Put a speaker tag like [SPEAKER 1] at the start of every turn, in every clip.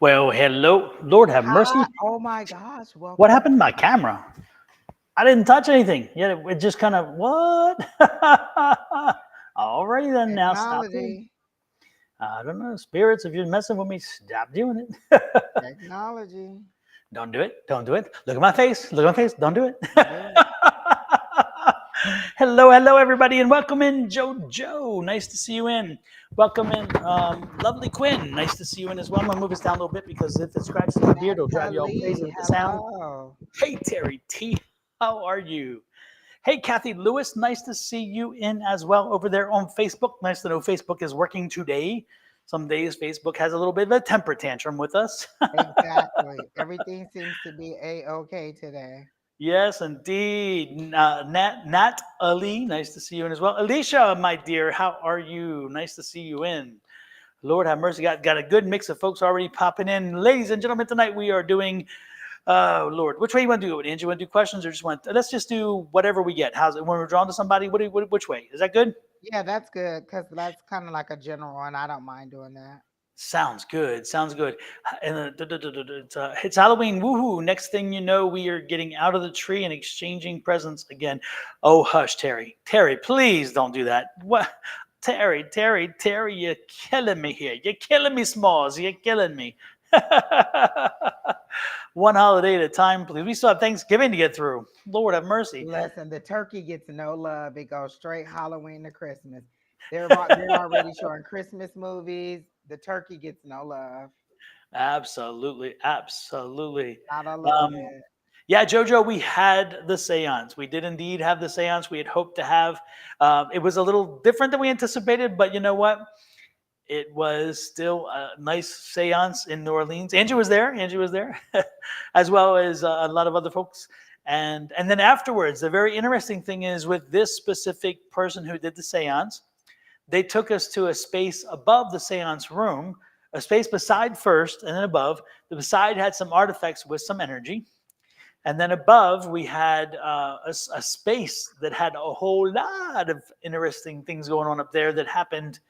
[SPEAKER 1] Well, hello. Lord have mercy.
[SPEAKER 2] Hi. Oh my gosh.
[SPEAKER 1] What
[SPEAKER 2] Welcome.
[SPEAKER 1] happened to my camera? I didn't touch anything. Yet it just kind of, what? Alrighty then, now stop it.
[SPEAKER 2] Technology.
[SPEAKER 1] I don't know. Spirits, if you're messing with me, stop doing it.
[SPEAKER 2] Technology.
[SPEAKER 1] Don't do it. Don't do it. Look at my face. Look at my face. Don't do it.
[SPEAKER 2] Don't do it.
[SPEAKER 1] Hello, hello, everybody, and welcome in, Joe. Nice to see you in. Welcome in, lovely Quinn. Nice to see you in as well. I'm gonna move this down a little bit because if it scratches my beard, it'll drive you all crazy
[SPEAKER 2] Natalie.
[SPEAKER 1] with the sound.
[SPEAKER 2] Hello.
[SPEAKER 1] Hey, Terry T, how are you? Hey, Kathy Lewis, nice to see you in as well over there on Facebook. Nice to know Facebook is working today. Some days Facebook has a little bit of a temper tantrum with us.
[SPEAKER 2] Exactly. Everything seems to be a-okay today.
[SPEAKER 1] Yes, indeed. Nat Ali, nice to see you in as well. Alicia, my dear, how are you? Nice to see you in. Lord have mercy, got a good mix of folks already popping in. Ladies and gentlemen, tonight we are doing, Lord, which way you want to do it? Angie, you want to do questions or just want, let's just do whatever we get. How's it when we're drawn to somebody? Which way? Is that good?
[SPEAKER 2] Yeah, that's good because that's kind of like a general one. I don't mind doing that.
[SPEAKER 1] Sounds good. Sounds good. And it's Halloween. Woohoo! Next thing you know, we are getting out of the tree and exchanging presents again. Oh, hush, Terry. Terry, please don't do that. What? Terry, you're killing me here. You're killing me, Smalls. You're killing me. One holiday at a time, please. We still have Thanksgiving to get through. Lord have mercy.
[SPEAKER 2] Listen, the turkey gets no love. It goes straight Halloween to Christmas. They're already showing Christmas movies. The turkey gets no love.
[SPEAKER 1] Absolutely, absolutely.
[SPEAKER 2] Not a little
[SPEAKER 1] Um,
[SPEAKER 2] bit.
[SPEAKER 1] Yeah, Jojo, we had the seance. We did indeed have the seance we had hoped to have. It was a little different than we anticipated, but you know what? It was still a nice seance in New Orleans. Angie was there. Angie was there, as well as a lot of other folks. And then afterwards, the very interesting thing is with this specific person who did the seance, they took us to a space above the seance room, a space beside first and then above. The beside had some artifacts with some energy. And then above, we had a space that had a whole lot of interesting things going on up there that happened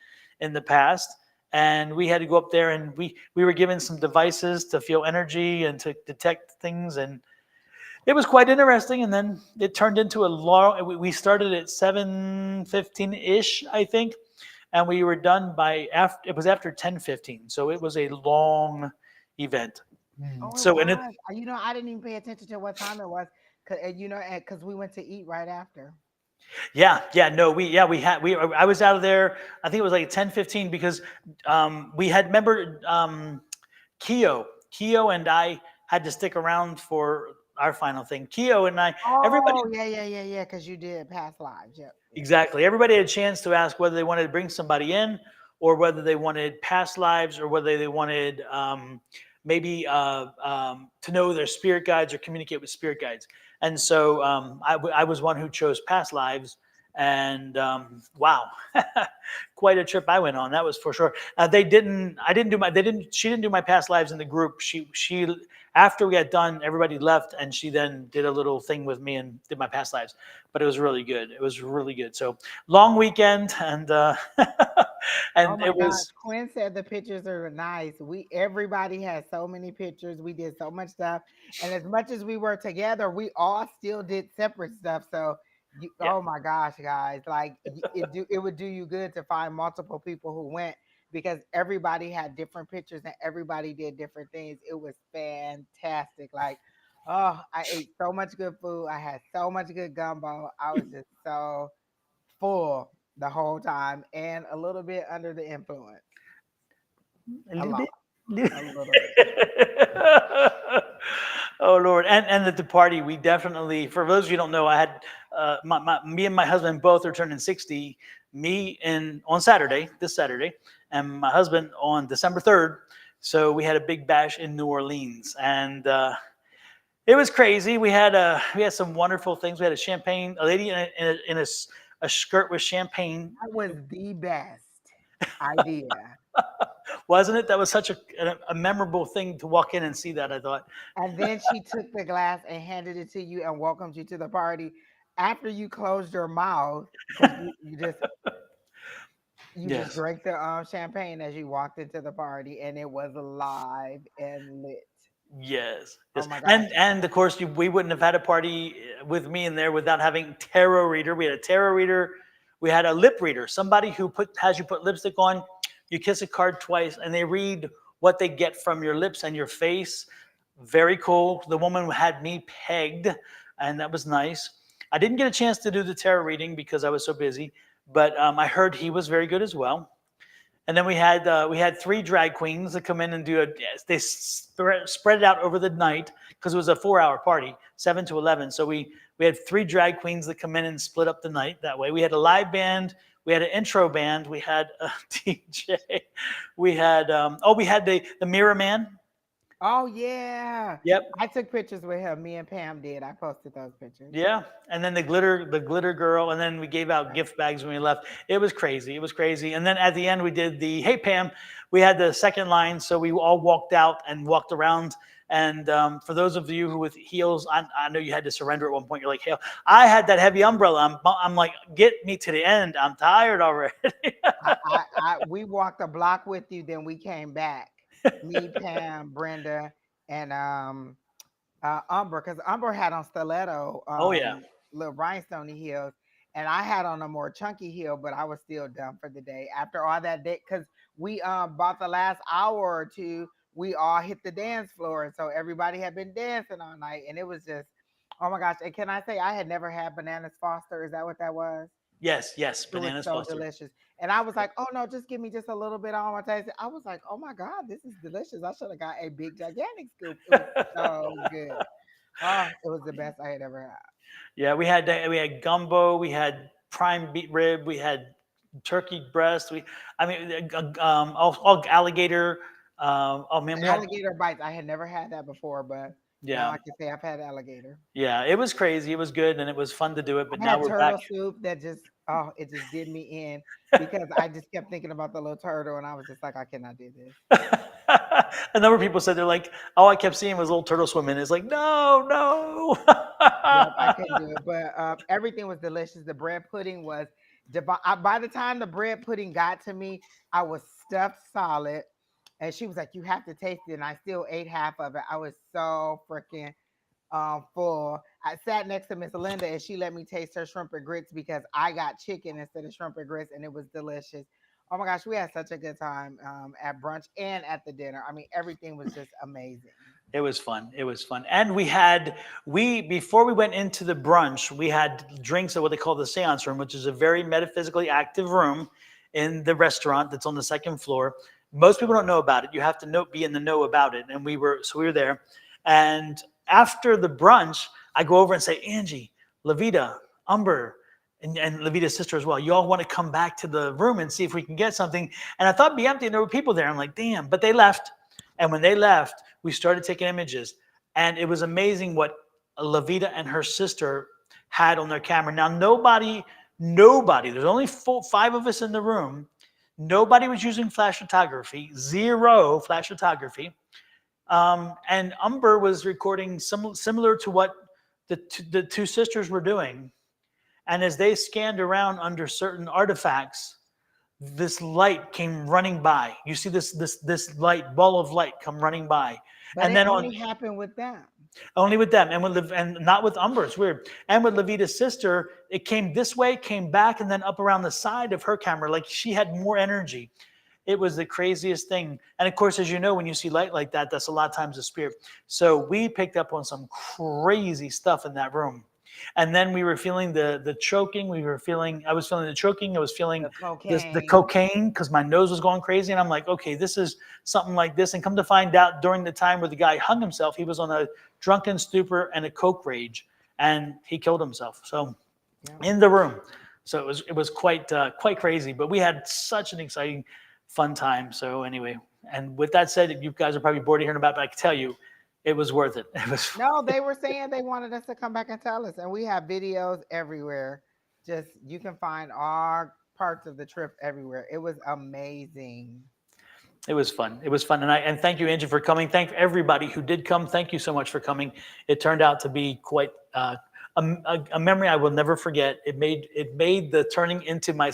[SPEAKER 1] in the past. And we had to go up there, and we were given some devices to feel energy and to detect things. And it was quite interesting. And then it turned into a long. We started at 7:15 ish, I think, and we were done by after. It was after 10:15, so it was a long event.
[SPEAKER 2] Oh, it
[SPEAKER 1] So and it
[SPEAKER 2] was. I didn't even pay attention to what time it was, because we went to eat right after.
[SPEAKER 1] Yeah, no, we had we I was out of there. I think it was like 10:15 because we had remember Keo and I had to stick around for our final thing. Keo and I, everybody
[SPEAKER 2] Oh, yeah, yeah, yeah, yeah, because you did past lives. Yep, yep.
[SPEAKER 1] exactly. Everybody had a chance to ask whether they wanted to bring somebody in, or whether they wanted past lives, or whether they wanted maybe to know their spirit guides or communicate with spirit guides. And so I was one who chose past lives. And wow, quite a trip I went on. That was for sure. They didn't. I didn't do my. They didn't. She didn't do my past lives in the group. She after we got done, everybody left, and she then did a little thing with me and did my past lives. But it was really good. It was really good. So long weekend, and
[SPEAKER 2] Oh
[SPEAKER 1] and
[SPEAKER 2] my
[SPEAKER 1] it
[SPEAKER 2] gosh,
[SPEAKER 1] was
[SPEAKER 2] Quinn said the pictures are nice. Everybody had so many pictures. We did so much stuff, and as much as we were together, we all still did separate stuff. So,
[SPEAKER 1] yeah.
[SPEAKER 2] oh my gosh, guys, like it would do you good to find multiple people who went because everybody had different pictures and everybody did different things. It was fantastic. Like, oh, I ate so much good food. I had so much good gumbo. I was just so full the whole time and a little bit under the influence.
[SPEAKER 1] A
[SPEAKER 2] A
[SPEAKER 1] little
[SPEAKER 2] lot.
[SPEAKER 1] bit. Little-
[SPEAKER 2] A little bit.
[SPEAKER 1] oh Lord! And at the party, we definitely. For those of you who don't know, I had me and my husband both are turning 60. Me in on Saturday, this Saturday, and my husband on December 3rd. So we had a big bash in New Orleans, and it was crazy. We had some wonderful things. We had a champagne, a lady in a skirt with champagne.
[SPEAKER 2] That was the best idea.
[SPEAKER 1] Wasn't it? That was such a memorable thing to walk in and see that, I thought.
[SPEAKER 2] And then she took the glass and handed it to you and welcomed you to the party after you closed your mouth because you just You just
[SPEAKER 1] Yes.
[SPEAKER 2] drank the champagne as you walked into the party, and it was live and lit.
[SPEAKER 1] Yes,
[SPEAKER 2] Oh
[SPEAKER 1] yes,
[SPEAKER 2] my gosh.
[SPEAKER 1] and of course we wouldn't have had a party with me in there without having tarot reader. We had a tarot reader, we had a lip reader, somebody who has you put lipstick on, you kiss a card twice, and they read what they get from your lips and your face. Very cool. The woman had me pegged, and that was nice. I didn't get a chance to do the tarot reading because I was so busy, but I heard he was very good as well. And then we had three drag queens that come in and do a. They spread it out over the night because it was a 4 hour party, 7 to 11. So we had three drag queens that come in and split up the night that way. We had a live band, we had an intro band, we had a DJ, we had we had the Mirror Man.
[SPEAKER 2] Oh yeah.
[SPEAKER 1] Yep.
[SPEAKER 2] I took pictures with him. Me and Pam did. I posted those pictures.
[SPEAKER 1] Yeah, and then the glitter girl, and then we gave out gift bags when we left. It was crazy. It was crazy. And then at the end, we did the Hey Pam. We had the second line, so we all walked out and walked around. And for those of you who with heels, I know you had to surrender at one point. You're like, hell, I had that heavy umbrella. I'm like, get me to the end. I'm tired already.
[SPEAKER 2] We walked a block with you, then we came back. Me, Pam, Brenda, and Umber, because Umber had on stiletto,
[SPEAKER 1] Oh yeah.
[SPEAKER 2] little rhinestone heels, and I had on a more chunky heel, but I was still done for the day after all that day because we bought the last hour or two. We all hit the dance floor, and so everybody had been dancing all night, and it was just, oh my gosh! And can I say I had never had bananas Foster? Is that what that was?
[SPEAKER 1] Yes, yes.
[SPEAKER 2] It was
[SPEAKER 1] Bananas
[SPEAKER 2] so
[SPEAKER 1] Foster.
[SPEAKER 2] delicious. And I was like, oh no, just give me just a little bit on my taste. I was like, oh my God, this is delicious. I should have got a big gigantic scoop. It was so good. Oh, it was the best I had ever had.
[SPEAKER 1] Yeah, we had gumbo, we had prime beet rib, we had turkey breast. I mean, all alligator. Oh man, we had
[SPEAKER 2] Alligator bites. I had never had that before, but now
[SPEAKER 1] yeah,
[SPEAKER 2] I can say I've had alligator.
[SPEAKER 1] yeah. It was crazy. It was good, and it was fun to do it. But
[SPEAKER 2] I
[SPEAKER 1] now
[SPEAKER 2] had
[SPEAKER 1] we're back.
[SPEAKER 2] turtle soup that just, oh, it just did me in because I just kept thinking about the little turtle and I was just like, I cannot do this.
[SPEAKER 1] A number of people said they're like, all I kept seeing was little turtle swimming. It's like, no, no.
[SPEAKER 2] Yep, I couldn't do it, but everything was delicious. The bread pudding was divine. By the time the bread pudding got to me, I was stuffed solid, and she was like, "You have to taste it," and I still ate half of it. I was so freaking full. I sat next to Miss Linda, and she let me taste her shrimp and grits because I got chicken instead of shrimp and grits, and it was delicious. Oh my gosh, we had such a good time at brunch and at the dinner. I mean, everything was just amazing.
[SPEAKER 1] It was fun. It was fun. And we before we went into the brunch, we had drinks at what they call the seance room, which is a very metaphysically active room in the restaurant that's on the second floor. Most people don't know about it. You have to be in the know about it. And we were there. And after the brunch, I go over and say, Angie, Levita, Umber, and Levita's sister as well. You all want to come back to the room and see if we can get something. And I thought it'd be empty and there were people there. I'm like, damn, but they left. And when they left, we started taking images. And it was amazing what Levita and her sister had on their camera. Now, nobody, there's only five of us in the room. Nobody was using flash photography, zero flash photography. And Umber was recording similar to what the two sisters were doing. And as they scanned around under certain artifacts, this light came running by. You see this light ball of light come running by,
[SPEAKER 2] But
[SPEAKER 1] and
[SPEAKER 2] it
[SPEAKER 1] then on
[SPEAKER 2] only happened with them.
[SPEAKER 1] only with them, and and not with Umber. It's weird. And with Levita's sister, it came this way, came back, and then up around the side of her camera, like she had more energy. It was the craziest thing. And of course, as you know, when you see light like that, that's a lot of times a spirit. So we picked up on some crazy stuff in that room. And then we were feeling the choking. I was feeling the choking. I was feeling
[SPEAKER 2] The
[SPEAKER 1] the
[SPEAKER 2] cocaine.
[SPEAKER 1] cocaine because my nose was going crazy. And I'm like, okay, this is something like this. And come to find out during the time where the guy hung himself, he was on a drunken stupor and a coke rage and he killed himself. So
[SPEAKER 2] Yeah.
[SPEAKER 1] in the room. So it was quite crazy, but we had such an exciting, fun time. So anyway, and with that said, you guys are probably bored of hearing about it, but I can tell you, it was worth it. It was.
[SPEAKER 2] No, they were saying they wanted us to come back and tell us, and we have videos everywhere. Just you can find all parts of the trip everywhere. It was amazing.
[SPEAKER 1] It was fun. It was fun, and thank you, Angie, for coming. Thank everybody who did come. Thank you so much for coming. It turned out to be quite a memory I will never forget. It made the turning into my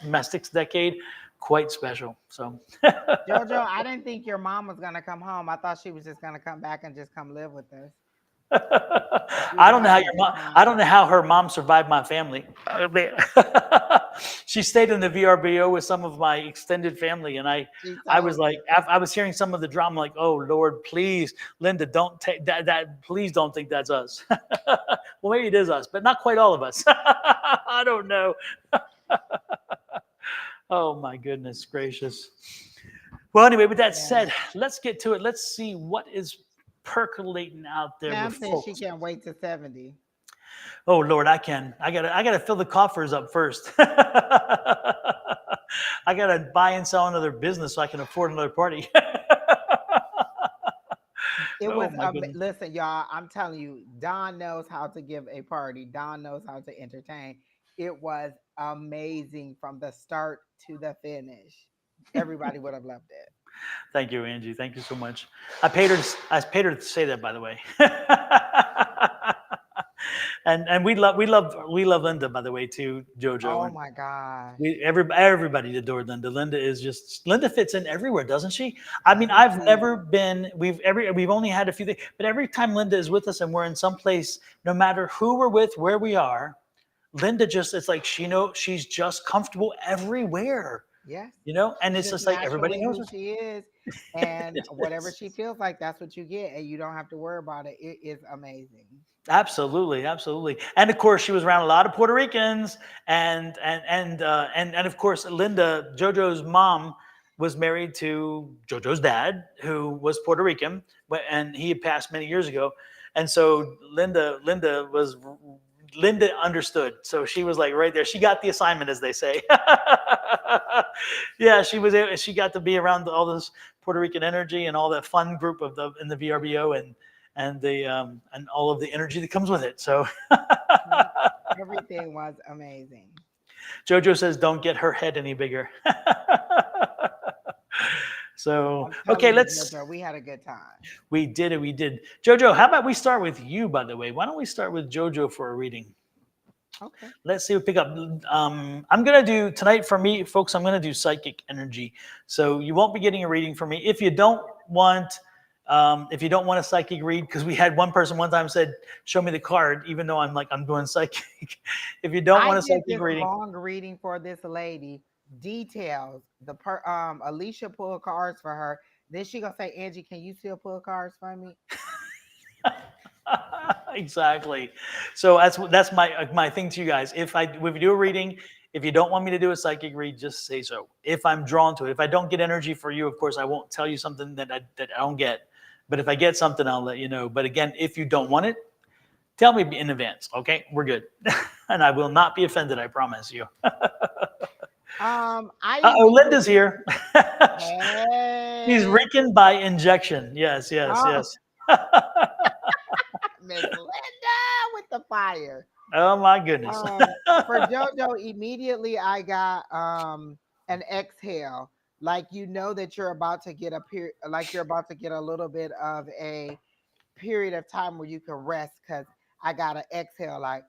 [SPEAKER 1] domestic decade, quite special. So
[SPEAKER 2] Jojo, I didn't think your mom was gonna come home. I thought she was just gonna come back and just come live with us. She was
[SPEAKER 1] I don't know
[SPEAKER 2] about
[SPEAKER 1] how
[SPEAKER 2] to
[SPEAKER 1] your
[SPEAKER 2] just
[SPEAKER 1] mom. I don't
[SPEAKER 2] come.
[SPEAKER 1] know how her mom survived my family. She stayed in the VRBO with some of my extended family, and
[SPEAKER 2] She
[SPEAKER 1] I was
[SPEAKER 2] told
[SPEAKER 1] like,
[SPEAKER 2] me.
[SPEAKER 1] I was hearing some of the drama, like, oh Lord, please, Linda, don't take that. That please don't think that's us. Well, maybe it is us, but not quite all of us. I don't know. Oh my goodness gracious. Well, anyway, with that
[SPEAKER 2] Yeah.
[SPEAKER 1] said, let's get to it. Let's see what is percolating out there with
[SPEAKER 2] Pam said she
[SPEAKER 1] folks.
[SPEAKER 2] can't wait to 70.
[SPEAKER 1] Oh Lord, I can. I gotta fill the coffers up first. I gotta buy and sell another business so I can afford another party.
[SPEAKER 2] It
[SPEAKER 1] Oh
[SPEAKER 2] was
[SPEAKER 1] my goodness.
[SPEAKER 2] listen, y'all. I'm telling you, Don knows how to give a party. Don knows how to entertain. It was amazing from the start to the finish. Everybody would have loved it.
[SPEAKER 1] Thank you, Angie. Thank you so much. I paid her to say that, by the way. And we love Linda, by the way, too, Jojo.
[SPEAKER 2] Oh
[SPEAKER 1] And
[SPEAKER 2] my gosh.
[SPEAKER 1] everybody adored Linda. Linda is just Linda fits in everywhere, doesn't she? I mean,
[SPEAKER 2] Yes,
[SPEAKER 1] I've
[SPEAKER 2] she
[SPEAKER 1] never been. We've only had a few things, but every time Linda is with us and we're in some place, no matter who we're with, where we are, Linda just it's like she's just comfortable everywhere,
[SPEAKER 2] yes.
[SPEAKER 1] and
[SPEAKER 2] She's
[SPEAKER 1] it's
[SPEAKER 2] just
[SPEAKER 1] just like everybody
[SPEAKER 2] naturally
[SPEAKER 1] knows
[SPEAKER 2] who
[SPEAKER 1] her.
[SPEAKER 2] she is. And
[SPEAKER 1] It
[SPEAKER 2] whatever
[SPEAKER 1] is.
[SPEAKER 2] she feels like, that's what you get. And you don't have to worry about it. It is amazing.
[SPEAKER 1] Absolutely, absolutely, and of course she was around a lot of Puerto Ricans, and of course Linda, Jojo's mom, was married to Jojo's dad, who was Puerto Rican, and he had passed many years ago, and so Linda understood, so she was like right there. She got the assignment, as they say. Yeah, she got to be around all this Puerto Rican energy and all that fun group of the in the VRBO and all of the energy that comes with it. So
[SPEAKER 2] Mhm. Everything was amazing.
[SPEAKER 1] Jojo says, "Don't get her head any bigger." So
[SPEAKER 2] I'm
[SPEAKER 1] okay,
[SPEAKER 2] telling you, Jojo, we had a good time.
[SPEAKER 1] we did it. We did. Jojo, how about we start with you? By the way, why don't we start with Jojo for a reading?
[SPEAKER 2] Okay.
[SPEAKER 1] Let's see what pick up. I'm gonna do tonight for me, folks. I'm gonna do psychic energy, so you won't be getting a reading from me if you don't want a psychic read, because we had one person one time said, "Show me the card," even though I'm doing psychic. If you don't
[SPEAKER 2] I
[SPEAKER 1] want a
[SPEAKER 2] did
[SPEAKER 1] psychic
[SPEAKER 2] this
[SPEAKER 1] reading,
[SPEAKER 2] long reading for this lady. Details. Alicia pulled cards for her. Then she gonna say, Angie, can you still pull cards for me?
[SPEAKER 1] exactly. So that's my thing to you guys. If we do a reading, if you don't want me to do a psychic read, just say so. If I'm drawn to it, if I don't get energy for you, of course I won't tell you something that I don't get. But if I get something, I'll let you know. But again, if you don't want it, tell me in advance. Okay, we're good, and I will not be offended. I promise you.
[SPEAKER 2] I
[SPEAKER 1] Oh, Linda's
[SPEAKER 2] immediately
[SPEAKER 1] here. She's
[SPEAKER 2] hey
[SPEAKER 1] Rican by injection. Yes, yes,
[SPEAKER 2] oh
[SPEAKER 1] yes.
[SPEAKER 2] Miss Linda with the fire.
[SPEAKER 1] Oh my goodness.
[SPEAKER 2] Um, for JoJo, immediately I got an exhale, like you know that you're about to get a period, like you're about to get a little bit of a period of time where you can rest because I got to exhale like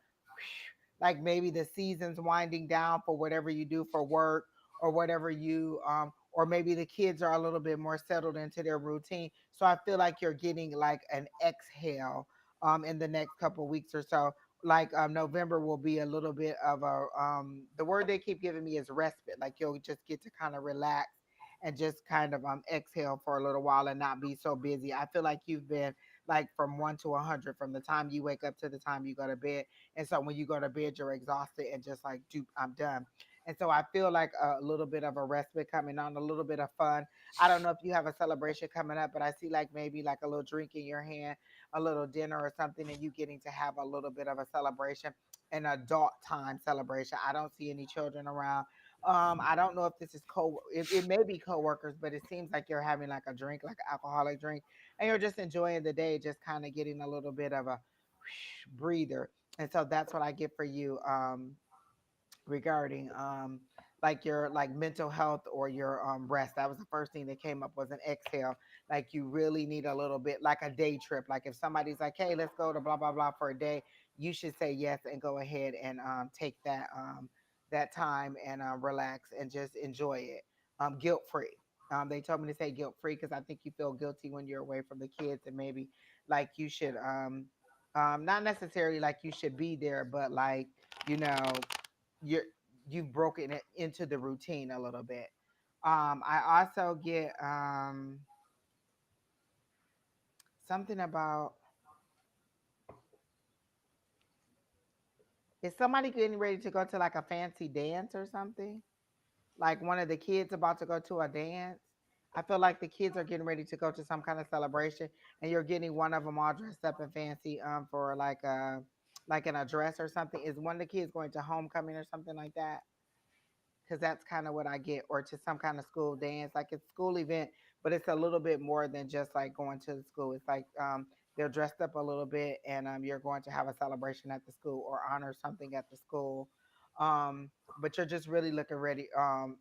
[SPEAKER 2] maybe the season's winding down for whatever you do for work or whatever you or maybe the kids are a little bit more settled into their routine. So I feel like you're getting like an exhale in the next couple weeks or so. Like November will be a little bit of a the word they keep giving me is respite. Like you'll just get to kind of relax and just kind of exhale for a little while and not be so busy. I feel like you've been like from 1 to 100 from the time you wake up to the time you go to bed. And so when you go to bed, you're exhausted and just like, dude, I'm done. And so I feel like a little bit of a respite coming on, a little bit of fun. I don't know if you have a celebration coming up, but I see like maybe like a little drink in your hand, a little dinner or something, and you getting to have a little bit of a celebration, an adult time celebration. I don't see any children around. I don't know if this is it may be coworkers, but it seems like you're having like a drink, like an alcoholic drink, and you're just enjoying the day, just kind of getting a little bit of a breather. And so that's what I get for you regarding like your like mental health or your rest. That was the first thing that came up was an exhale. Like you really need a little bit like a day trip. Like if somebody's like, hey, let's go to blah blah blah for a day, you should say yes and go ahead and take that time and relax and just enjoy it, guilt free. They told me to say guilt free because I think you feel guilty when you're away from the kids, and maybe like you should, not necessarily like you should be there, but like, you know, you're you've broken it into the routine a little bit. I also get something about, is somebody getting ready to go to like a fancy dance or something? Like one of the kids about to go to a dance. I feel like the kids are getting ready to go to some kind of celebration, and you're getting one of them all dressed up and fancy for like an address or something. Is one of the kids going to homecoming or something like that? Because that's kind of what I get, or to some kind of school dance, like it's school event, but it's a little bit more than just like going to the school. It's like they're dressed up a little bit, and you're going to have a celebration at the school or honor something at the school. But you're just really looking ready,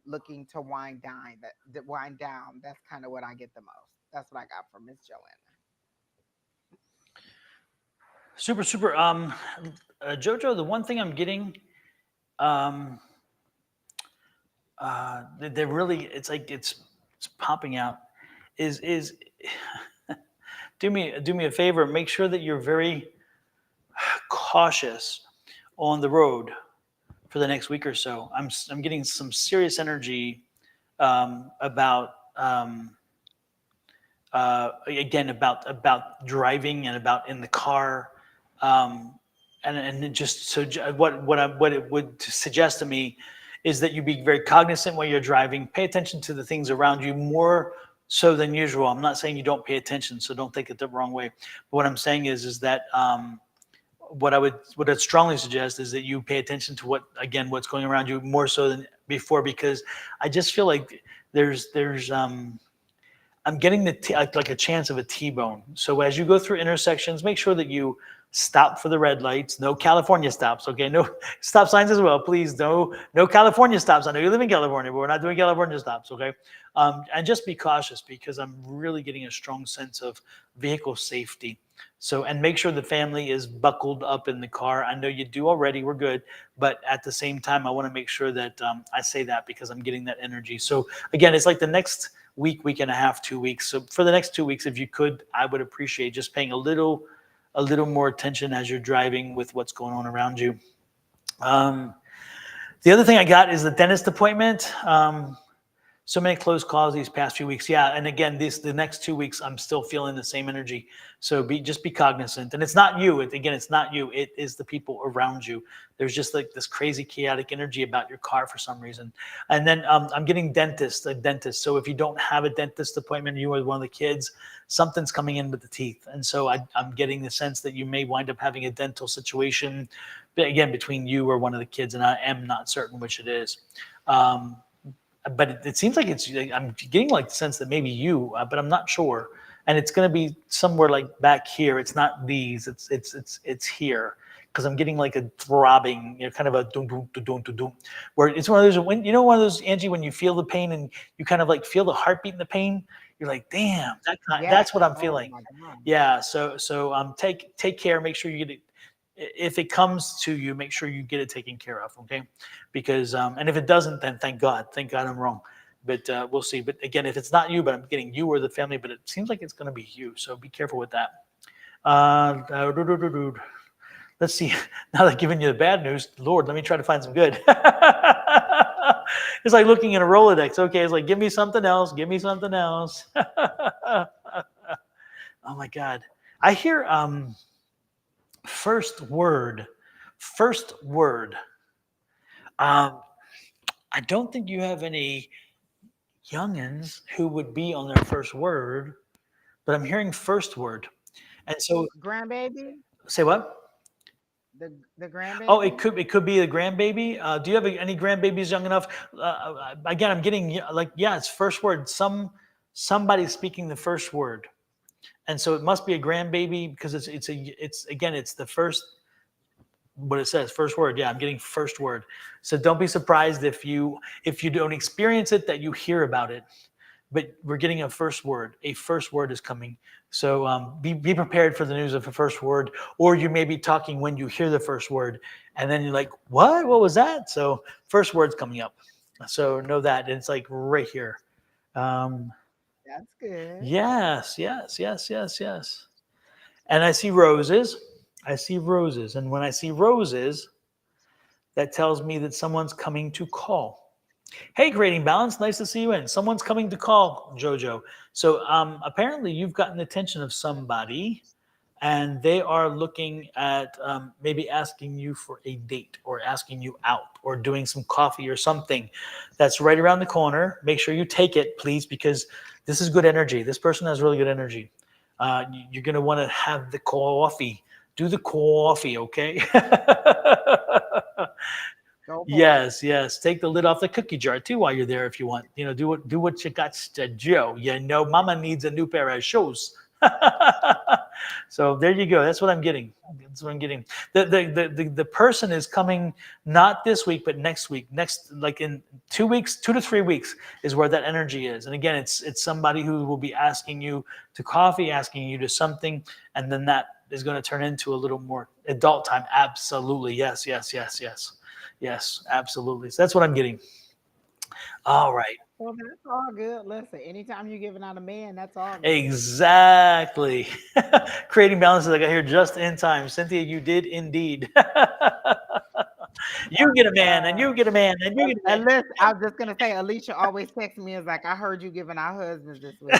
[SPEAKER 2] looking to wind down. That wind down. That's kind of what I get the most. That's what I got from Miss Joanna.
[SPEAKER 1] Super, super. Jojo, the one thing I'm getting, um, they're really, it's like it's popping out. Is do me a favor. Make sure that you're very cautious on the road for the next week or so. I'm getting some serious energy about again about driving and about in the car, um, and it just so what it would suggest to me is that you be very cognizant while you're driving. Pay attention to the things around you more so than usual. I'm not saying you don't pay attention, so don't take it the wrong way. But what I'm saying is that what I'd strongly suggest is that you pay attention to what's going around you more so than before, because I just feel like there's I'm getting like a chance of a T-bone. So as you go through intersections, make sure that you stop for the red lights. No California stops, okay? No stop signs as well, please. No California stops. I know you live in California, but we're not doing California stops, okay? And just be cautious, because I'm really getting a strong sense of vehicle safety. So, and make sure the family is buckled up in the car. I know you do already. We're good, but at the same time, I want to make sure that I say that because I'm getting that energy. So again, it's like the next week and a half, 2 weeks. So for the next 2 weeks, if you could, I would appreciate just paying a little more attention as you're driving with what's going on around you. Um, the other thing I got is the dentist appointment. So many close calls these past few weeks. Yeah, and again, the next 2 weeks, I'm still feeling the same energy. So just be cognizant. And it's not you. It's not you. It is the people around you. There's just like this crazy chaotic energy about your car for some reason. And then I'm getting a dentist. So if you don't have a dentist appointment, you are one of the kids, something's coming in with the teeth. And so I'm getting the sense that you may wind up having a dental situation, again, between you or one of the kids, and I am not certain which it is. But it seems like I'm getting like the sense that maybe you, but I'm not sure. And it's going to be somewhere like back here. It's not these. It's here, because I'm getting like a throbbing, kind of a doom doom doom doom doom, where it's one of those, when one of those, Angie, when you feel the pain and you kind of like feel the heartbeat in the pain. You're like, damn,
[SPEAKER 2] Yes.
[SPEAKER 1] that's what I'm
[SPEAKER 2] Oh
[SPEAKER 1] feeling.
[SPEAKER 2] my God.
[SPEAKER 1] Yeah. So take care. Make sure you get it. If it comes to you, make sure you get it taken care of, okay? Because and if it doesn't, then thank God I'm wrong. But we'll see. But again, if it's not you, but I'm getting you or the family, but it seems like it's going to be you, so be careful with that. Uh, let's see. Now that I've given you the bad news, Lord, let me try to find some good. It's like looking in a Rolodex. Okay, it's like, give me something else. Give me something else. Oh my God. I hear first word. First word. Um, I don't think you have any youngins who would be on their first word, but I'm hearing first word. And so,
[SPEAKER 2] Grandbaby,
[SPEAKER 1] say what?
[SPEAKER 2] the
[SPEAKER 1] Oh,
[SPEAKER 2] grandbaby.
[SPEAKER 1] it could be a grandbaby. Do you have any grandbabies young enough? Again, I'm getting like, yeah, it's first word. Somebody speaking the first word, and so it must be a grandbaby, because it's again, it's the first, what it says, first word. Yeah, I'm getting first word. So don't be surprised if you don't experience it, that you hear about it. but we're getting a first word. A first word is coming. So be prepared for the news of the first word, or you may be talking when you hear the first word, and then you're like, "What? What was that?" So first word's coming up. So know that it's like right here. Um,
[SPEAKER 2] That's good.
[SPEAKER 1] yes, yes, yes, yes, yes. And I see roses. I see roses, and when I see roses, that tells me that someone's coming to call. Hey, creating balance. Nice to see you in. Someone's coming to call, Jojo. So apparently, you've gotten the attention of somebody, and they are looking at maybe asking you for a date or asking you out or doing some coffee or something. That's right around the corner. Make sure you take it, please, because this is good energy. This person has really good energy. You're going to want to have the coffee. Do the coffee, okay?
[SPEAKER 2] Go for it.
[SPEAKER 1] Yes, yes. Take the lid off the cookie jar too while you're there if you want. Do what you got to do. Mama needs a new pair of shoes. So there you go. That's what I'm getting. That's what I'm getting. The person is coming not this week, but next week. Next, like in 2 weeks, 2 to 3 weeks is where that energy is. And again, it's somebody who will be asking you to coffee, asking you to something, and then that is going to turn into a little more adult time. Absolutely. Yes, yes, yes, yes. Yes, absolutely. So that's what I'm getting. All right.
[SPEAKER 2] Well, that's all good. Listen, anytime you're giving out a man, that's all good.
[SPEAKER 1] Exactly. Creating balances. I got here just in time. Cynthia, you did indeed. You get a man, and you
[SPEAKER 2] Uh,
[SPEAKER 1] get a man, and you get a
[SPEAKER 2] and listen, I was just gonna say, Alicia always texts me is like, I heard you giving out husbands this week.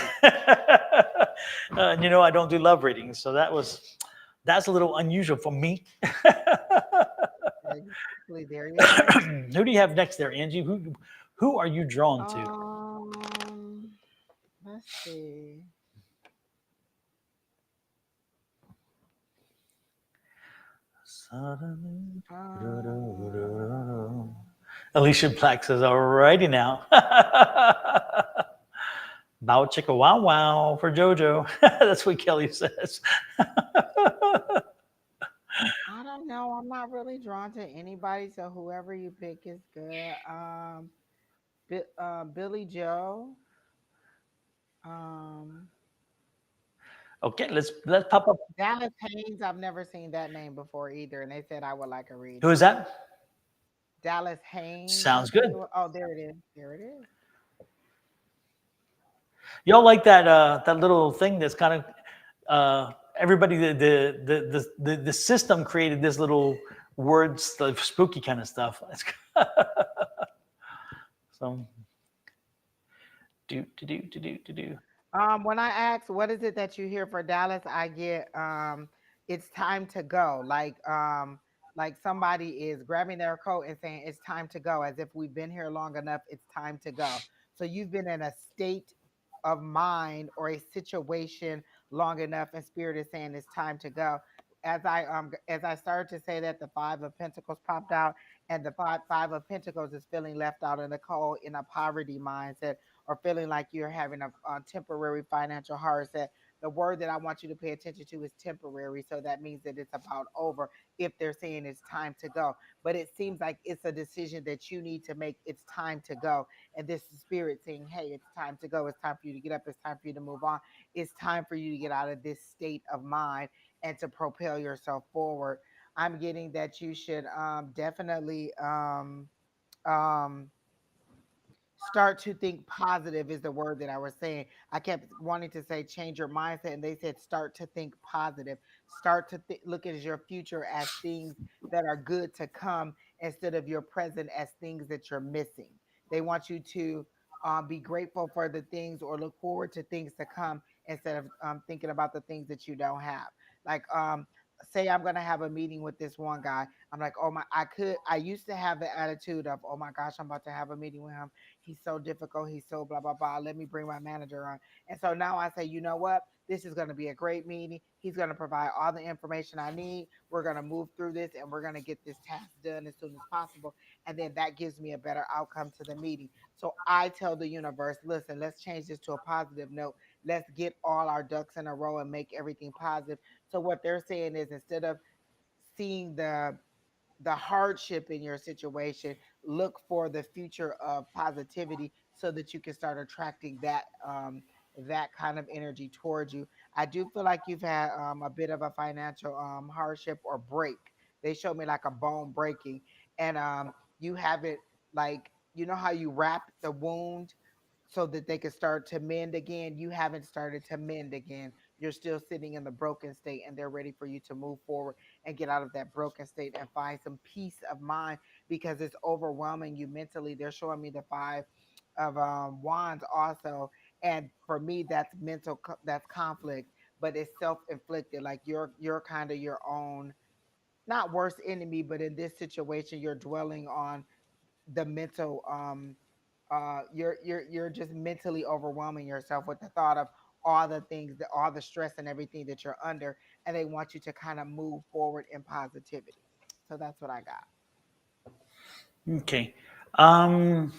[SPEAKER 1] man. I don't do love readings, so that's a little unusual for me.
[SPEAKER 2] Exactly. There you go.
[SPEAKER 1] Who do you have next there, Angie? Who are you drawn to?
[SPEAKER 2] Um, let's see. Uh,
[SPEAKER 1] Alicia Black says, "Alrighty now." Bow chicka wow wow for JoJo. That's what Kelly says.
[SPEAKER 2] I don't know. I'm not really drawn to anybody, so whoever you pick is good. Billy Joe. Um,
[SPEAKER 1] Okay, let's pop up.
[SPEAKER 2] Dallas Haynes. I've never seen that name before either, and they said I would like a
[SPEAKER 1] Who is
[SPEAKER 2] reading.
[SPEAKER 1] that?
[SPEAKER 2] Dallas Haynes, I
[SPEAKER 1] Sounds
[SPEAKER 2] think it
[SPEAKER 1] good.
[SPEAKER 2] was. Oh, there it is. There it is.
[SPEAKER 1] Y'all like that little thing that's kind of everybody the system created this little words the spooky kind of stuff. So do.
[SPEAKER 2] When I ask what is it that you hear for Dallas, I get it's time to go. Like somebody is grabbing their coat and saying it's time to go, as if we've been here long enough, it's time to go. So you've been in a state of mind or a situation long enough, and spirit is saying it's time to go. As I started to say that, the five of pentacles popped out, and the five of pentacles is feeling left out in the cold in a poverty mindset, or feeling like you're having a temporary financial hardship. The word that I want you to pay attention to is temporary. So that means that it's about over if they're saying it's time to go. But it seems like it's a decision that you need to make. It's time to go. And this is spirit saying, hey, it's time to go. It's time for you to get up. It's time for you to move on. It's time for you to get out of this state of mind and to propel yourself forward. I'm getting that you should definitely um, start to think positive is the word that I was saying. I kept wanting to say change your mindset, and they said start to think positive. Start to look at your future as things that are good to come instead of your present as things that you're missing. They want you to be grateful for the things or look forward to things to come instead of thinking about the things that you don't have. Like, say I'm going to have a meeting with this one guy. I'm like, oh my, I used to have the attitude of, oh my gosh, I'm about to have a meeting with him. He's so difficult. He's so blah, blah, blah. Let me bring my manager on. And so now I say, you know what? This is going to be a great meeting. He's going to provide all the information I need. We're going to move through this, and we're going to get this task done as soon as possible. And then that gives me a better outcome to the meeting. So I tell the universe, listen, let's change this to a positive note. Let's get all our ducks in a row and make everything positive. So what they're saying is, instead of seeing the hardship in your situation, look for the future of positivity. so that you can start attracting that kind of energy towards you. I do feel like you've had a bit of a financial hardship or break. They showed me like a bone breaking, and you haven't, like, you know how you wrap the wound so that they can start to mend again. You haven't started to mend again. You're still sitting in the broken state, and they're ready for you to move forward and get out of that broken state and find some peace of mind, because it's overwhelming you mentally. They're showing me the five of wands also, and for me that's mental, that's conflict, but it's self-inflicted. Like you're kind of your own, not worst enemy, but in this situation you're dwelling on the mental you're just mentally overwhelming yourself with the thought of all the things, that all the stress and everything that you're under, and they want you to kind of move forward in positivity. So that's what I got.
[SPEAKER 1] Okay. Um,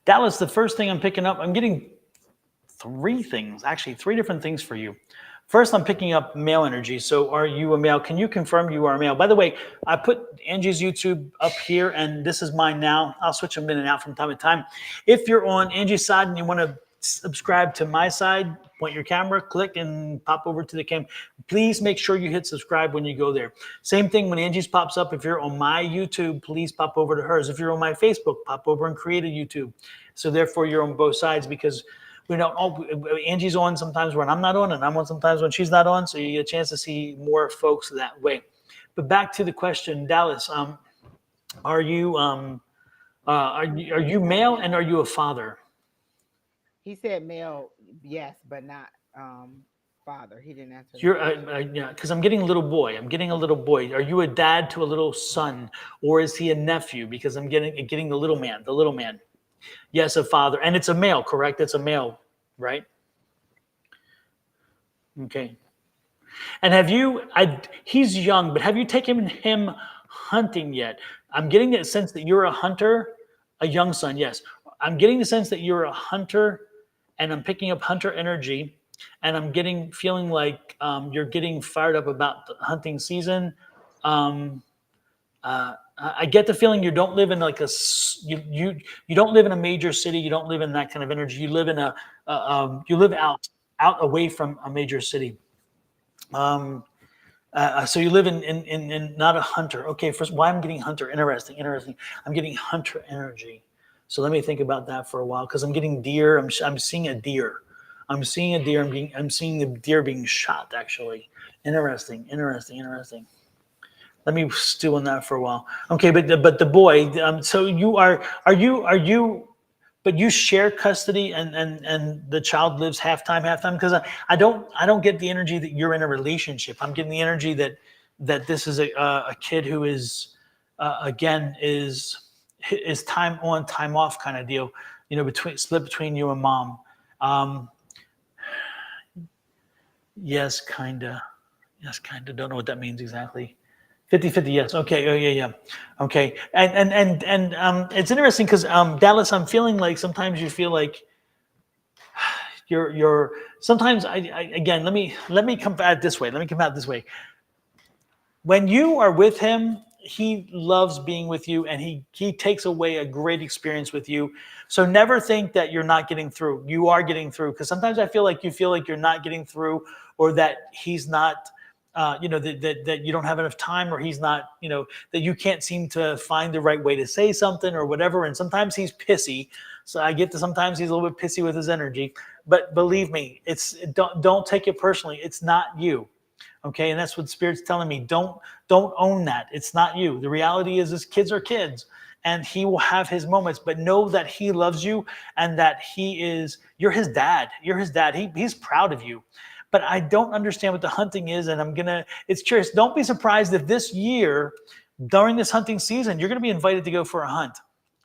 [SPEAKER 1] that was the first thing I'm picking up. I'm getting three things, actually, three different things for you. First, I'm picking up male energy. So, are you a male? Can you confirm you are a male? By the way, I put Angie's YouTube up here, and this is mine now. I'll switch them in and out from time to time. If you're on Angie's side and you want to subscribe to my side, point your camera, click, and pop over to the cam. Please make sure you hit subscribe when you go there. Same thing when Angie's pops up. If you're on my YouTube, please pop over to hers. If you're on my Facebook, pop over and create a YouTube. So therefore, you're on both sides, because we don't. Oh, Angie's on sometimes when I'm not on, and I'm on sometimes when she's not on. So you get a chance to see more folks that way. But back to the question, Dallas. Are you are you male, and are you a father?
[SPEAKER 2] He said male, yes, but not father. He didn't answer the
[SPEAKER 1] You're
[SPEAKER 2] question.
[SPEAKER 1] yeah, because I'm getting a little boy. I'm getting a little boy. Are you a dad to a little son, or is he a nephew? Because I'm getting the little man. The little man. Yes, a father, and it's a male. Correct. It's a male, right? Okay. And have you? He's young, but have you taken him hunting yet? I'm getting the sense that you're a hunter, a young son. Yes, I'm getting the sense that you're a hunter, and I'm picking up hunter energy, and I'm getting feeling like you're getting fired up about the hunting season. Um, I get the feeling you don't live in like you don't live in a major city. You don't live in that kind of energy. You live in you live out away from a major city. Um, so you live in not a hunter. Okay, first, why I'm getting hunter? Interesting, interesting. I'm getting hunter energy. So let me think about that for a while, because I'm getting deer. I'm seeing a deer. I'm seeing a deer. I'm seeing the deer being shot. Actually, interesting, interesting, interesting. Let me stew on that for a while. Okay, but the boy. So are you? But you share custody, and the child lives half time, because I don't get the energy that you're in a relationship. I'm getting the energy that this is a kid who is again is time on, time off kind of deal, between split between you and mom. um yes, kinda. Yes, kinda. Don't know what that means exactly. 50-50, yes. Okay. Oh, yeah, yeah. Okay. And it's interesting because Dallas, I'm feeling like sometimes you feel like you're sometimes I again, let me come at it this way. Let me come at it this way. When you are with him, he loves being with you, and he takes away a great experience with you. So never think that you're not getting through. You are getting through, because sometimes I feel like you feel like you're not getting through, or that he's not that you don't have enough time, or he's not, that you can't seem to find the right way to say something or whatever. And sometimes he's pissy. So I get to sometimes he's a little bit pissy with his energy. But believe me, don't take it personally. It's not you. Okay, and that's what Spirit's telling me. Don't own that. It's not you. The reality is kids are kids, and he will have his moments. But know that he loves you, and that you're his dad. You're his dad. He's proud of you. But I don't understand what the hunting is, and it's curious. Don't be surprised if this year, during this hunting season, you're gonna be invited to go for a hunt.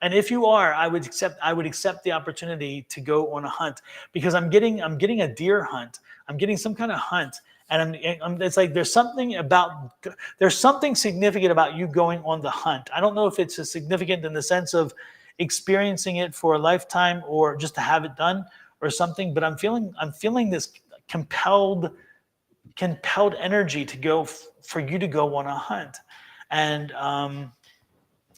[SPEAKER 1] And if you are, I would accept the opportunity to go on a hunt, because I'm getting a deer hunt. I'm getting some kind of hunt, and it's like there's something significant about you going on the hunt. I don't know if it's significant in the sense of experiencing it for a lifetime, or just to have it done, or something. But I'm feeling this compelled energy to go for you to go on a hunt. And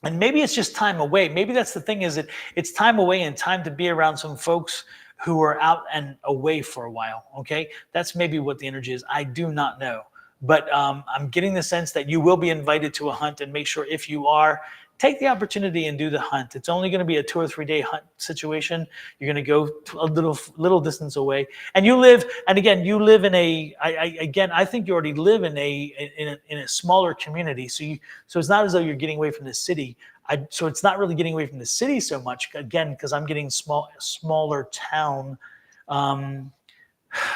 [SPEAKER 1] And maybe it's just time away. Maybe that's the thing, is that it's time away and time to be around some folks who are out and away for a while. Okay, that's maybe what the energy is. I do not know, but I'm getting the sense that you will be invited to a hunt, and make sure, if you are, take the opportunity and do the hunt. It's only going to be a 2 or 3 day hunt situation. You're going to go a little distance away, and you live. And again, you live in a. Again, I think you already live in a smaller community. So it's not as though you're getting away from the city. So it's not really getting away from the city so much. Again, because I'm getting smaller town, um,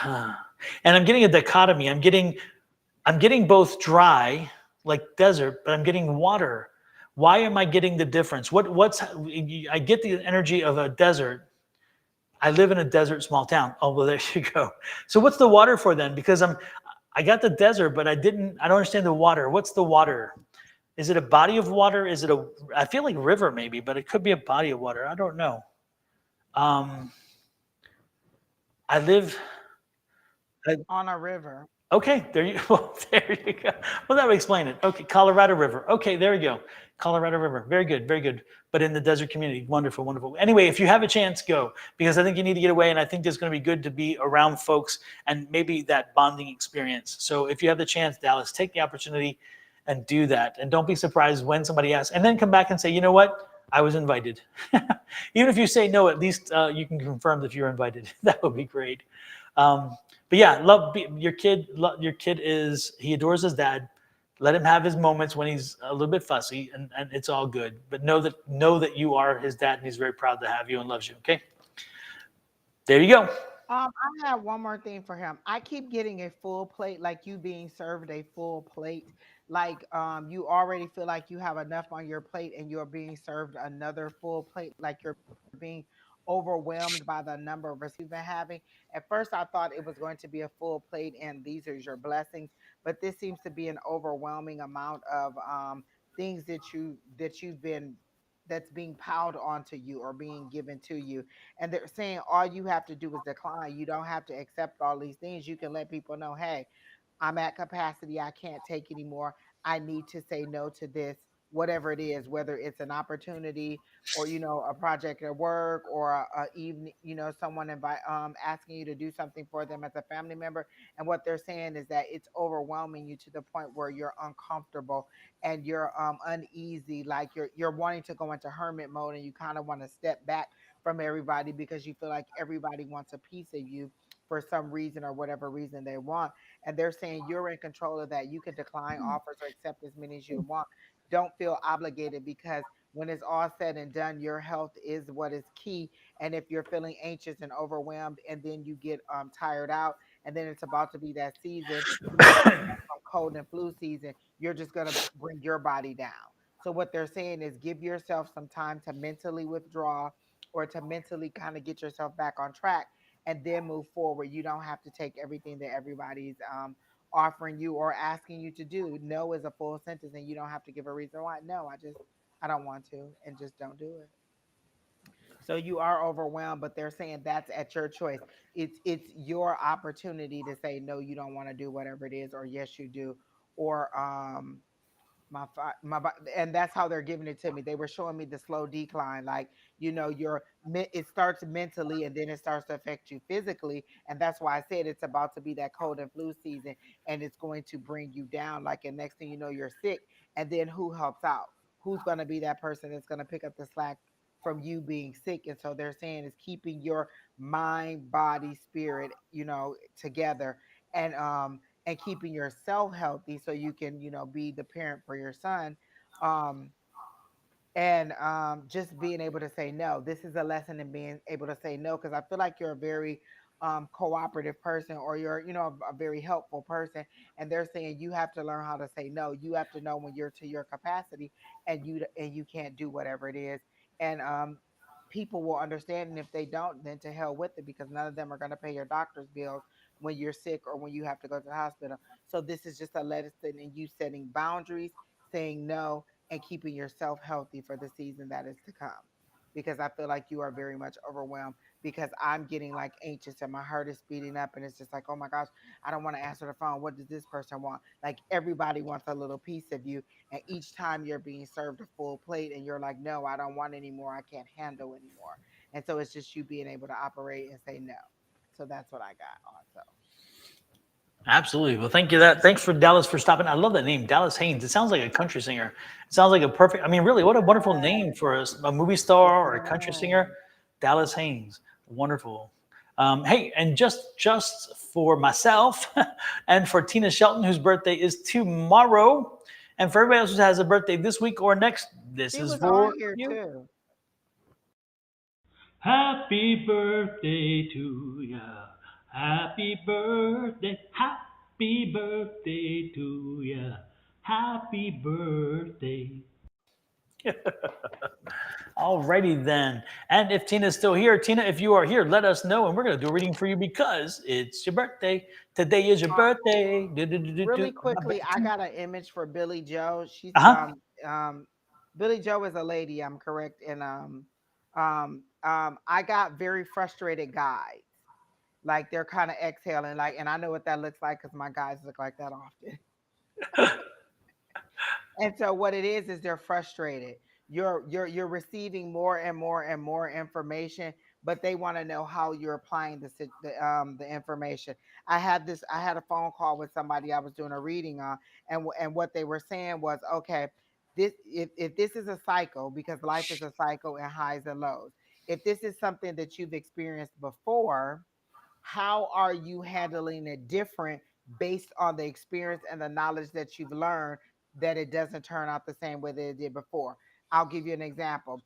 [SPEAKER 1] and I'm getting a dichotomy. I'm getting both dry, like desert, but I'm getting water. Why am I getting the difference? What's I get the energy of a desert. I live in a desert small town. Oh well, there you go. So what's the water for then? Because I got the desert, but I don't understand the water. What's the water? Is it a body of water? Is it a? I feel like river maybe, but it could be a body of water. I don't know. Um, I live. I,
[SPEAKER 2] On a river.
[SPEAKER 1] okay, there you. Well, there you go. Well, that would explain it. Okay, Colorado River. Okay, there we go. Colorado River. Very good, very good. But in the desert community, wonderful, wonderful. Anyway, if you have a chance, go, because I think you need to get away, and I think it's going to be good to be around folks and maybe that bonding experience. So if you have the chance, Dallas, take the opportunity and do that, and don't be surprised when somebody asks, and then come back and say, you know what, I was invited. Even if you say no, at least you can confirm that you're invited. That would be great. But yeah, love your kid. Your kid he adores his dad. Let him have his moments when he's a little bit fussy, and it's all good. But know that you are his dad, and he's very proud to have you and loves you. Okay, there you go.
[SPEAKER 2] I have one more thing for him. I keep getting a full plate, like you being served a full plate. Like you already feel like you have enough on your plate and you're being served another full plate, like you're being overwhelmed by the number of receipts you've been having. At first I thought it was going to be a full plate and these are your blessings, but this seems to be an overwhelming amount of things that you've been that's being piled onto you or being given to you, and they're saying all you have to do is decline. You don't have to accept all these things. You can let people know, hey, I'm at capacity. I can't take anymore. I need to say no to this, whatever it is, whether it's an opportunity or a project at work or a evening, someone asking you to do something for them as a family member. And what they're saying is that it's overwhelming you to the point where you're uncomfortable and you're uneasy, like you're wanting to go into hermit mode and you kind of want to step back from everybody because you feel like everybody wants a piece of you for some reason or whatever reason they want. And they're saying you're in control of that. You can decline offers or accept as many as you want. Don't feel obligated because when it's all said and done, your health is what is key. And if you're feeling anxious and overwhelmed and then you get tired out and then it's about to be that season, cold and flu season, you're just going to bring your body down. So what they're saying is give yourself some time to mentally withdraw or to mentally kind of get yourself back on track and then move forward. You don't have to take everything that everybody's offering you or asking you to do. No is a full sentence and you don't have to give a reason why. No, I don't want to, and just don't do it. So you are overwhelmed, but they're saying that's at your choice. It's your opportunity to say no, you don't want to do whatever it is, or yes, you do, or and that's how they're giving it to me. They were showing me the slow decline, like it starts mentally and then it starts to affect you physically, and that's why I said it's about to be that cold and flu season, and it's going to bring you down. Like, and next thing you know, you're sick, and then who helps out? Who's going to be that person that's going to pick up the slack from you being sick? And so they're saying is keeping your mind, body, spirit, together, and keeping yourself healthy so you can be the parent for your son, um and just being able to say no. This is a lesson in being able to say no, because I feel like you're a very cooperative person, or you're a very helpful person, and they're saying you have to learn how to say no. You have to know when you're to your capacity and you can't do whatever it is, and people will understand, and if they don't, then to hell with it, because none of them are going to pay your doctor's bills when you're sick or when you have to go to the hospital. So this is just a lesson in you setting boundaries, saying no, and keeping yourself healthy for the season that is to come. Because I feel like you are very much overwhelmed. because I'm getting like anxious and my heart is speeding up and it's just like, oh my gosh, I don't want to answer the phone. What does this person want? Like everybody wants a little piece of you. And each time you're being served a full plate and you're like, no, I don't want any more. I can't handle anymore. And so it's just you being able to operate and say no. So that's what I got also.
[SPEAKER 1] Absolutely. Well, thank you. Thanks for Dallas for stopping. I love that name, Dallas Haynes. It sounds like a country singer. It sounds like a perfect. I mean, really, what a wonderful name for a movie
[SPEAKER 2] Yes,
[SPEAKER 1] star or a country singer,
[SPEAKER 2] ma'am.
[SPEAKER 1] Dallas Haynes. Wonderful. Hey, and just for myself and for Tina Shelton, whose birthday is tomorrow, and for everybody else who has a birthday this week or next, this
[SPEAKER 2] She
[SPEAKER 1] is
[SPEAKER 2] was on
[SPEAKER 1] for
[SPEAKER 2] here
[SPEAKER 1] you.
[SPEAKER 2] too.
[SPEAKER 1] Happy birthday to ya. Happy birthday. Happy birthday to ya. Happy birthday. Alrighty then. And if Tina's still here, Tina, if you are here, let us know and we're going to do a reading for you because it's your birthday. Today is your
[SPEAKER 2] Uh,
[SPEAKER 1] birthday. Do, do, do, do, do.
[SPEAKER 2] Really
[SPEAKER 1] My
[SPEAKER 2] quickly, I
[SPEAKER 1] bad.
[SPEAKER 2] got an image for Billy Joe. She's
[SPEAKER 1] Uh-huh.
[SPEAKER 2] Billy Joe is a lady, I'm correct. And I got very frustrated guys. Like they're kind of exhaling, like, and I know what that looks like because my guys look like that often. And so what it is they're frustrated. You're receiving more and more and more information, but they want to know how you're applying the information. I had a phone call with somebody I was doing a reading on, and and what they were saying was, okay, this if this is a cycle, because life is a cycle and highs and lows. If this is something that you've experienced before, how are you handling it different based on the experience and the knowledge that you've learned, that it doesn't turn out the same way that it did before? I'll give you an example.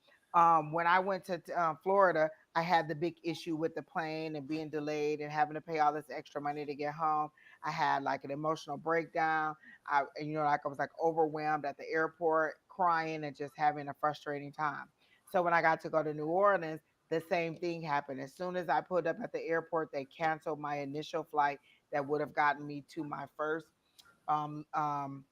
[SPEAKER 2] When I went to Florida, I had the big issue with the plane and being delayed and having to pay all this extra money to get home. I had like an emotional breakdown. Like I was like overwhelmed at the airport, crying and just having a frustrating time. So when I got to go to New Orleans, the same thing happened. As soon as I pulled up at the airport, they canceled my initial flight that would have gotten me to my first um, um,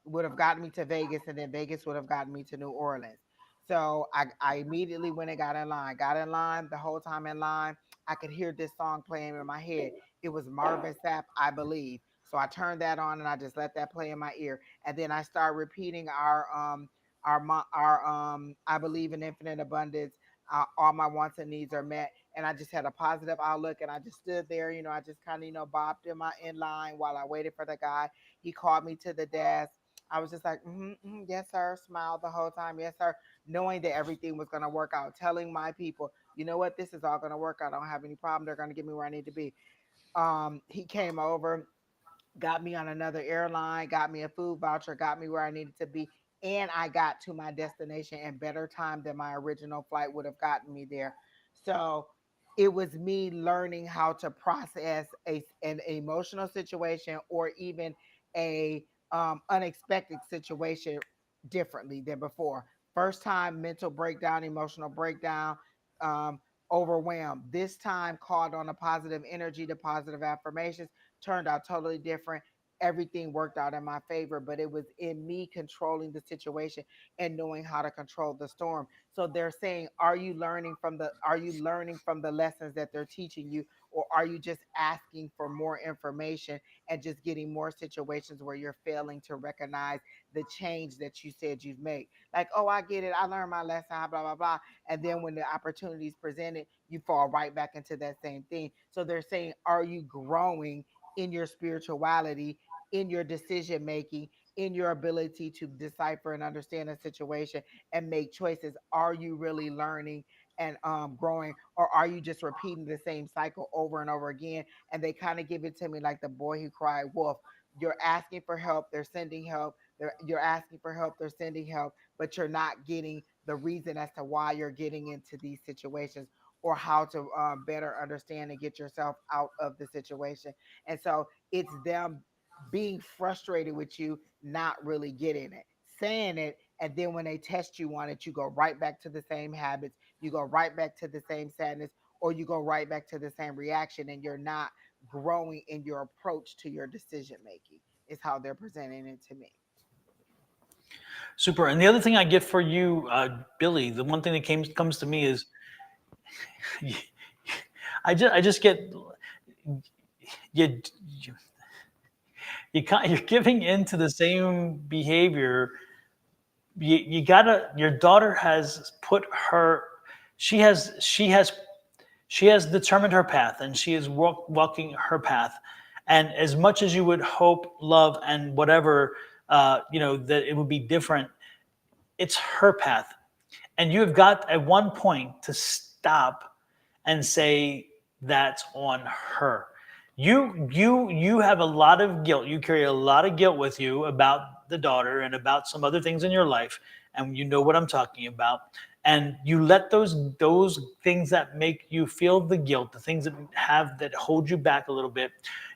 [SPEAKER 2] would have gotten me to Vegas, and then Vegas would have gotten me to New Orleans. So I immediately went and got in line. Got in line. The whole time in line, I could hear this song playing in my head. It was Marvin Sapp, I believe. So I turned that on and I just let that play in my ear. And then I started repeating our I believe in infinite abundance. All my wants and needs are met, and I just had a positive outlook. And I just stood there, I just kind of bopped in my in line while I waited for the guy. He called me to the desk. I was just like, yes, sir. Smiled the whole time, yes, sir, knowing that everything was going to work out. Telling my people, you know what, this is all going to work out. I don't have any problem. They're going to get me where I need to be. He came over, got me on another airline, got me a food voucher, got me where I needed to be, and I got to my destination in better time than my original flight would have gotten me there. So it was me learning how to process an emotional situation or even a unexpected situation differently than before. First time, mental breakdown, emotional breakdown, um, overwhelmed. This time, called on a positive energy, the positive affirmations turned out totally different. Everything worked out in my favor, but it was in me controlling the situation and knowing how to control the storm. So they're saying, are you learning from the lessons that they're teaching you, or are you just asking for more information and just getting more situations where you're failing to recognize the change that you said you've made? Like, oh, I get it. I learned my lesson, blah, blah, blah. And then when the opportunity is presented, you fall right back into that same thing. So they're saying, are you growing in your spirituality, in your decision making, in your ability to decipher and understand a situation and make choices? Are you really learning and growing, or are you just repeating the same cycle over and over again? And they kind of give it to me like the boy who cried wolf. You're asking for help, they're sending help. You're asking for help, they're sending help, but you're not getting the reason as to why you're getting into these situations, or how to better understand and get yourself out of the situation. And so it's them being frustrated with you, not really getting it, saying it. And then when they test you on it, you go right back to the same habits, you go right back to the same sadness, or you go right back to the same reaction, and you're not growing in your approach to your decision making, is how they're presenting it to me.
[SPEAKER 1] Super. And the other thing I get for you, Billy, the one thing that comes to me is I just get you you you're giving into the same behavior. You gotta, your daughter has put her, she has she has determined her path, and she is walking her path. And as much as you would hope, love, and whatever, that it would be different, it's her path. And you have got at one point to stop and say that's on her. You have a lot of guilt. You carry a lot of guilt with you about the daughter and about some other things in your life, and you know what I'm talking about. And you let those things that make you feel the guilt, the things that hold you back a little bit,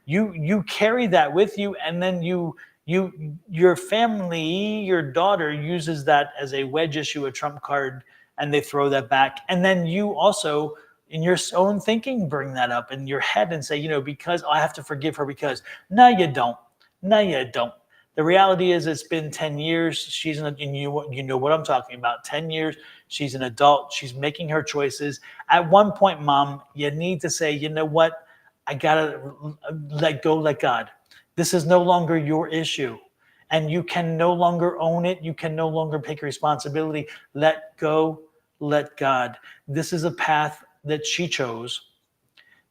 [SPEAKER 1] you carry that with you, and then your family, your daughter uses that as a wedge issue, a trump card, and they throw that back. And then you also, in your own thinking, bring that up in your head and say, because I have to forgive her, because no, you don't. No, you don't. The reality is, it's been 10 years. And you know what I'm talking about. 10 years. She's an adult. She's making her choices. At one point, mom, you need to say, you know what? I got to let go, let God. This is no longer your issue. And you can no longer own it. You can no longer take responsibility. Let go, let God. This is a path that she chose.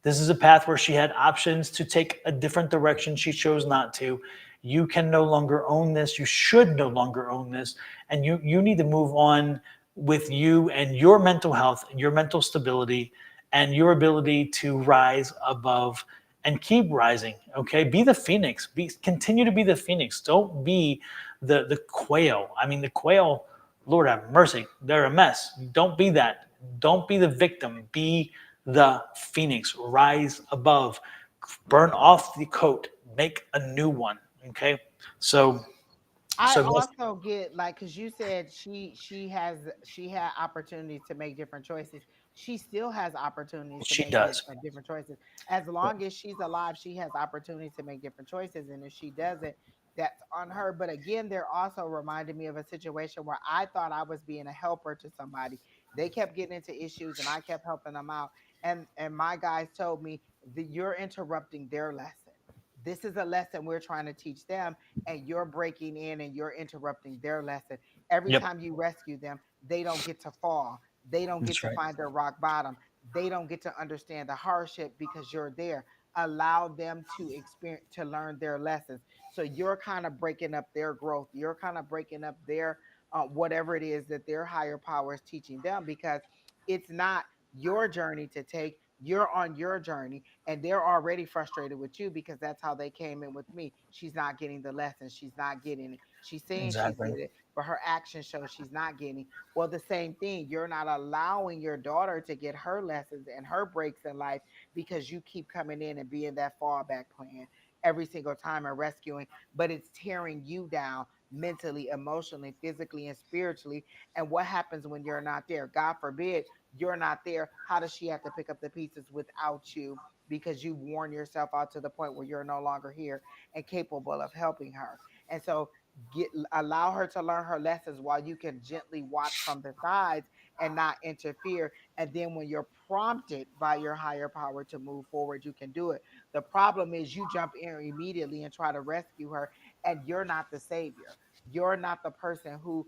[SPEAKER 1] This is a path where she had options to take a different direction. She chose not to. You can no longer own this. You should no longer own this. And you need to move on with you and your mental health, your mental stability, and your ability to rise above and keep rising. Okay. Be the phoenix. Continue to be the phoenix. Don't be the quail. I mean, the quail, Lord have mercy, they're a mess. Don't be that. Don't be the victim. Be the phoenix. Rise above. Burn off the coat. Make a new one. Okay. So
[SPEAKER 2] I
[SPEAKER 1] so that's,
[SPEAKER 2] also get like, because you said she had opportunities to make different choices. She still has opportunities to
[SPEAKER 1] she
[SPEAKER 2] make
[SPEAKER 1] does.
[SPEAKER 2] different choices. As long as she's alive, she has opportunities to make different choices. And if she doesn't, that's on her. But again, they're also reminding me of a situation where I thought I was being a helper to somebody. They kept getting into issues, and I kept helping them out. And my guys told me that you're interrupting their lesson. This is a lesson we're trying to teach them, and you're breaking in and you're interrupting their lesson. Every
[SPEAKER 1] Yep.
[SPEAKER 2] time you rescue them, they don't get to fall. They don't get
[SPEAKER 1] That's
[SPEAKER 2] to
[SPEAKER 1] right.
[SPEAKER 2] find their rock bottom. They don't get to understand the hardship because you're there. Allow them to experience, to learn their lessons. So you're kind of breaking up their growth. You're kind of breaking up their whatever it is that their higher power is teaching them, because it's not your journey to take. You're on your journey, and they're already frustrated with you because that's how they came in with me. She's not getting the lesson. She's not getting it. She's saying she's
[SPEAKER 1] Exactly.
[SPEAKER 2] getting it, but her actions show she's not getting. Well, the same thing. You're not allowing your daughter to get her lessons and her breaks in life because you keep coming in and being that fallback plan every single time and rescuing, but it's tearing you down mentally, emotionally, physically, and spiritually. And what happens when you're not there? God forbid you're not there. How does she have to pick up the pieces without you, because you worn yourself out to the point where you're no longer here and capable of helping her? And so allow her to learn her lessons while you can gently watch from the sides and not interfere. And then when you're prompted by your higher power to move forward, you can do it. The problem is you jump in immediately and try to rescue her, and you're not the savior. You're not the person who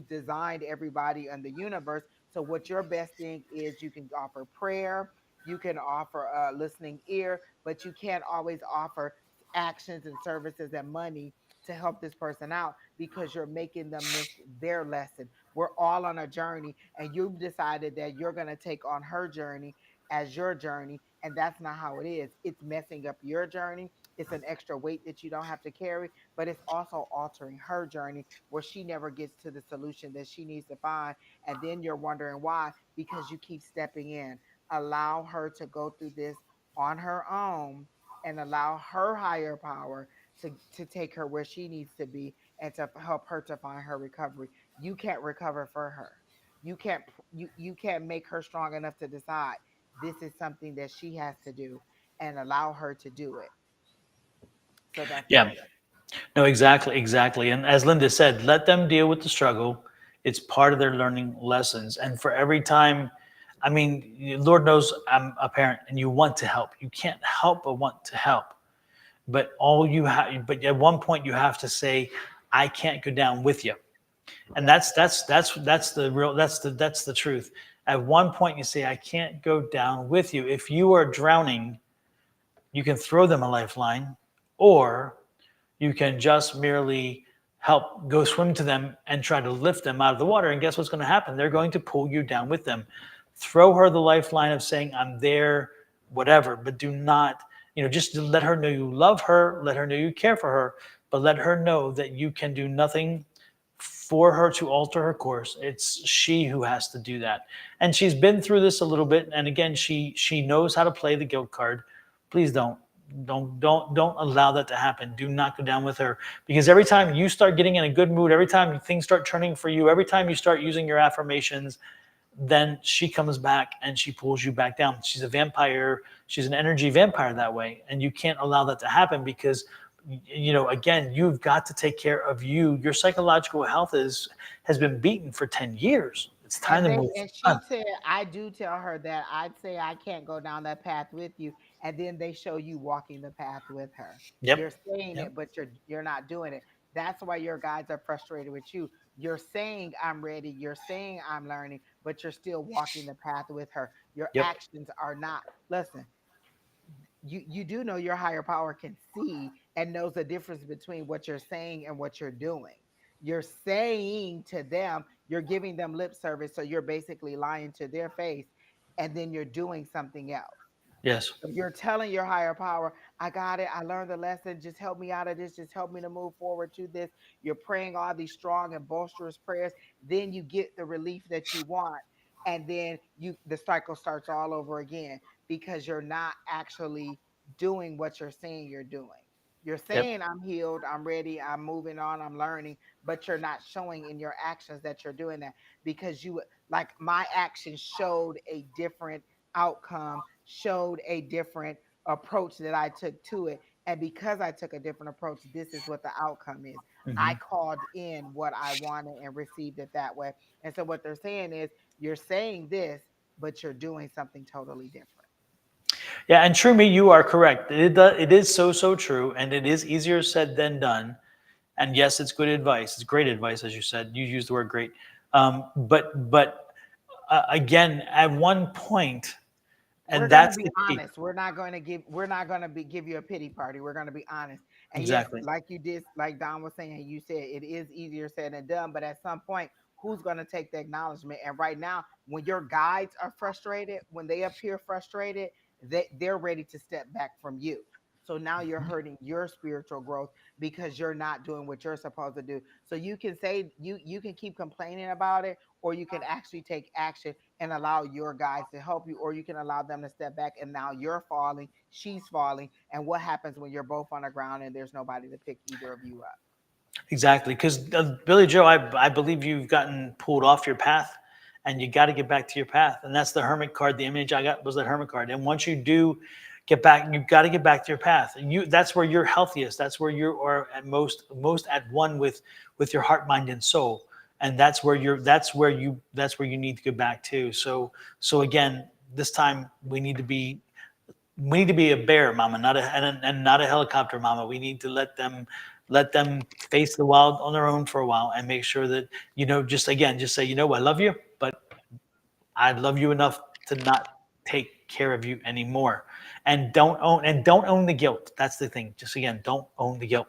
[SPEAKER 2] designed everybody in the universe. So what your best thing is, you can offer prayer, you can offer a listening ear, but you can't always offer actions and services and money to help this person out, because you're making them miss their lesson. We're all on a journey, and you've decided that you're going to take on her journey as your journey, and that's not how it is. It's messing up your journey. It's an extra weight that you don't have to carry, but it's also altering her journey where she never gets to the solution that she needs to find. And then you're wondering why, because you keep stepping in. Allow her to go through this on her own, and allow her higher power to take her where she needs to be, and to help her to find her recovery. You can't recover for her. You can't make her strong enough to decide. This is something that she has to do, and allow her to do it. So that's
[SPEAKER 1] Yeah.
[SPEAKER 2] it.
[SPEAKER 1] No, exactly, exactly. And as Linda said, let them deal with the struggle. It's part of their learning lessons. And for every time I mean, Lord knows I'm a parent and you want to help. You can't help but want to help. But but at one point you have to say, I can't go down with you. And
[SPEAKER 2] Yeah.
[SPEAKER 1] that's the real that's the truth. At one point you say, I can't go down with you. If you are drowning, you can throw them a lifeline, or you can just merely help go swim to them and try to lift them out of the water. And guess what's going to happen? They're going to pull you down with them. Throw her the lifeline of saying, I'm there, whatever, but do not, just let her know you love her, let her know you care for her, but let her know that you can do nothing for her to alter her course. It's she who has to do that. And she's been through this a little bit. And again, she knows how to play the guilt card. Please don't allow that to happen. Do not go down with her, because every time you start getting in a good mood, every time things start turning for you, every time you start using your affirmations, then she comes back and she pulls you back down. She's a vampire. She's an energy vampire that way. And you can't allow that to happen, because again, you've got to take care of you. Your psychological health has been beaten for 10 years. It's time to move
[SPEAKER 2] And
[SPEAKER 1] on.
[SPEAKER 2] she said, I do tell her that I'd say I can't go down that path with you, and then they show you walking the path with her. You're
[SPEAKER 1] Yep.
[SPEAKER 2] saying
[SPEAKER 1] Yep.
[SPEAKER 2] it, but you're not doing it. That's why your guides are frustrated with you. You're saying I'm ready, you're saying I'm learning, but you're still walking the path with her. Your
[SPEAKER 1] Yep.
[SPEAKER 2] actions are not. Listen, you do know your higher power can see and knows the difference between what you're saying and what you're doing. You're saying to them, you're giving them lip service, so you're basically lying to their face, and then you're doing something else.
[SPEAKER 1] Yes.
[SPEAKER 2] So you're telling your higher power, I got it, I learned the lesson, just help me out of this, just help me to move forward to this. You're praying all these strong and bolsterous prayers, then you get the relief that you want, and then the cycle starts all over again, because you're not actually doing what you're saying you're doing. You're
[SPEAKER 1] Yep.
[SPEAKER 2] saying I'm healed, I'm ready, I'm moving on, I'm learning, but you're not showing in your actions that you're doing that, because like my actions showed a different outcome, showed a different approach that I took to it. And because I took a different approach, this is what the outcome is. I
[SPEAKER 1] Hmm.
[SPEAKER 2] called in what I wanted and received it that way. And so what they're saying is, you're saying this, but you're doing something totally different.
[SPEAKER 1] Yeah, and true me, you are correct. It is so true, and it is easier said than done. And yes, it's good advice. It's great advice, as you said. You used the word great. But again, at one point,
[SPEAKER 2] We're
[SPEAKER 1] and
[SPEAKER 2] going to
[SPEAKER 1] that's
[SPEAKER 2] be
[SPEAKER 1] the key.
[SPEAKER 2] honest. We're not going to be give you a pity party. We're going to be honest. And yes,
[SPEAKER 1] Exactly.
[SPEAKER 2] like you did, like Don was saying, you said it is easier said than done, but at some point, who's going to take the acknowledgement? And right now, when your guides are frustrated, when they appear frustrated, they're ready to step back from you. So now you're hurting your spiritual growth, because you're not doing what you're supposed to do. So you can say, you can keep complaining about it, or you can actually take action and allow your guides to help you, or you can allow them to step back, and now you're falling, she's falling. And what happens when you're both on the ground and there's nobody to pick either of you up?
[SPEAKER 1] Exactly. Because Billy Joe, I believe you've gotten pulled off your path, and you got to get back to your path. And that's the hermit card. The image I got was the hermit card. And once you do get back, you've got to get back to your path. And that's where you're healthiest. That's where you are at most at one with your heart, mind, and soul. And that's where you need to go back to. So again, this time we need to be a bear mama, not and not a helicopter mama. We need to let them face the wild on their own for a while, and make sure that just say, I love you, but I love you enough to not take care of you anymore. And don't own the guilt. That's the thing. Just again, don't own the guilt.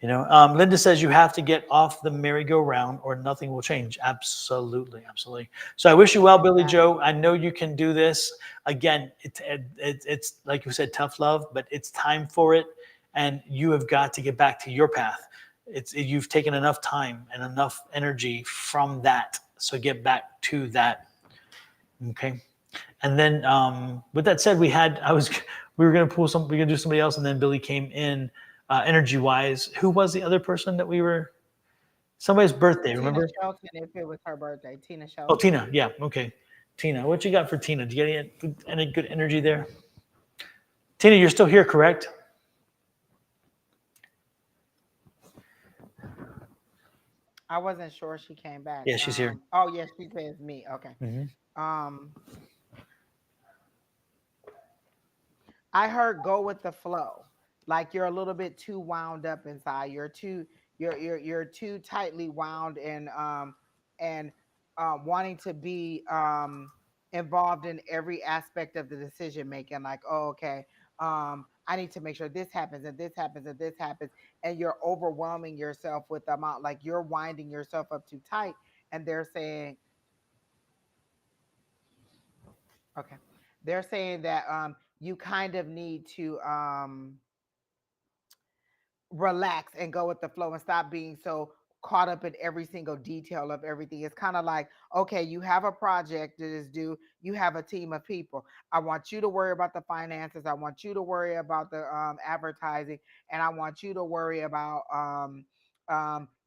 [SPEAKER 1] Linda says you have to get off the merry-go-round or nothing will change. Absolutely, absolutely. So I wish you well, Billy
[SPEAKER 2] Exactly.
[SPEAKER 1] Joe. I know you can do this. Again, it's like you said, tough love, but it's time for it, and you have got to get back to your path. You've taken enough time and enough energy from that, so get back to that. Okay. And then, with that said, we were going to we were going to do somebody else, and then Billy came in, energy wise. Who was the other person that we were? Somebody's birthday,
[SPEAKER 2] Tina
[SPEAKER 1] remember?
[SPEAKER 2] Shelton, if it was her birthday. Tina
[SPEAKER 1] Oh,
[SPEAKER 2] Shelton.
[SPEAKER 1] Tina. Yeah. Okay. Tina, what you got for Tina? Do you get any good energy there? Tina, you're still here, correct?
[SPEAKER 2] I wasn't sure she came back.
[SPEAKER 1] Yeah, she's here.
[SPEAKER 2] Oh yes, she says me. Okay.
[SPEAKER 1] Hmm.
[SPEAKER 2] Um, I heard go with the flow. Like you're a little bit too wound up inside. You're too tightly wound and wanting to be involved in every aspect of the decision making. Like, oh, okay, I need to make sure this happens and this happens and this happens, and you're overwhelming yourself with the amount. Like you're winding yourself up too tight, and they're saying, okay, they're saying that you kind of need to relax and go with the flow and stop being so caught up in every single detail of everything. It's kind of like, okay, you have a project that is due, you have a team of people. I want you to worry about the finances, I want you to worry about the advertising, and I want you to worry about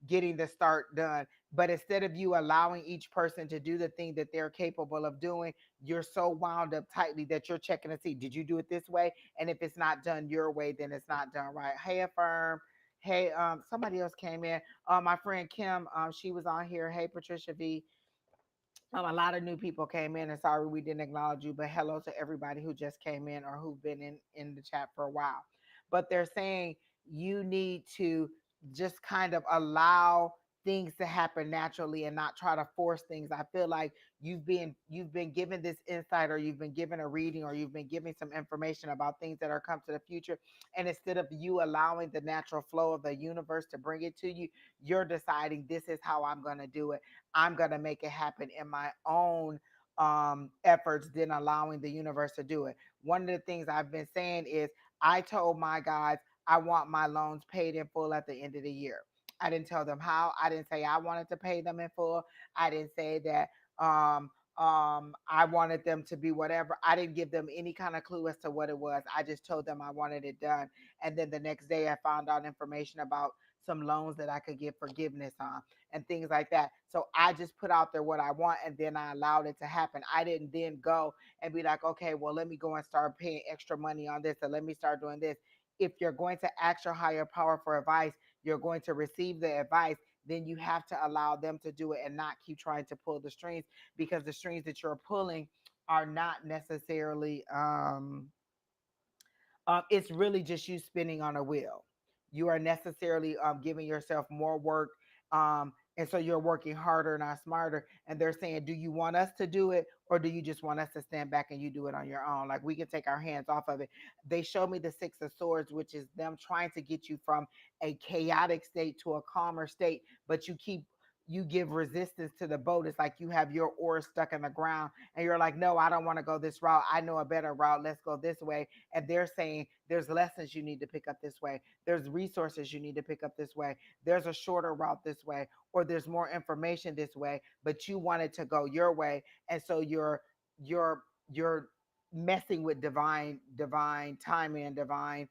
[SPEAKER 2] getting the start done. But instead of you allowing each person to do the thing that they're capable of doing, you're so wound up tightly that you're checking to see, did you do it this way? And if it's not done your way, then it's not done right. Hey, Affirm. Hey, somebody else came in. My friend Kim, she was on here. Hey, Patricia V. A lot of new people came in, and sorry we didn't acknowledge you, but hello to everybody who just came in or who've been in the chat for a while. But they're saying you need to just kind of allow things to happen naturally and not try to force things. I feel like you've been given this insight, or you've been given a reading, or you've been given some information about things that are come to the future, and instead of you allowing the natural flow of the universe to bring it to you, you're deciding this is how I'm going to do it. I'm going to make it happen in my own efforts than allowing the universe to do it. One of the things I've been saying is I told my guys I want my loans paid in full at the end of the year. I didn't tell them how. I didn't say I wanted to pay them in full. I didn't say that I wanted them to be whatever. I didn't give them any kind of clue as to what it was. I just told them I wanted it done. And then the next day I found out information about some loans that I could get forgiveness on and things like that. So I just put out there what I want, and then I allowed it to happen. I didn't then go and be like, okay, well, let me go and start paying extra money on this, and let me start doing this. If you're going to ask your higher power for advice, you're going to receive the advice, then you have to allow them to do it and not keep trying to pull the strings, because the strings that you're pulling are not necessarily it's really just you spinning on a wheel. You are necessarily giving yourself more work. And so you're working harder, not smarter. And they're saying, do you want us to do it, or do you just want us to stand back and you do it on your own? Like we can take our hands off of it. They show me the Six of Swords, which is them trying to get you from a chaotic state to a calmer state, but you give resistance to the boat. It's like you have your oars stuck in the ground and you're like, no, I don't want to go this route. I know a better route. Let's go this way. And they're saying there's lessons you need to pick up this way. There's resources you need to pick up this way. There's a shorter route this way, or there's more information this way, but you wanted to go your way. And so you're messing with divine timing and divine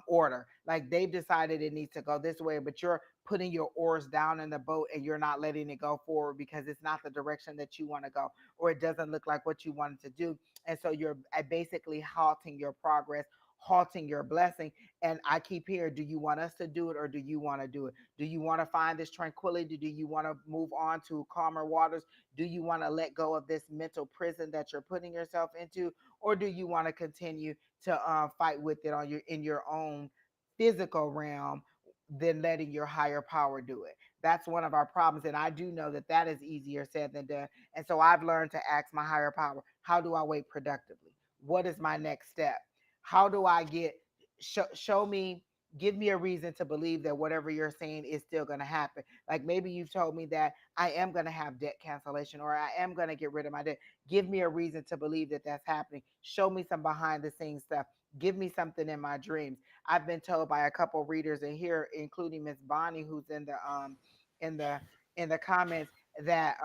[SPEAKER 2] order. Like they've decided it needs to go this way, but you're putting your oars down in the boat and you're not letting it go forward because it's not the direction that you want to go, or it doesn't look like what you wanted to do. And so you're basically halting your progress, halting your blessing. And I keep hearing, do you want us to do it, or do you want to do it? Do you want to find this tranquility? Do you want to move on to calmer waters? Do you want to let go of this mental prison that you're putting yourself into, or do you want to continue to fight with it on your in your own physical realm, than letting your higher power do it? That's one of our problems, and I do know that that is easier said than done. And so I've learned to ask my higher power, how do I wait productively? What is my next step? How do I get show me, give me a reason to believe that whatever you're saying is still going to happen. Like maybe you've told me that I am going to have debt cancellation, or I am going to get rid of my debt. Give me a reason to believe that that's happening. Show me some behind the scenes stuff. Give me something in my dreams. I've been told by a couple readers in here, including Miss Bonnie, who's in the in the comments, that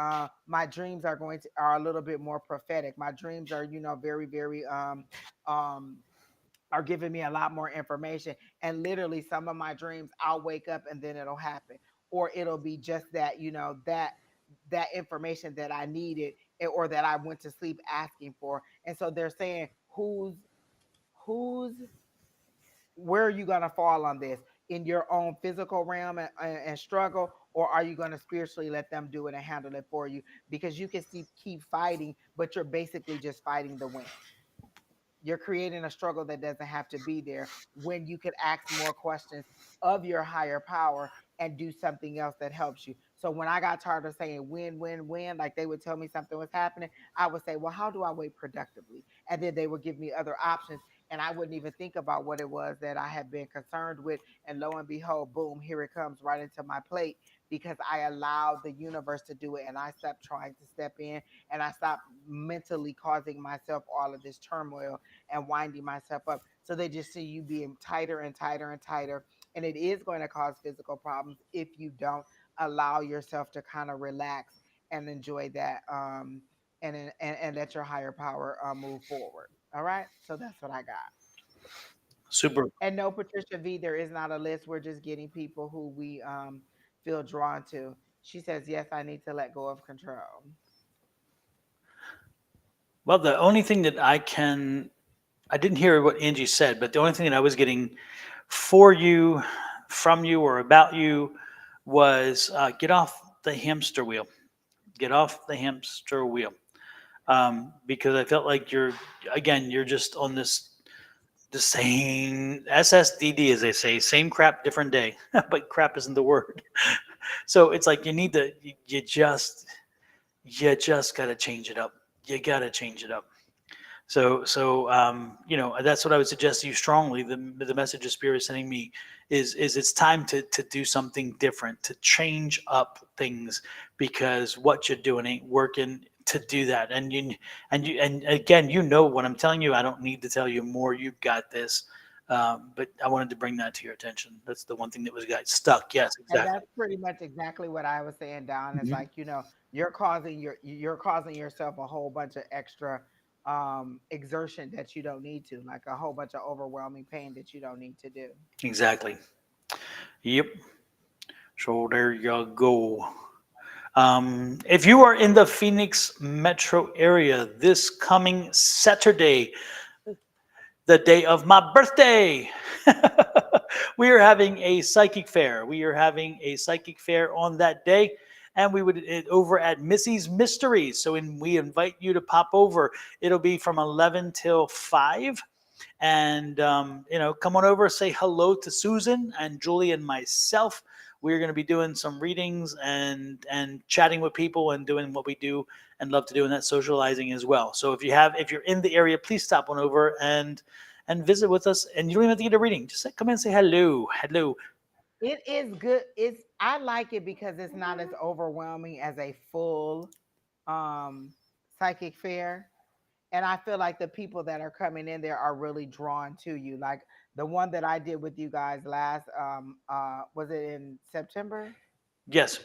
[SPEAKER 2] my dreams are a little bit more prophetic. My dreams are, very um are giving me a lot more information. And literally some of my dreams, I'll wake up and then it'll happen. Or it'll be just that, that information that I needed, or that I went to sleep asking for. And so they're saying, who's where are you going to fall on this, in your own physical realm and struggle, or are you going to spiritually let them do it and handle it for you? Because you can see, keep fighting, but you're basically just fighting the wind. You're creating a struggle that doesn't have to be there when you could ask more questions of your higher power and do something else that helps you. So when I got tired of saying win, win, win, like they would tell me something was happening, I would say, well, how do I wait productively? And then they would give me other options. And I wouldn't even think about what it was that I had been concerned with. And lo and behold, boom, here it comes right into my plate because I allowed the universe to do it and I stopped trying to step in and I stopped mentally causing myself all of this turmoil and winding myself up. So they just see you being tighter and tighter and tighter. And it is going to cause physical problems if you don't allow yourself to kind of relax and enjoy that and let your higher power move forward. All right. So that's what I got.
[SPEAKER 1] Super.
[SPEAKER 2] And no, Patricia V, there is not a list. We're just getting people who we feel drawn to. She says, yes, I need to let go of control.
[SPEAKER 1] Well, the only thing that I didn't hear what Angie said, but the only thing that I was getting for you, from you, or about you was get off the hamster wheel. Get off the hamster wheel. Because I felt like you're just on the same SSDD, as they say, same crap, different day. But crap isn't the word. So it's like you just got to change it up. You got to change it up. So that's what I would suggest to you strongly. The message of spirit is sending me is it's time to do something different, to change up things, because what you're doing ain't working. To do that, and again, what I'm telling you. I don't need to tell you more. You've got this. But I wanted to bring that to your attention. That's the one thing that was got stuck. Yes,
[SPEAKER 2] And
[SPEAKER 1] exactly.
[SPEAKER 2] that's pretty much exactly what I was saying, Don. Is
[SPEAKER 1] Mhm.
[SPEAKER 2] like, you're causing yourself a whole bunch of extra exertion that you don't need to, like a whole bunch of overwhelming pain that you don't need to do.
[SPEAKER 1] Exactly. Yep. So there you go. If you are in the Phoenix metro area this coming Saturday, the day of my birthday, we are having a psychic fair. We are having a psychic fair on that day, and we would over at Missy's Mysteries. So we invite you to pop over. It'll be from 11 till 5. And come on over, say hello to Susan and Julie and myself. We're going to be doing some readings and chatting with people and doing what we do and love to do, and that socializing as well. So if you're in the area, please stop on over and visit with us. And you don't even have to get a reading. Just come in and say hello, hello.
[SPEAKER 2] It is good. I like it because it's not as overwhelming as a full um psychic fair. And I feel like the people that are coming in there are really drawn to you. Like the one that I did with you guys last was it in September?
[SPEAKER 1] Yes.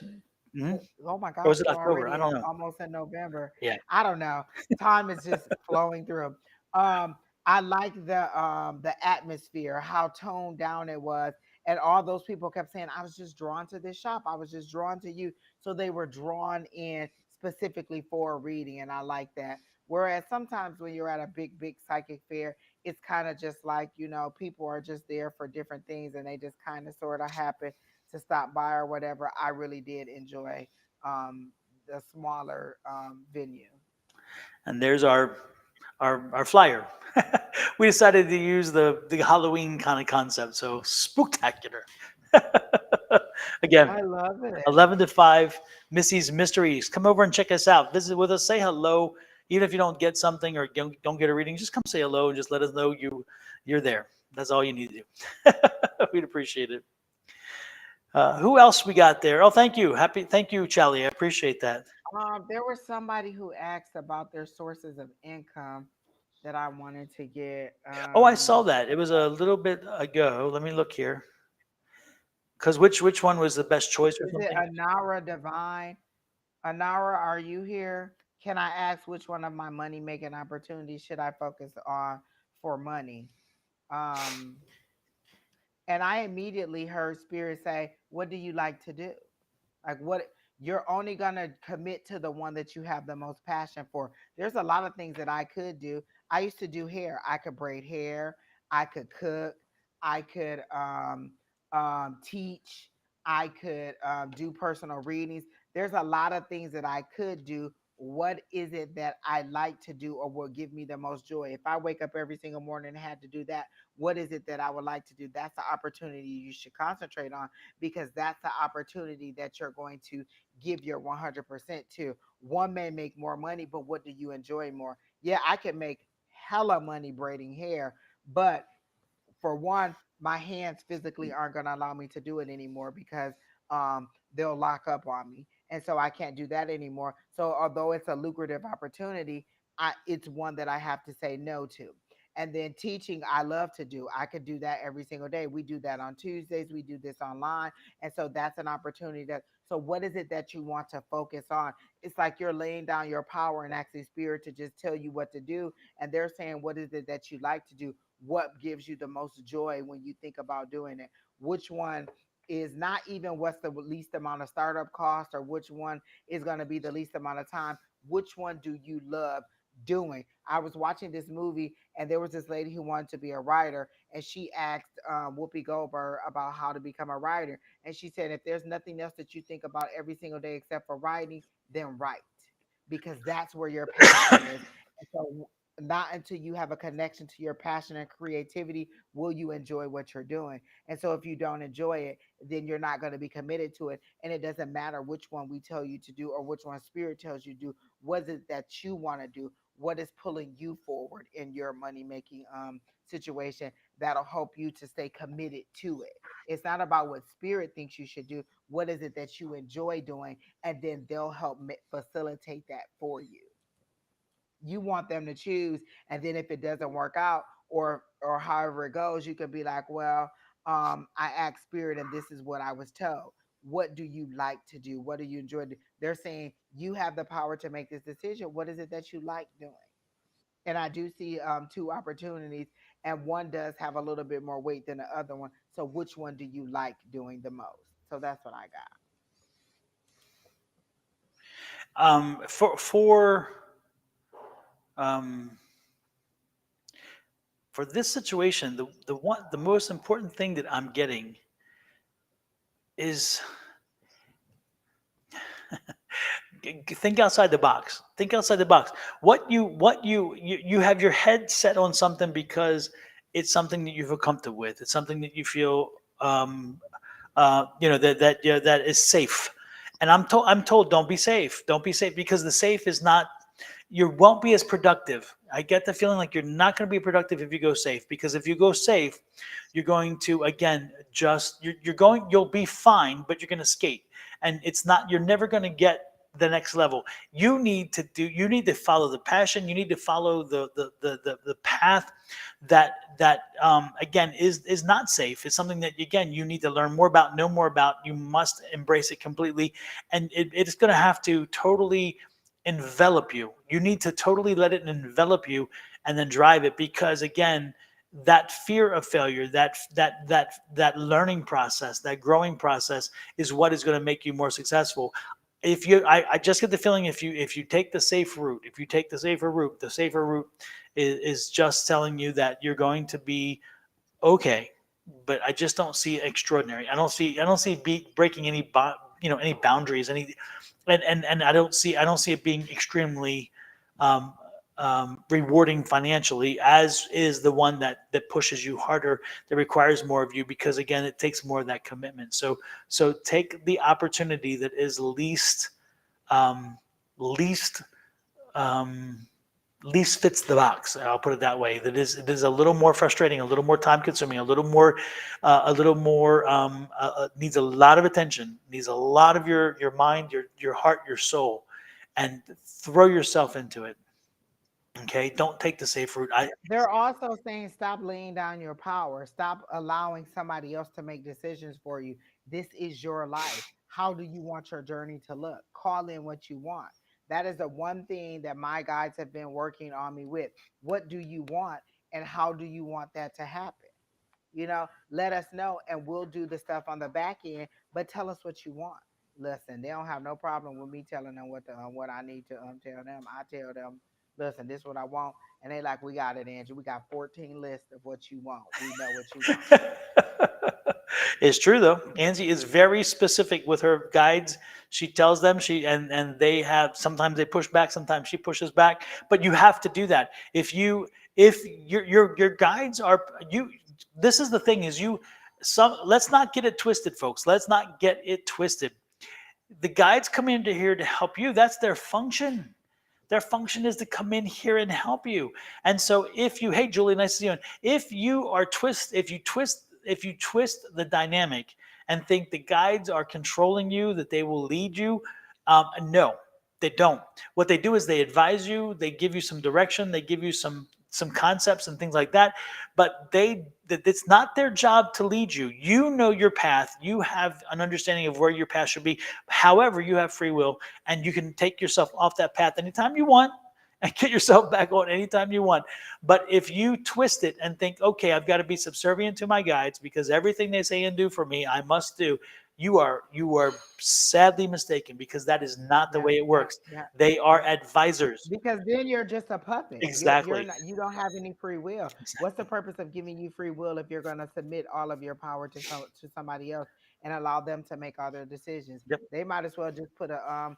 [SPEAKER 1] Hmm.
[SPEAKER 2] Oh my
[SPEAKER 1] Or
[SPEAKER 2] gosh,
[SPEAKER 1] was it
[SPEAKER 2] we're
[SPEAKER 1] October? I
[SPEAKER 2] already
[SPEAKER 1] don't
[SPEAKER 2] in
[SPEAKER 1] know.
[SPEAKER 2] almost in November.
[SPEAKER 1] Yeah.
[SPEAKER 2] I don't know. Time is just flowing through. Um, I like the atmosphere, how toned down it was. And all those people kept saying, I was just drawn to this shop. I was just drawn to you. So they were drawn in specifically for a reading. And I like that. Whereas sometimes when you're at a big, big psychic fair, it's kind of just like, people are just there for different things and they just kind of sort of happen to stop by or whatever. I really did enjoy um, the smaller venue.
[SPEAKER 1] And there's our flyer. We decided to use the Halloween kind of concept, so spooktacular. Again,
[SPEAKER 2] I love it.
[SPEAKER 1] 11 to 5, Missy's Mysteries. Come over and check us out. Visit with us. Say hello. Even if you don't get something or don't get a reading, just come say hello and just let us know you're there. That's all you need to do. We'd appreciate it. Who else we got there? Oh, thank you, Charlie. I appreciate that.
[SPEAKER 2] There was somebody who asked about their sources of income that I wanted to get.
[SPEAKER 1] Oh, I saw that. It was a little bit ago. Let me look here. Because which one was the best choice or
[SPEAKER 2] Is it
[SPEAKER 1] something?
[SPEAKER 2] Anara Divine? Anara, are you here? Can I ask which one of my money making opportunities should I focus on for money? Um, and I immediately heard Spirit say, what do you like to do? Like what you're only gonna commit to the one that you have the most passion for. There's a lot of things that I could do. I used to do hair. I could braid hair. I could cook. I could teach. I could do personal readings. There's a lot of things that I could do. What is it that I like to do or will give me the most joy? If I wake up every single morning and had to do that, what is it that I would like to do? That's the opportunity you should concentrate on, because that's the opportunity that you're going to give your 100% to. One may make more money, but what do you enjoy more? Yeah, I can make hella money braiding hair, but for one, my hands physically aren't going to allow me to do it anymore because they'll lock up on me. And so I can't do that anymore. So although it's a lucrative opportunity, it's one that I have to say no to. And then teaching, I love to do. I could do that every single day. We do that on Tuesdays. We do this online. And so that's an opportunity that, so what is it that you want to focus on? It's like you're laying down your power and asking spirit to just tell you what to do. And they're saying, what is it that you like to do? What gives you the most joy when you think about doing it? Which one is not even what's the least amount of startup cost, or which one is going to be the least amount of time? Which one do you love doing? I was watching this movie and there was this lady who wanted to be a writer, and she asked Whoopi Goldberg about how to become a writer. And she said, if there's nothing else that you think about every single day except for writing, then write, because that's where your passion is. And so not until you have a connection to your passion and creativity will you enjoy what you're doing. And so if you don't enjoy it, then you're not going to be committed to it. And it doesn't matter which one we tell you to do or which one spirit tells you to do. What is it that you want to do? What is pulling you forward in your money making situation that'll help you to stay committed to it? It's not about what spirit thinks you should do. What is it that you enjoy doing? And then they'll help facilitate that for you. You want them to choose, and then if it doesn't work out, or however it goes, you could be like, well, I asked spirit and this is what I was told. What do you like to do? What do you enjoy They're saying you have the power to make this decision. What is it that you like doing? And I do see two opportunities, and one does have a little bit more weight than the other one. So which one do you like doing the most? So that's what I got.
[SPEAKER 1] For um, for this situation, the most important thing that I'm getting is think outside the box. Think outside the box. You have your head set on something because it's something that you feel comfortable with. It's something that you feel that is safe. And I'm told don't be safe. Don't be safe because the safe is not. You won't be as productive. I get the feeling like you're not going to be productive if you go safe, because if you go safe, you're going to again just you'll be fine, but you're going to skate, and it's not. You're never going to get the next level. You need to follow the passion. You need to follow the path that again is not safe. It's something that again you need to learn more about, know more about. You must embrace it completely, and it's going to have to totally envelop you. You need to totally let it envelop you and then drive it, because again, that fear of failure, that learning process, that growing process is what is going to make you more successful. I just get the feeling if you take the safe route, if you take the safer route is just telling you that you're going to be okay, but I just don't see extraordinary. I don't see breaking any boundaries, and I don't see it being extremely um, rewarding financially, as is the one that pushes you harder, that requires more of you, because again it takes more of that commitment. So take the opportunity that is um, least um, least fits the box. I'll put it that way. That is, it is a little more frustrating, a little more time consuming, a little more needs a lot of attention, needs a lot of your mind, your heart, your soul, and throw yourself into it. Okay, don't take the safe route. I
[SPEAKER 2] They're also saying stop laying down your power. Stop allowing somebody else to make decisions for you. This is your life. How do you want your journey to look? Call in what you want. That is the one thing that my guides have been working on me with. What do you want, and how do you want that to happen? Let us know and we'll do the stuff on the back end, but tell us what you want. Listen, they don't have no problem with me telling them what I need to tell them. I tell them, listen, this is what I want. And they like, we got it, Angie. We got 14 lists of what you want. We know what you want.
[SPEAKER 1] It's true though. Angie is very specific with her guides. She tells them and they have, sometimes they push back, sometimes she pushes back, but you have to do that. If your guides are you this is the thing is you some let's not get it twisted, folks. Let's not get it twisted. The guides come into here to help you. That's their function. Their function is to come in here and help you. And so if you, hey Julie, nice to see you. If you are if you twist the dynamic and think the guides are controlling you, that they will lead you, no, they don't. What they do is they advise you, they give you some direction, they give you some concepts and things like that, but it's not their job to lead you. You know your path. You have an understanding of where your path should be. However, you have free will, and you can take yourself off that path anytime you want and get yourself back on anytime you want. But if you twist it and think, okay, I've got to be subservient to my guides because everything they say and do for me, I must do. You are sadly mistaken, because that is not the
[SPEAKER 2] Yeah,
[SPEAKER 1] way it
[SPEAKER 2] yeah,
[SPEAKER 1] works.
[SPEAKER 2] yeah,
[SPEAKER 1] They are
[SPEAKER 2] yeah.
[SPEAKER 1] advisors.
[SPEAKER 2] Because then you're just a puppet. You're
[SPEAKER 1] Exactly.
[SPEAKER 2] not, you don't have any free will. What's the
[SPEAKER 1] Exactly.
[SPEAKER 2] purpose of giving you free will if you're going to submit all of your power to somebody else and allow them to make all their decisions?
[SPEAKER 1] Yep.
[SPEAKER 2] They might as well just put a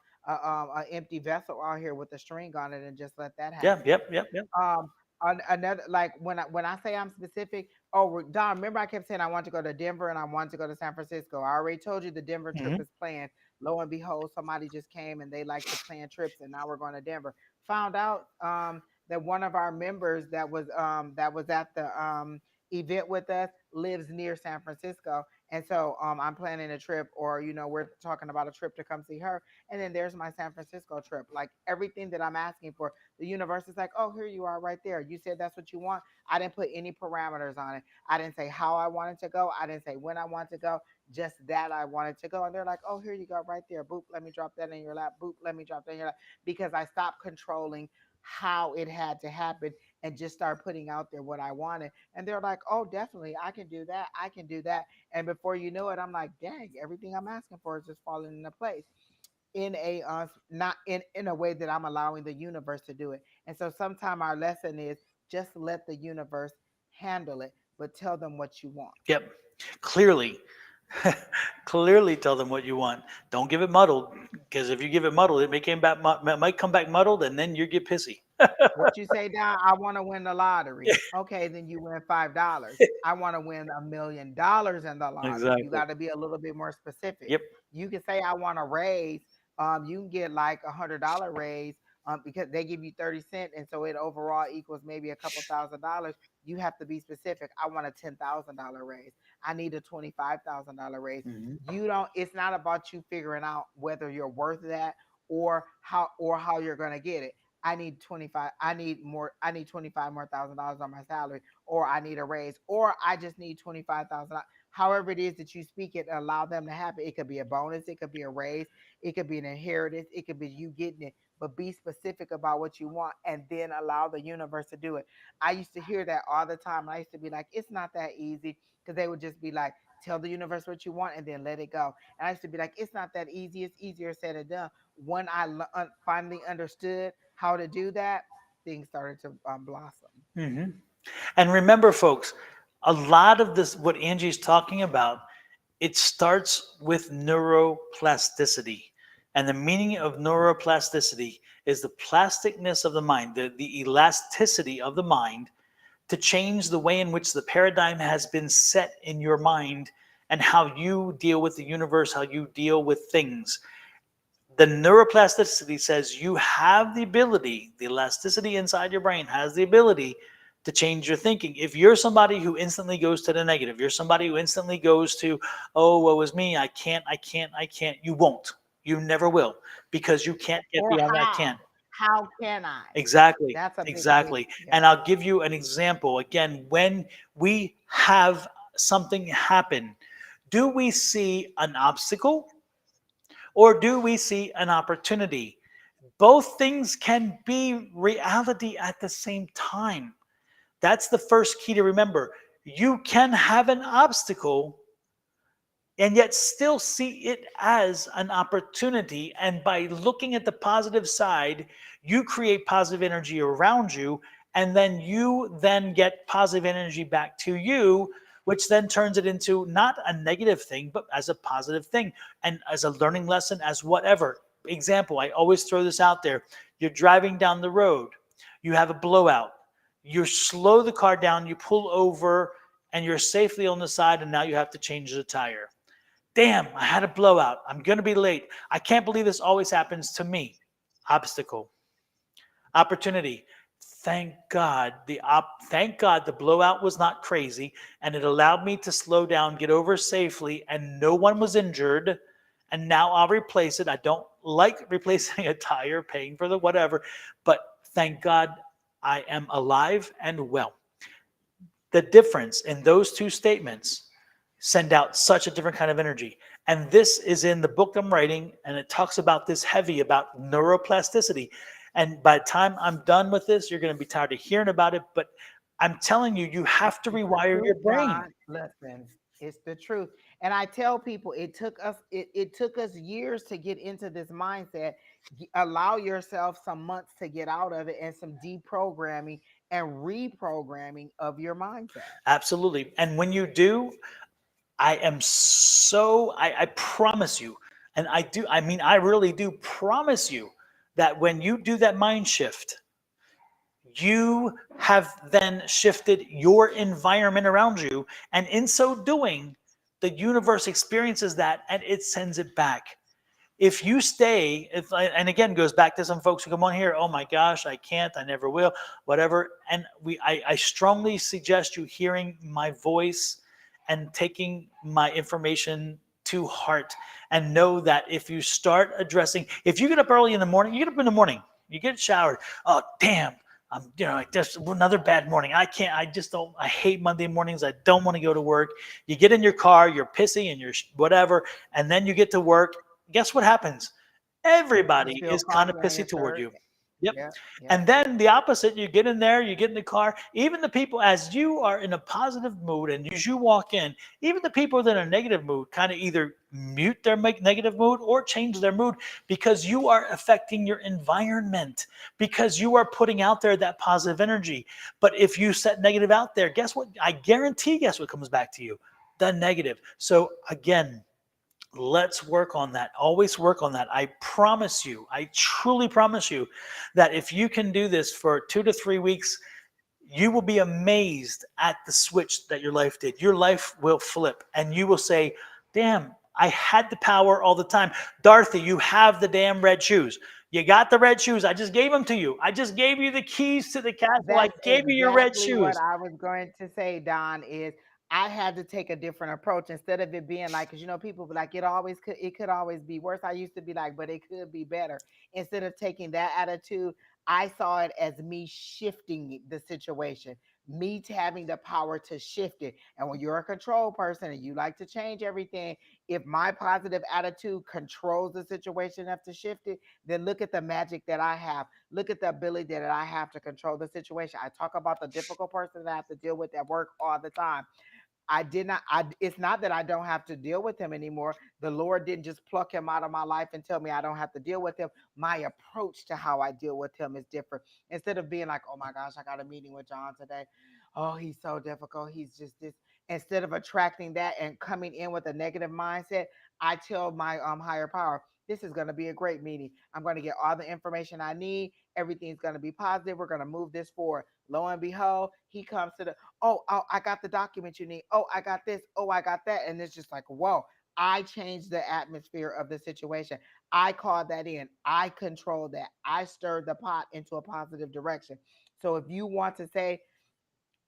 [SPEAKER 2] empty vessel out here with a string on it and just let that
[SPEAKER 1] Yeah.
[SPEAKER 2] happen.
[SPEAKER 1] Yep. Yep. Yep.
[SPEAKER 2] Another, like when I say I'm specific. Oh, Don, remember I kept saying I want to go to Denver and I want to go to San Francisco. I already told you the Denver trip
[SPEAKER 1] Hmm.
[SPEAKER 2] is planned. Lo and behold, somebody just came and they like to plan trips, and now we're going to Denver. Found out that one of our members that was at the event with us lives near San Francisco, and so I'm planning a trip, or we're talking about a trip to come see her, and then there's my San Francisco trip. Like everything that I'm asking for, the universe is like, oh, here you are right there. You said that's what you want. I didn't put any parameters on it. I didn't say how I wanted to go. I didn't say when I want to go. Just that I wanted to go. And they're like, oh, here you go right there. Boop, let me drop that in your lap. Boop, let me drop that in your lap. Because I stopped controlling how it had to happen and just start putting out there what I wanted. And they're like, oh, definitely, I can do that. I can do that. And before you know it, I'm like, dang, everything I'm asking for is just falling into place in a not in a way that I'm allowing the universe to do it. And so sometime our lesson is just let the universe handle it, but tell them what you want.
[SPEAKER 1] Yep. Clearly, clearly tell them what you want. Don't give it muddled, because if you give it muddled, it might come back muddled, and then you get pissy.
[SPEAKER 2] What you say, Down, I want to win the lottery. Okay, then you win $5. I want to win $1 million in the lottery. You
[SPEAKER 1] Exactly.
[SPEAKER 2] got to be a little bit more specific.
[SPEAKER 1] Yep.
[SPEAKER 2] You can say I want to raise. You can get like $100 raise because they give you 30 cents, and so it overall equals maybe a couple $1,000. You have to be specific. I want a $10,000 raise. I need a $25,000 raise.
[SPEAKER 1] Hmm.
[SPEAKER 2] You don't. It's not about you figuring out whether you're worth that or how you're gonna get it. I need 25, I need more, I need 25 more $1,000 on my salary, or I need a raise, or I just need 25,000. However it is that you speak it, allow them to have it. It could be a bonus, it could be a raise, it could be an inheritance, it could be you getting it, but be specific about what you want and then allow the universe to do it. I used to hear that all the time. I used to be like, it's not that easy, because they would just be like, tell the universe what you want and then let it go. And I used to be like, it's not that easy. It's easier said than done. When I finally understood how to do that, things started to blossom.
[SPEAKER 1] Hmm. And remember, folks, a lot of this, what Angie's talking about, it starts with neuroplasticity. And the meaning of neuroplasticity is the plasticness of the mind, the elasticity of the mind to change the way in which the paradigm has been set in your mind and how you deal with the universe, how you deal with things. The neuroplasticity says you have the ability, the elasticity inside your brain has the ability to change your thinking. If you're somebody who instantly goes to the negative, you're somebody who instantly goes to, oh, woe is me, I can't, you won't. You never will, because you can't get
[SPEAKER 2] Or
[SPEAKER 1] beyond that
[SPEAKER 2] how?
[SPEAKER 1] can't.
[SPEAKER 2] How can I?
[SPEAKER 1] Exactly,
[SPEAKER 2] That's a big,
[SPEAKER 1] exactly.
[SPEAKER 2] yeah.
[SPEAKER 1] And I'll give you an example. Again, when we have something happen, do we see an obstacle or do we see an opportunity? Both things can be reality at the same time. That's the first key to remember. You can have an obstacle and yet still see it as an opportunity. And by looking at the positive side, you create positive energy around you, and then you then get positive energy back to you. which then turns it into not a negative thing, but as a positive thing and as a learning lesson, as whatever. Example, I always throw this out there. You're driving down the road, you have a blowout, you slow the car down, you pull over, and you're safely on the side, and now you have to change the tire. Damn, I had a blowout. I'm going to be late. I can't believe this always happens to me. Obstacle. Opportunity. Thank God the blowout was not crazy and it allowed me to slow down, get over safely, and no one was injured. And now I'll replace it. I don't like replacing a tire, paying for the whatever, but thank God I am alive and well. The difference in those two statements send out such a different kind of energy. And this is in the book I'm writing, and it talks about this heavy about neuroplasticity. And by the time I'm done with this, you're going to be tired of hearing about it. But I'm telling you, you have to
[SPEAKER 2] It's the
[SPEAKER 1] rewire your
[SPEAKER 2] truth,
[SPEAKER 1] brain.
[SPEAKER 2] John. Listen, it's the truth. And I tell people it took us years to get into this mindset. Allow yourself some months to get out of it and some deprogramming and reprogramming of your mindset.
[SPEAKER 1] Absolutely. And when you do, I promise you, and I mean, I really do promise you that when you do that mind shift, you have then shifted your environment around you. And in so doing, the universe experiences that and it sends it back. If you stay, and again, goes back to some folks who come on here, oh my gosh, I can't, I never will, whatever. And I strongly suggest you hearing my voice and taking my information to heart and know that if you start addressing, if you get up early in the morning, you get up in the morning, you get showered, oh, damn, like just another bad morning. I can't, I just don't, I hate Monday mornings. I don't want to go to work. You get in your car, you're pissy and you're whatever. And then you get to work. Guess what happens?
[SPEAKER 2] You
[SPEAKER 1] Everybody
[SPEAKER 2] feel
[SPEAKER 1] is kind of
[SPEAKER 2] foggy on
[SPEAKER 1] pissy
[SPEAKER 2] your
[SPEAKER 1] toward
[SPEAKER 2] shirt.
[SPEAKER 1] you. Yep.
[SPEAKER 2] Yep, yep.
[SPEAKER 1] And then the opposite, you get in there, you get in the car, even the people, as you are in a positive mood and as you walk in, even the people that are in a negative mood kind of either mute their negative mood or change their mood because you are affecting your environment, because you are putting out there that positive energy. But if you set negative out there, guess what? I guarantee, guess what comes back to you? The negative. So again, let's work on that. Always work on that. I promise you, I truly promise you that if you can do this for 2 to 3 weeks, you will be amazed at the switch that your life did. Your life will flip and you will say, damn, I had the power all the time. Dorothy, you have the damn red shoes. You got the red shoes. I just gave them to you. I just gave you the keys to the castle. I
[SPEAKER 2] That's
[SPEAKER 1] gave you your red
[SPEAKER 2] exactly what
[SPEAKER 1] shoes.
[SPEAKER 2] I was going to say, Don, is I had to take a different approach instead of it being like, because people be like, it could always be worse. I used to be like, but it could be better. Instead of taking that attitude, I saw it as me shifting the situation, me having the power to shift it. And when you're a control person and you like to change everything, if my positive attitude controls the situation enough to shift it, then look at the magic that I have. Look at the ability that I have to control the situation. I talk about the difficult person that I have to deal with at work all the time. I did not, it's not that I don't have to deal with him anymore. The Lord didn't just pluck him out of my life and tell me I don't have to deal with him. My approach to how I deal with him is different. Instead of being like, oh my gosh, I got a meeting with John today. Oh, he's so difficult. He's just this. Instead of attracting that and coming in with a negative mindset, I tell my higher power, this is going to be a great meeting. I'm going to get all the information I need. Everything's going to be positive. We're going to move this forward. Lo and behold, he comes to the, oh, I got the document you need. Oh, I got this. Oh, I got that. And it's just like, whoa, I changed the atmosphere of the situation. I called that in. I controlled that. I stirred the pot into a positive direction. So if you want to say,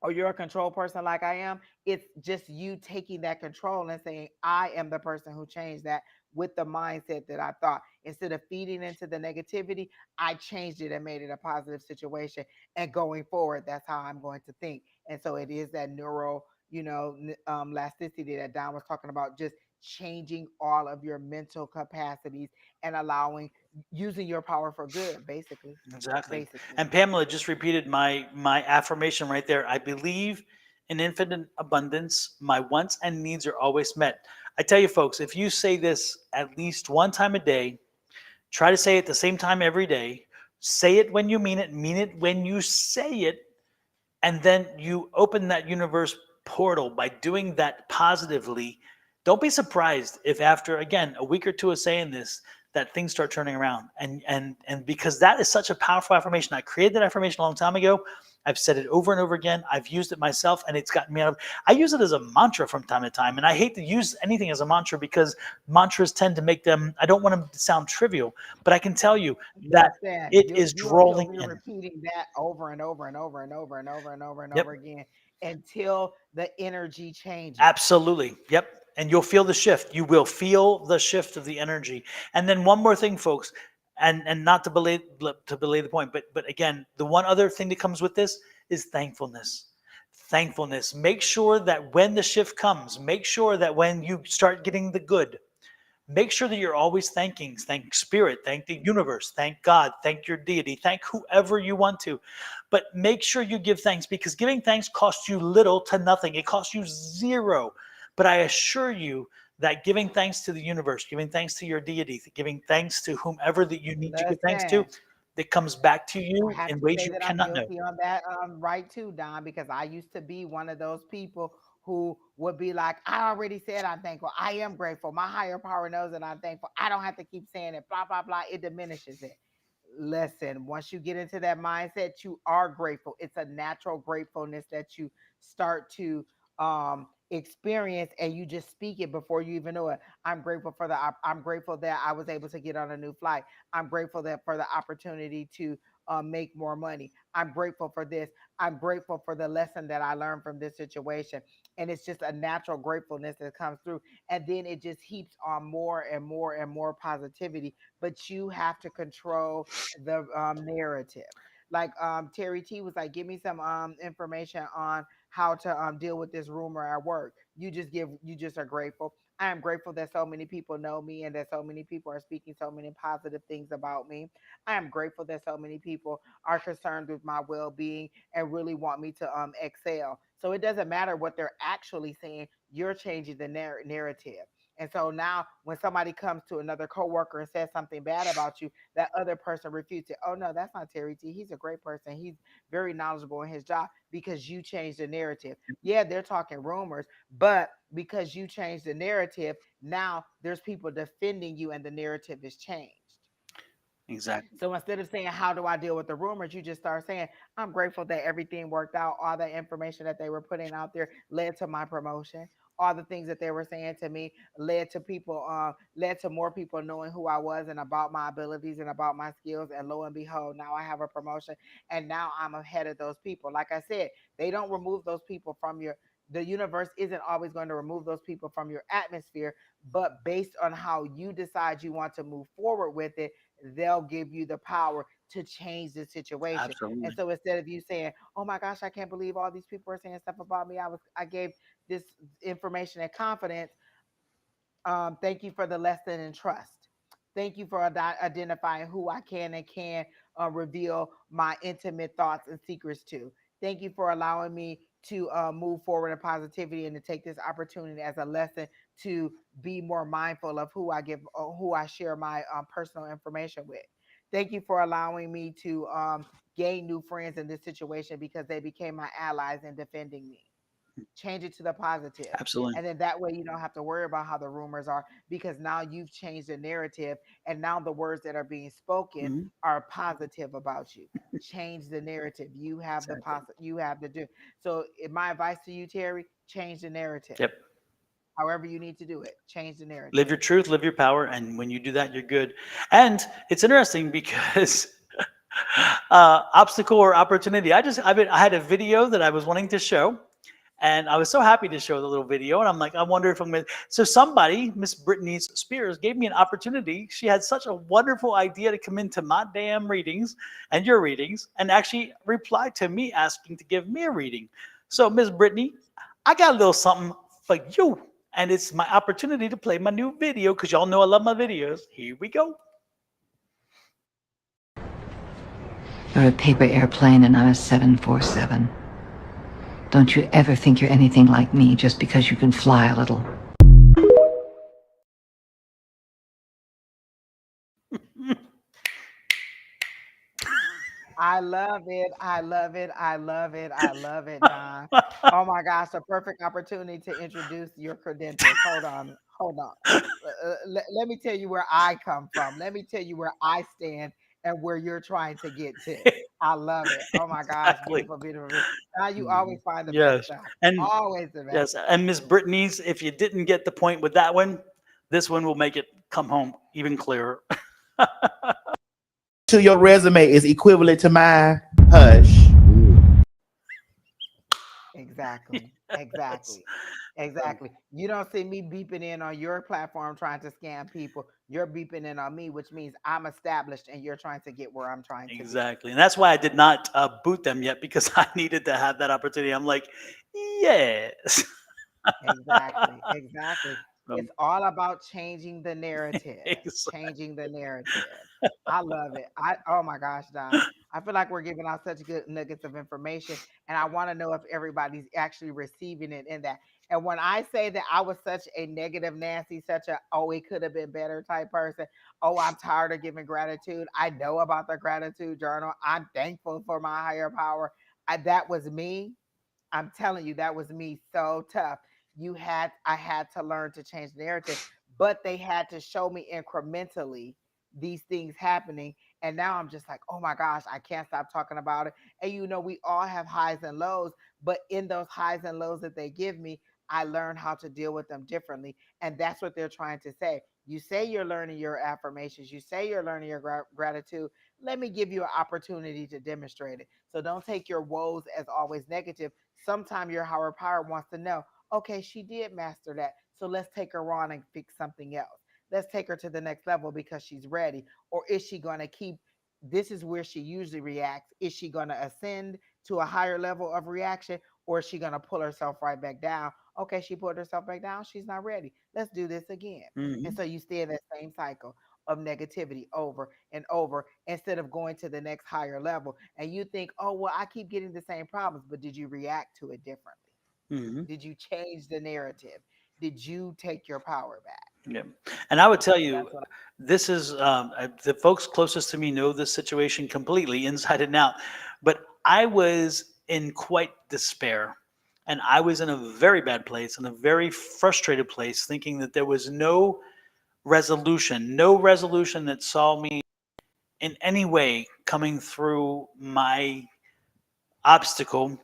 [SPEAKER 2] or you're a control person like I am, it's just you taking that control and saying, I am the person who changed that with the mindset that I thought. Instead of feeding into the negativity, I changed it and made it a positive situation. And going forward, that's how I'm going to think. And so it is that neural, elasticity that Don was talking about, just changing all of your mental capacities and allowing, using your power for good, basically.
[SPEAKER 1] Exactly.
[SPEAKER 2] Basically.
[SPEAKER 1] And Pamela just repeated my affirmation right there. I believe in infinite abundance. My wants and needs are always met. I tell you folks, if you say this at least one time a day, try to say it the same time every day. Say it when you mean it when you say it, and then you open that universe portal, by doing that positively, don't be surprised if after, again, a week or two of saying this, that things start turning around. And because that is such a powerful affirmation. I created that affirmation a long time ago. I've said it over and over again. I've used it myself, and it's gotten me out of. I use it as a mantra from time to time, and I hate to use anything as a mantra because mantras tend to make them. I don't want them to sound trivial, but I can tell you that
[SPEAKER 2] Understand?
[SPEAKER 1] it is
[SPEAKER 2] You'll
[SPEAKER 1] drawing
[SPEAKER 2] be
[SPEAKER 1] in.
[SPEAKER 2] repeating that over and over and over and over and over and over and
[SPEAKER 1] Yep.
[SPEAKER 2] over again until the energy changes.
[SPEAKER 1] Absolutely. Yep. And you'll feel the shift. You will feel the shift of the energy. And then one more thing, folks, and not to belay the point, but again, the one other thing that comes with this is thankfulness. Thankfulness. Make sure that when the shift comes, make sure that when you start getting the good, make sure that you're always thank spirit, thank the universe, thank God, thank your deity, thank whoever you want to. But make sure you give thanks, because giving thanks costs you little to nothing. It costs you zero. But I assure you that giving thanks to the universe, giving thanks to your deity, giving thanks to whomever that you need to give thanks to,
[SPEAKER 2] Listen,
[SPEAKER 1] that comes back to
[SPEAKER 2] I
[SPEAKER 1] you
[SPEAKER 2] have
[SPEAKER 1] in
[SPEAKER 2] to
[SPEAKER 1] ways
[SPEAKER 2] say
[SPEAKER 1] you
[SPEAKER 2] that I'm
[SPEAKER 1] cannot know.
[SPEAKER 2] guilty on that right too, Don, because I used to be one of those people who would be like, I already said I'm thankful. I am grateful. My higher power knows that I'm thankful. I don't have to keep saying it, blah, blah, blah. It diminishes it. Listen, once you get into that mindset, you are grateful. It's a natural gratefulness that you start to experience, and you just speak it before you even know it. I'm grateful that I was able to get on a new flight. I'm grateful that for the opportunity to make more money. I'm grateful for this. I'm grateful for the lesson that I learned from this situation. And it's just a natural gratefulness that comes through. And then it just heaps on more and more and more positivity. But you have to control the narrative. Like Terry T was like, give me some information on how to deal with this rumor at work. You just are grateful. I am grateful that so many people know me and that so many people are speaking so many positive things about me. I am grateful that so many people are concerned with my well-being and really want me to excel. So it doesn't matter what they're actually saying. You're changing the narrative. And so now when somebody comes to another coworker and says something bad about you, that other person refutes it. Oh no, that's not Terry T. He's a great person. He's very knowledgeable in his job, because you changed the narrative. Yeah, they're talking rumors, but because you changed the narrative, now there's people defending you and the narrative is changed.
[SPEAKER 1] Exactly.
[SPEAKER 2] So instead of saying, how do I deal with the rumors? You just start saying, I'm grateful that everything worked out. All the information that they were putting out there led to my promotion. All the things that they were saying to me led to more people knowing who I was and about my abilities and about my skills. And lo and behold, now I have a promotion, and now I'm ahead of those people. Like I said, they don't remove those people from your, the universe isn't always going to remove those people from your atmosphere, but based on how you decide you want to move forward with it, they'll give you the power to change the situation. And
[SPEAKER 1] Absolutely.
[SPEAKER 2] so instead of you saying, "Oh my gosh, I can't believe all these people are saying stuff about me. I gave this information and confidence. Thank you for the lesson in trust. Thank you for identifying who I can and can reveal my intimate thoughts and secrets to. Thank you for allowing me to move forward in positivity and to take this opportunity as a lesson to be more mindful of who I share my personal information with. Thank you for allowing me to gain new friends in this situation because they became my allies in defending me. Change it to the positive.
[SPEAKER 1] Absolutely.
[SPEAKER 2] And then that way you don't have to worry about how the rumors are, because now you've changed the narrative, and now the words that are being spoken
[SPEAKER 1] Mhm.
[SPEAKER 2] are positive about you. Change the narrative.
[SPEAKER 1] Exactly.
[SPEAKER 2] You have the do. So my advice to you, Terry, change the narrative.
[SPEAKER 1] Yep.
[SPEAKER 2] However you need to do it, change the
[SPEAKER 1] Live
[SPEAKER 2] narrative.
[SPEAKER 1] your truth, live your power, and when you do that, you're good. And it's interesting because obstacle or opportunity. I had a video that I was wanting to show, and I was so happy to show the little video. And I'm like, I wonder if I'm going to. So somebody, Miss Brittany Spears, gave me an opportunity. She had such a wonderful idea to come into my damn readings and your readings, and actually reply to me asking to give me a reading. So Miss Brittany, I got a little something for you. And it's my opportunity to play my new video because y'all know I love my videos. Here we go.
[SPEAKER 3] You're a paper airplane and I'm a 747. Don't you ever think you're anything like me just because you can fly a little.
[SPEAKER 2] I love it. I love it. I love it. I love it, Don. Oh my gosh, a perfect opportunity to introduce your credentials. Hold on. Hold on. Let me tell you where I come from. Let me tell you where I stand and where you're trying to get to. I love it. Oh my gosh,
[SPEAKER 1] Exactly.
[SPEAKER 2] beautiful, beautiful, beautiful. Now you always
[SPEAKER 1] Mhm.
[SPEAKER 2] find the best
[SPEAKER 1] Yes.
[SPEAKER 2] stuff.
[SPEAKER 1] And
[SPEAKER 2] Always the best
[SPEAKER 1] yes,
[SPEAKER 2] stuff.
[SPEAKER 1] and Miss Brittany's, if you didn't get the point with that one, this one will make it come home even clearer.
[SPEAKER 4] To your resume is equivalent to mine. Hush.
[SPEAKER 2] Exactly.
[SPEAKER 1] Yes.
[SPEAKER 2] Exactly. Exactly. You don't see me beeping in on your platform trying to scam people. You're beeping in on me, which means I'm established and you're trying to get where I'm trying to be.
[SPEAKER 1] Exactly. And that's why I did not boot them yet because I needed to have that opportunity. I'm like, yes.
[SPEAKER 2] Exactly. Exactly.
[SPEAKER 1] Um,
[SPEAKER 2] It's all about changing the narrative.
[SPEAKER 1] exactly.
[SPEAKER 2] Changing the narrative. I love it. I oh my gosh, Don. I feel like we're giving out such good nuggets of information, and I want to know if everybody's actually receiving it in that. And when I say that I was such a negative Nancy, such a oh it could have been better type person, oh I'm tired of giving gratitude. I know about the gratitude journal. I'm thankful for my higher power. That was me. I'm telling you, that was me so tough. I had to learn to change the narrative, but they had to show me incrementally these things happening. And now I'm just like, oh my gosh, I can't stop talking about it. And we all have highs and lows, but in those highs and lows that they give me, I learn how to deal with them differently. And that's what they're trying to say. You say you're learning your affirmations, you say you're learning your gratitude. Let me give you an opportunity to demonstrate it. So don't take your woes as always negative. Sometime your higher power wants to know, okay, she did master that. So let's take her on and fix something else. Let's take her to the next level because she's ready. Or is she going to keep? This is where she usually reacts. Is she going to ascend to a higher level of reaction, or is she going to pull herself right back down? Okay, she pulled herself back down. She's not ready. Let's do this again. And
[SPEAKER 1] Hmm.
[SPEAKER 2] so you stay in that same cycle of negativity over and over instead of going to the next higher level. And you think, oh, well, I keep getting the same problems, but did you react to it differently?
[SPEAKER 1] Hmm.
[SPEAKER 2] Did you change the narrative? Did you take your power back?
[SPEAKER 1] Yeah. And I would tell you,
[SPEAKER 2] That's what
[SPEAKER 1] this is the folks closest to me know this situation completely inside and out. But I was in quite despair. And I was in a very bad place, in a very frustrated place, thinking that there was no resolution that saw me in any way coming through my obstacle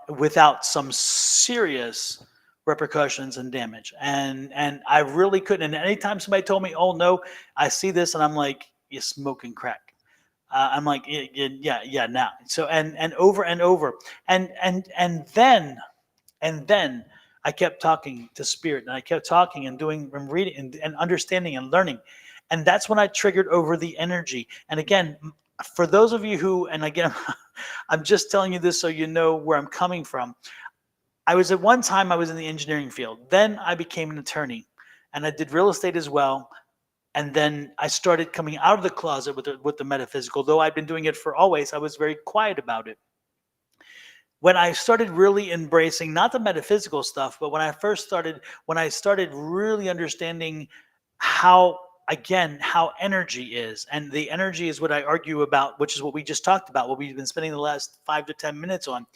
[SPEAKER 1] without some serious repercussions and damage. And I really couldn't. And anytime somebody told me, "Oh no, I see this," and I'm like, "You're smoking crack." I'm like, "Yeah, yeah, yeah, yeah." Now, so and over and over, and then I kept talking to spirit, and I kept talking and doing and reading and understanding and learning, and that's when I triggered over the energy. And again, for those of you who, and again, I'm just telling you this so you know where I'm coming from. I was at one time I was in the engineering field. Then I became an attorney, and I did real estate as well. And then I started coming out of the closet with the metaphysical. Though I've been doing it for always, I was very quiet about it. When I started really embracing not the metaphysical stuff, but when I started really understanding how, again, how energy is, and the energy is what I argue about, which is what we just talked about, what we've been spending the last 5 to 10 minutes on.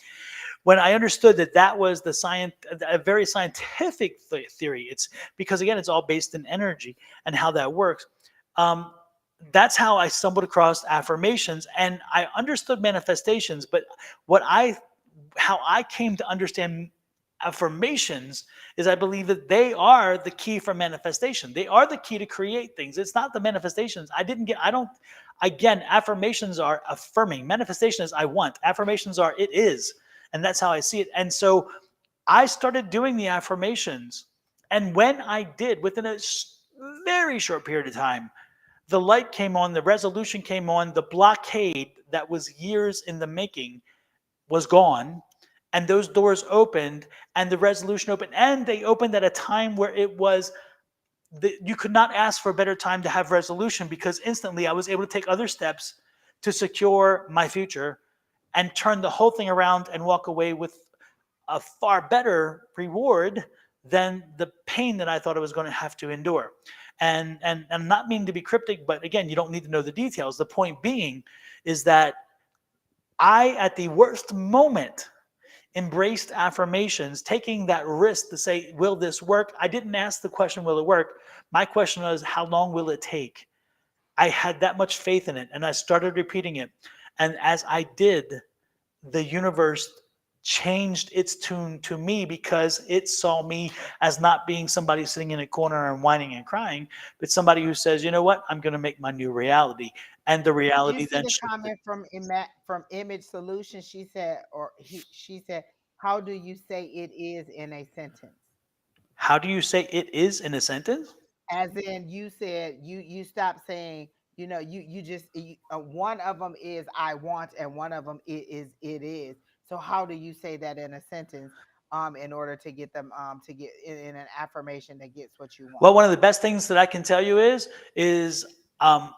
[SPEAKER 1] When I understood that that was the science, a very scientific theory, it's because again, it's all based in energy and how that works. Um, that's how I stumbled across affirmations, and I understood manifestations. But what I how I came to understand affirmations is I believe that they are the key for manifestation. They are the key to create things. It's not the manifestations. I don't, again, affirmations are affirming. Manifestation is I want. Affirmations are it is. And that's how I see it. And so I started doing the affirmations. And when I did, within a very short period of time, the light came on, the resolution came on, the blockade that was years in the making was gone, and those doors opened, and the resolution opened, and they opened at a time where it was you could not ask for a better time to have resolution, because instantly I was able to take other steps to secure my future and turn the whole thing around and walk away with a far better reward than the pain that I thought I was going to have to endure. And I'm not meaning to be cryptic, but again, you don't need to know the details. The point being is that I, at the worst moment, embraced affirmations, taking that risk to say, will this work? I didn't ask the question, will it work? My question was, how long will it take? I had that much faith in it and I started repeating it. And as I did, the universe changed its tune to me because it saw me as not being somebody sitting in a corner and whining and crying, but somebody who says, you know what, I'm going to make my new reality. And the
[SPEAKER 2] Did you
[SPEAKER 1] reality
[SPEAKER 2] see
[SPEAKER 1] then
[SPEAKER 2] the
[SPEAKER 1] shifted.
[SPEAKER 2] comment from from Image Solution? She said, she said, how do you say it is in a sentence?
[SPEAKER 1] How do you say it is in a sentence?
[SPEAKER 2] As in, you said you stop saying, you just one of them is I want, and one of them it is. So how do you say that in a sentence? In order to get them to get in an affirmation that gets what you want.
[SPEAKER 1] Well, one of the best things that I can tell you is um,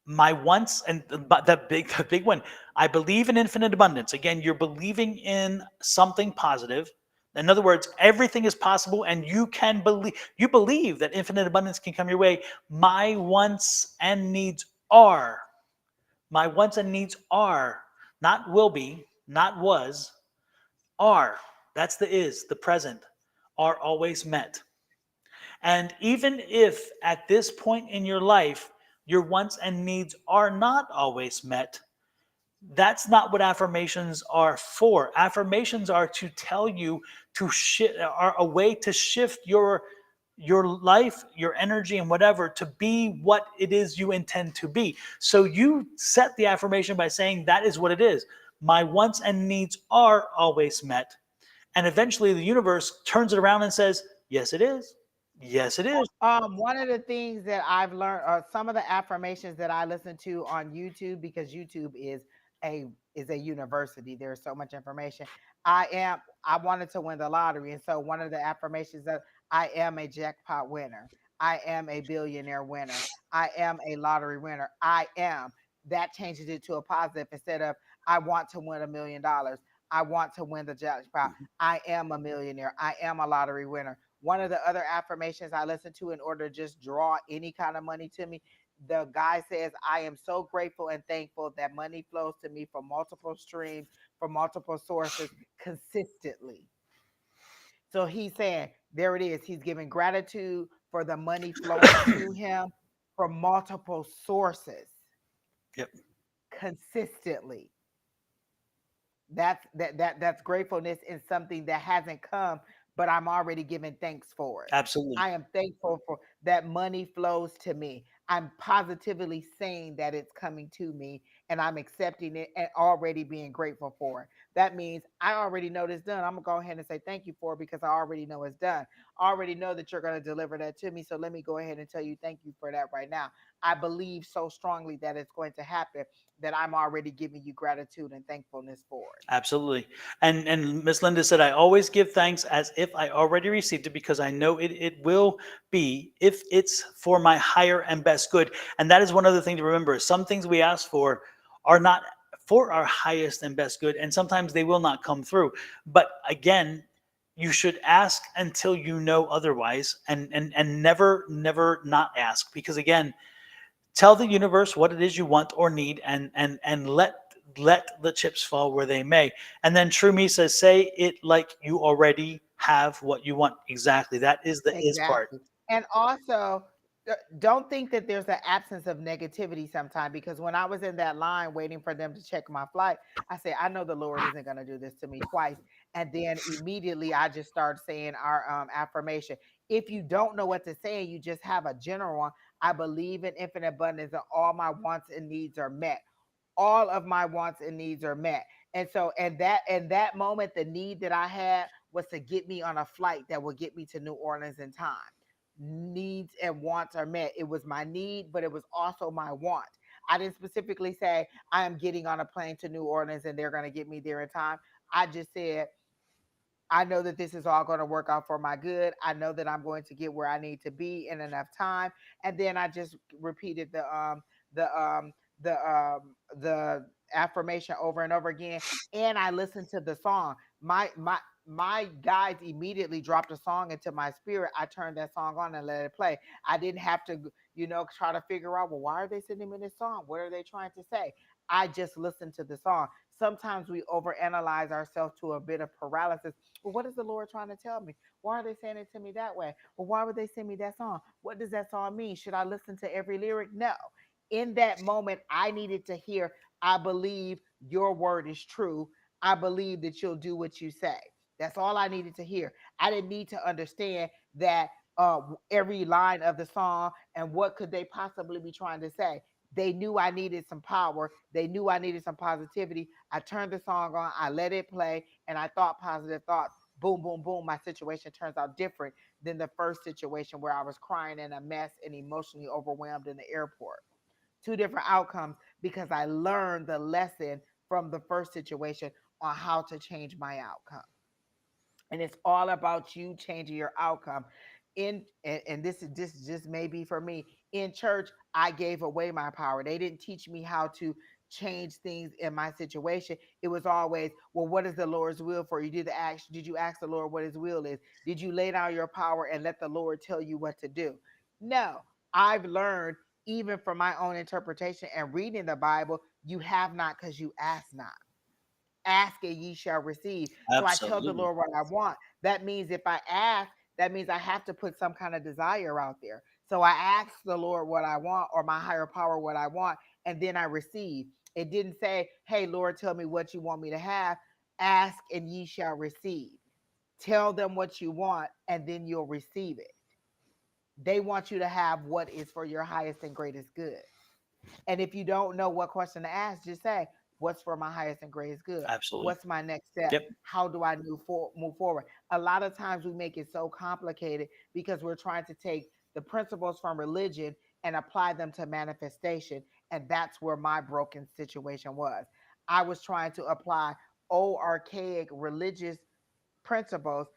[SPEAKER 1] my wants and the big one. I believe in infinite abundance. Again, you're believing in something positive. In other words, everything is possible, and you believe that infinite abundance can come your way. My wants and needs are my wants and needs are not will be, not was, are. That's the is, the present, are always met. And even if at this point in your life, your wants and needs are not always met, that's not what affirmations are for. Affirmations are to tell you are a way to shift your life, your energy, and whatever to be what it is you intend to be. So you set the affirmation by saying that is what it is. My wants and needs are always met. And eventually the universe turns it around and says, yes, it is. Yes, it is.
[SPEAKER 2] One of the things that I've learned, or some of the affirmations that I listen to on YouTube, because YouTube a is a university. There's so much information. I wanted to win the lottery, and so one of the affirmations that I am a jackpot winner. I am a billionaire winner. I am a lottery winner. I am. That changes it to a positive instead of I want to win $1 million. I want to win the jackpot. I am a millionaire. I am a lottery winner. One of the other affirmations I listen to in order to just draw any kind of money to me, the guy says, I am so grateful and thankful that money flows to me from multiple streams, from multiple sources consistently. So he's saying, there it is. He's giving gratitude for the money flowing to him from multiple sources
[SPEAKER 1] Yep,
[SPEAKER 2] consistently. That's gratefulness in something that hasn't come, but I'm already giving thanks for it.
[SPEAKER 1] absolutely.
[SPEAKER 2] I am thankful for that money flows to me. I'm positively saying that it's coming to me, and I'm accepting it and already being grateful for it. That means I already know this done. I'm gonna go ahead and say thank you for it because I already know it's done. I already know that you're gonna deliver that to me. So let me go ahead and tell you thank you for that right now. I believe so strongly that it's going to happen that I'm already giving you gratitude and thankfulness for it.
[SPEAKER 1] Absolutely. And Miss Linda said, I always give thanks as if I already received it because I know it will be if it's for my higher and best good. And that is one other thing to remember. Some things we ask for are not for our highest and best good, and sometimes they will not come through. But again, you should ask until you know otherwise, and never not ask, because again, tell the universe what it is you want or need, and let the chips fall where they may. And then True Me says, say it like you already have what you want. Exactly. That is the is part.
[SPEAKER 2] Exactly. And also, don't think that there's an absence of negativity sometimes, because when I was in that line waiting for them to check my flight, I said, I know the Lord isn't going to do this to me twice. And then immediately I just started saying our affirmation. If you don't know what to say, you just have a general one. I believe in infinite abundance and all my wants and needs are met. All of my wants and needs are met. And so, and that moment, the need that I had was to get me on a flight that would get me to New Orleans in time. Needs and wants are met. It was my need, but it was also my want. I didn't specifically say I am getting on a plane to New Orleans and they're going to get me there in time. I just said I know that this is all going to work out for my good. I know that I'm going to get where I need to be in enough time. And then I just repeated the the affirmation over and over again. And I listened to the song. My guides immediately dropped a song into my spirit. I turned that song on and let it play. I didn't have to try to figure out, well, why are they sending me this song? What are they trying to say? I just listen to the song. Sometimes we overanalyze ourselves to a bit of paralysis. Well, what is the Lord trying to tell me? Why are they saying it to me that way? Well, why would they send me that song? What does that song mean? Should I listen to every lyric? No. In that moment, I needed to hear, I believe your word is true. I believe that you'll do what you say. That's all I needed to hear. I didn't need to understand that every line of the song and what could they possibly be trying to say. They knew I needed some power. They knew I needed some positivity. I turned the song on, I let it play, and I thought positive thoughts. Boom, boom, boom. My situation turns out different than the first situation where I was crying in a mess and emotionally overwhelmed in the airport. Two different outcomes because I learned the lesson from the first situation on how to change my outcome. And it's all about you changing your outcome. And this just may be for me. In church, I gave away my power. They didn't teach me how to change things in my situation. It was always, well, what is the Lord's will for you? Did you ask the Lord what his will is? Did you lay down your power and let the Lord tell you what to do? No. I've learned, even from my own interpretation and reading the Bible, you have not because you ask not. Ask and ye shall receive. So I tell the
[SPEAKER 1] Absolutely.
[SPEAKER 2] Lord what I want. That means if I ask, that means I have to put some kind of desire out there. So I ask the Lord what I want, or my higher power what I want, and then I receive. It didn't say, hey, Lord, tell me what you want me to have. Ask and ye shall receive. Tell them what you want, and then you'll receive it. They want you to have what is for your highest and greatest good. And if you don't know what question to ask, just say, what's for my highest and greatest good?
[SPEAKER 1] Absolutely.
[SPEAKER 2] What's my next step?
[SPEAKER 1] Yep.
[SPEAKER 2] How do I move forward? A lot of times we make it so complicated because we're trying to take the principles from religion and apply them to manifestation. And that's where my broken situation was. I was trying to apply old archaic religious principles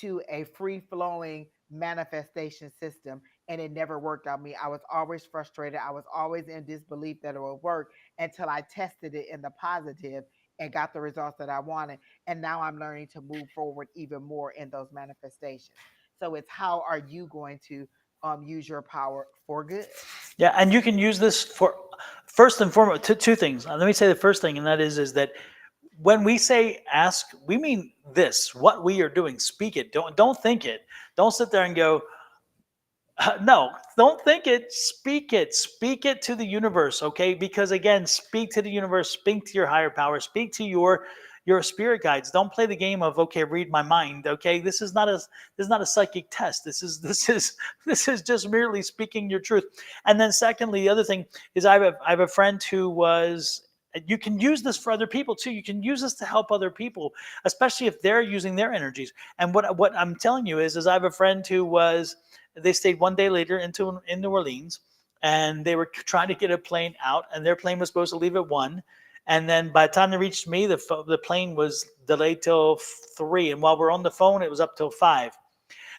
[SPEAKER 2] to a free flowing manifestation system, and it never worked on me. I was always frustrated. I was always in disbelief that it would work until I tested it in the positive and got the results that I wanted. And now I'm learning to move forward even more in those manifestations. So it's, how are you going to use your power for good?
[SPEAKER 1] Yeah, and you can use this for, first and foremost, two things. Let me say the first thing, and that is that when we say ask, we mean this: what we are doing. Speak it. Don't think it. Don't sit there and go, no, don't think it. Speak it. Speak it to the universe, okay? Because again, speak to the universe. Speak to your higher power. Speak to your spirit guides. Don't play the game of, okay, read my mind. Okay, this is not a psychic test. This is just merely speaking your truth. And then secondly, the other thing is, I have a friend who was. You can use this for other people too. You can use this to help other people, especially if they're using their energies. And what I'm telling you is I have a friend who was. They stayed one day later in New Orleans, and they were trying to get a plane out, and their plane was supposed to leave at 1. And then by the time they reached me, the plane was delayed till 3. And while we're on the phone, it was up till 5.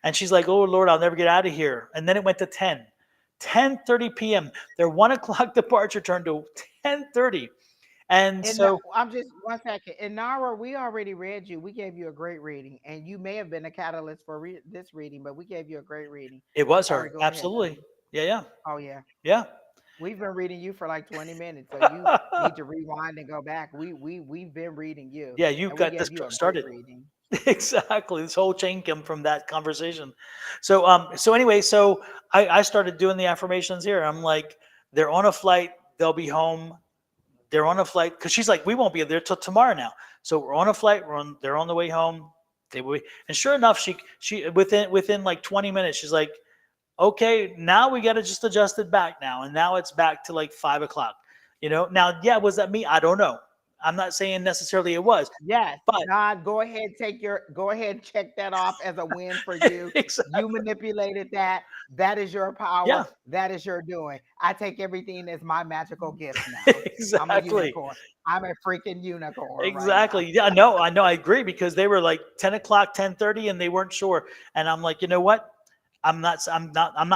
[SPEAKER 1] And she's like, "Oh Lord, I'll never get out of here." And then it went to 10:30 p.m. Their 1 o'clock departure turned to 10:30. And
[SPEAKER 2] And
[SPEAKER 1] so
[SPEAKER 2] I'm just 1 second. And Nara, we already read you. We gave you a great reading, and you may have been a catalyst for this reading, but we gave you a great reading.
[SPEAKER 1] it was
[SPEAKER 2] Sorry,
[SPEAKER 1] her.
[SPEAKER 2] go ahead,
[SPEAKER 1] Absolutely.
[SPEAKER 2] honey.
[SPEAKER 1] Yeah, yeah,
[SPEAKER 2] Oh yeah,
[SPEAKER 1] yeah.
[SPEAKER 2] we've been reading you for like 20 minutes, so you need to rewind and go back. We've been reading you,
[SPEAKER 1] Yeah, you
[SPEAKER 2] and we
[SPEAKER 1] got this
[SPEAKER 2] gave you a great
[SPEAKER 1] started.
[SPEAKER 2] reading.
[SPEAKER 1] Exactly. This whole chain came from that conversation. So anyway, so I started doing the affirmations here. I'm like, they're on a flight, they'll be home. They're on a flight because she's like, we won't be there till tomorrow now. So we're on a flight. They're on the way home. They will, and sure enough, she within like 20 minutes, she's like, okay, now we got to just adjust it back now, and now it's back to like 5 o'clock. Now, yeah, was that me? I don't know. I'm not saying necessarily it was,
[SPEAKER 2] Yes,
[SPEAKER 1] but
[SPEAKER 2] God, go ahead and check that off as a win for you. You
[SPEAKER 1] exactly,
[SPEAKER 2] manipulated that. That is your power.
[SPEAKER 1] yeah,
[SPEAKER 2] That is your doing. I take everything as my magical gift now. I'm a
[SPEAKER 1] exactly.
[SPEAKER 2] unicorn. I'm a freaking unicorn right now.
[SPEAKER 1] Exactly. Yeah, no, I know. I agree because they were like 10 o'clock, 10:30, and they weren't sure. And I'm like, you know what? I'm not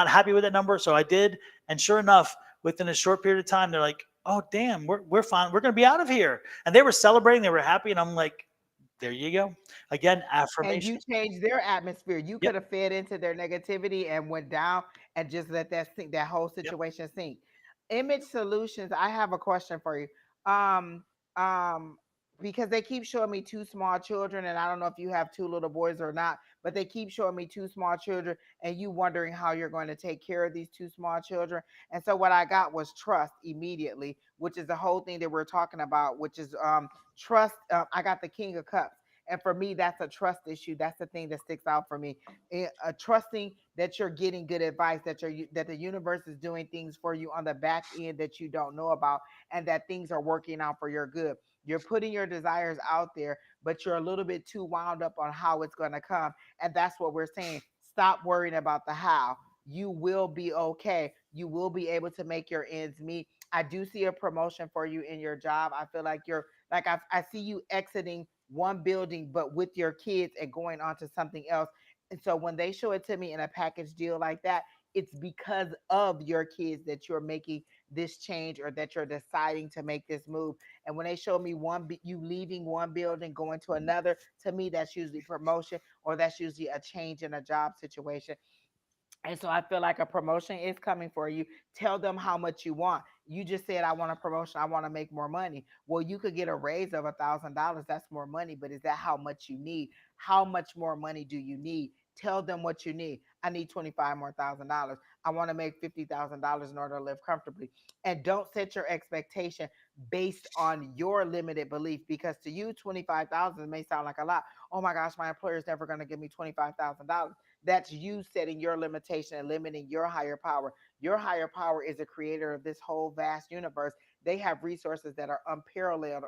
[SPEAKER 1] happy with that number. So I did. And sure enough, within a short period of time, they're like, oh, damn, we're fine. We're going to be out of here. And they were celebrating. They were happy. And I'm like, There you go. Again,
[SPEAKER 2] And you
[SPEAKER 1] affirmation.
[SPEAKER 2] changed their atmosphere. You
[SPEAKER 1] Yep.
[SPEAKER 2] could have fed into their negativity and went down and just let that sink, that whole
[SPEAKER 1] Yep.
[SPEAKER 2] situation sink. Image Solutions, I have a question for you. Um, um, because they keep showing me two small children, and I don't know if you have two little boys or not, but they keep showing me two small children, and you wondering how you're going to take care of these two small children. And so what I got was trust immediately, which is the whole thing that we're talking about, which is trust. I got the King of Cups. And for me, that's a trust issue. That's the thing that sticks out for me. Trusting that you're getting good advice, that the universe is doing things for you on the back end that you don't know about, and that things are working out for your good. You're putting your desires out there, but you're a little bit too wound up on how it's going to come. And that's what we're saying. Stop worrying about the how. You will be okay. You will be able to make your ends meet. I do see a promotion for you in your job. I feel like you're like I see you exiting one building, but with your kids and going on to something else. And so when they show it to me in a package deal like that, it's because of your kids that you're making this change or that you're deciding to make this move. And when they show me you leaving one building, going to another, to me, that's usually promotion or that's usually a change in a job situation. And so I feel like a promotion is coming for you. Tell them how much you want. You just said, I want a promotion. I want to make more money. Well, you could get a raise of $1,000. That's more money, but is that how much you need? How much more money do you need? Tell them what you need. I need 25 more $1,000. I want to make $50,000 in order to live comfortably. And don't set your expectation based on your limited belief, because to you, 25,000 may sound like a lot. Oh my gosh, my employer is never going to give me $25,000. That's you setting your limitation and limiting your higher power. Your higher power is the creator of this whole vast universe. They have resources that are unparalleled,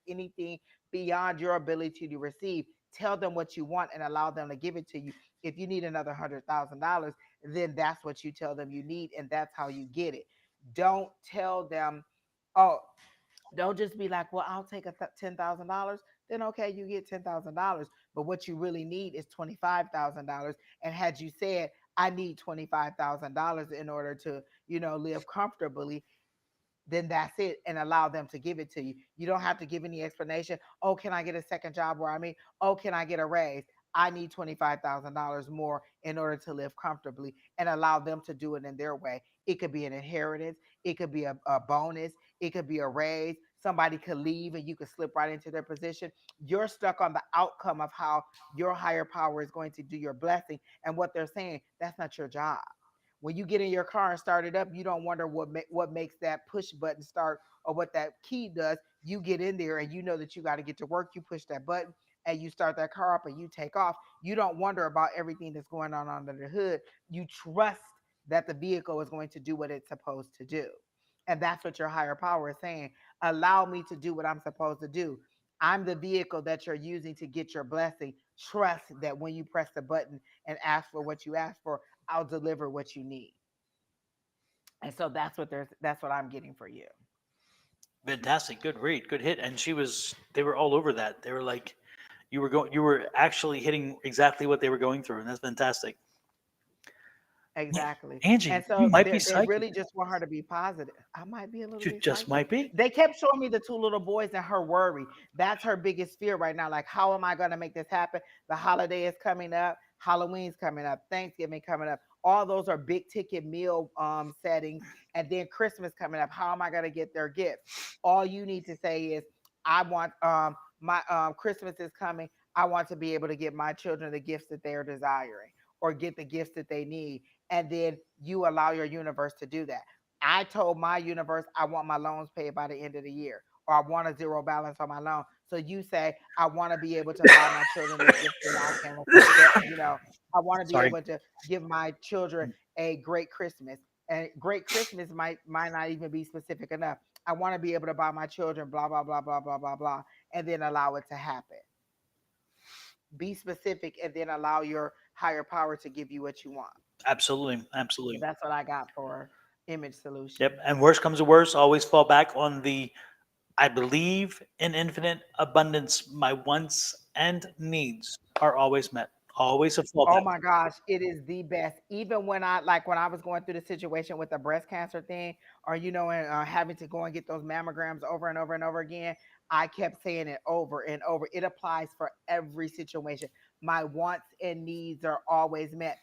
[SPEAKER 2] anything beyond your ability to receive. Tell them what you want and allow them to give it to you. If you need another $100,000, then that's what you tell them you need, and that's how you get it. Don't tell them, oh, don't just be like, well, I'll take $10,000. Then okay, you get $10,000. But what you really need is $25,000. And had you said, I need $25,000 in order to, live comfortably, then that's it, and allow them to give it to you. You don't have to give any explanation. Oh, can I get a second job where I'm in? Oh, can I get a raise? I need $25,000 more in order to live comfortably, and allow them to do it in their way. It could be an inheritance. It could be a bonus. It could be a raise. Somebody could leave and you could slip right into their position. You're stuck on the outcome of how your higher power is going to do your blessing. And what they're saying, that's not your job. When you get in your car and start it up, you don't wonder what makes that push button start or what that key does. You get in there and you know that you got to get to work. You push that button and you start that car up and you take off. You don't wonder about everything that's going on under the hood. You trust that the vehicle is going to do what it's supposed to do. And that's what your higher power is saying. Allow me to do what I'm supposed to do. I'm the vehicle that you're using to get your blessing. Trust that when you press the button and ask for what you ask for, I'll deliver what you need. And so that's what I'm getting for you.
[SPEAKER 1] Fantastic. Good read. Good hit. And they were all over that. They were like, you were actually hitting exactly what they were going through. And that's fantastic.
[SPEAKER 2] Exactly. And
[SPEAKER 1] Angie, you
[SPEAKER 2] so
[SPEAKER 1] might be
[SPEAKER 2] they
[SPEAKER 1] psychic.
[SPEAKER 2] really just want her to be positive. I might be a little
[SPEAKER 1] You
[SPEAKER 2] bit
[SPEAKER 1] just
[SPEAKER 2] psychic.
[SPEAKER 1] might be.
[SPEAKER 2] They kept showing me the two little boys and her worry. That's her biggest fear right now. Like, how am I going to make this happen? The holiday is coming up. Halloween's coming up. Thanksgiving coming up. All those are big ticket meal settings. And then Christmas coming up. How am I going to get their gifts? All you need to say is, I want my Christmas is coming. I want to be able to get my children the gifts that they're desiring or get the gifts that they need, and then you allow your universe to do that. I told my universe I want my loans paid by the end of the year, or I want a zero balance on my loan. So you say I want to be able to buy my children the gifts that I can afford. I want to be
[SPEAKER 1] Sorry.
[SPEAKER 2] able to give my children a great Christmas. And great Christmas might not even be specific enough. I want to be able to buy my children blah blah blah blah blah blah blah, and then allow it to happen. Be specific, and then allow your higher power to give you what you want.
[SPEAKER 1] Absolutely.
[SPEAKER 2] So
[SPEAKER 1] Absolutely.
[SPEAKER 2] that's what I got for Image
[SPEAKER 1] Yep.
[SPEAKER 2] Solutions.
[SPEAKER 1] And worst comes to worst, always fall back on I believe in infinite abundance. My wants and needs are always met. Always a
[SPEAKER 2] Oh
[SPEAKER 1] fallback.
[SPEAKER 2] my gosh, it is the best. Even when I was going through the situation with the breast cancer thing, or and having to go and get those mammograms over and over and over again, I kept saying it over and over. It applies for every situation. My wants and needs are always met.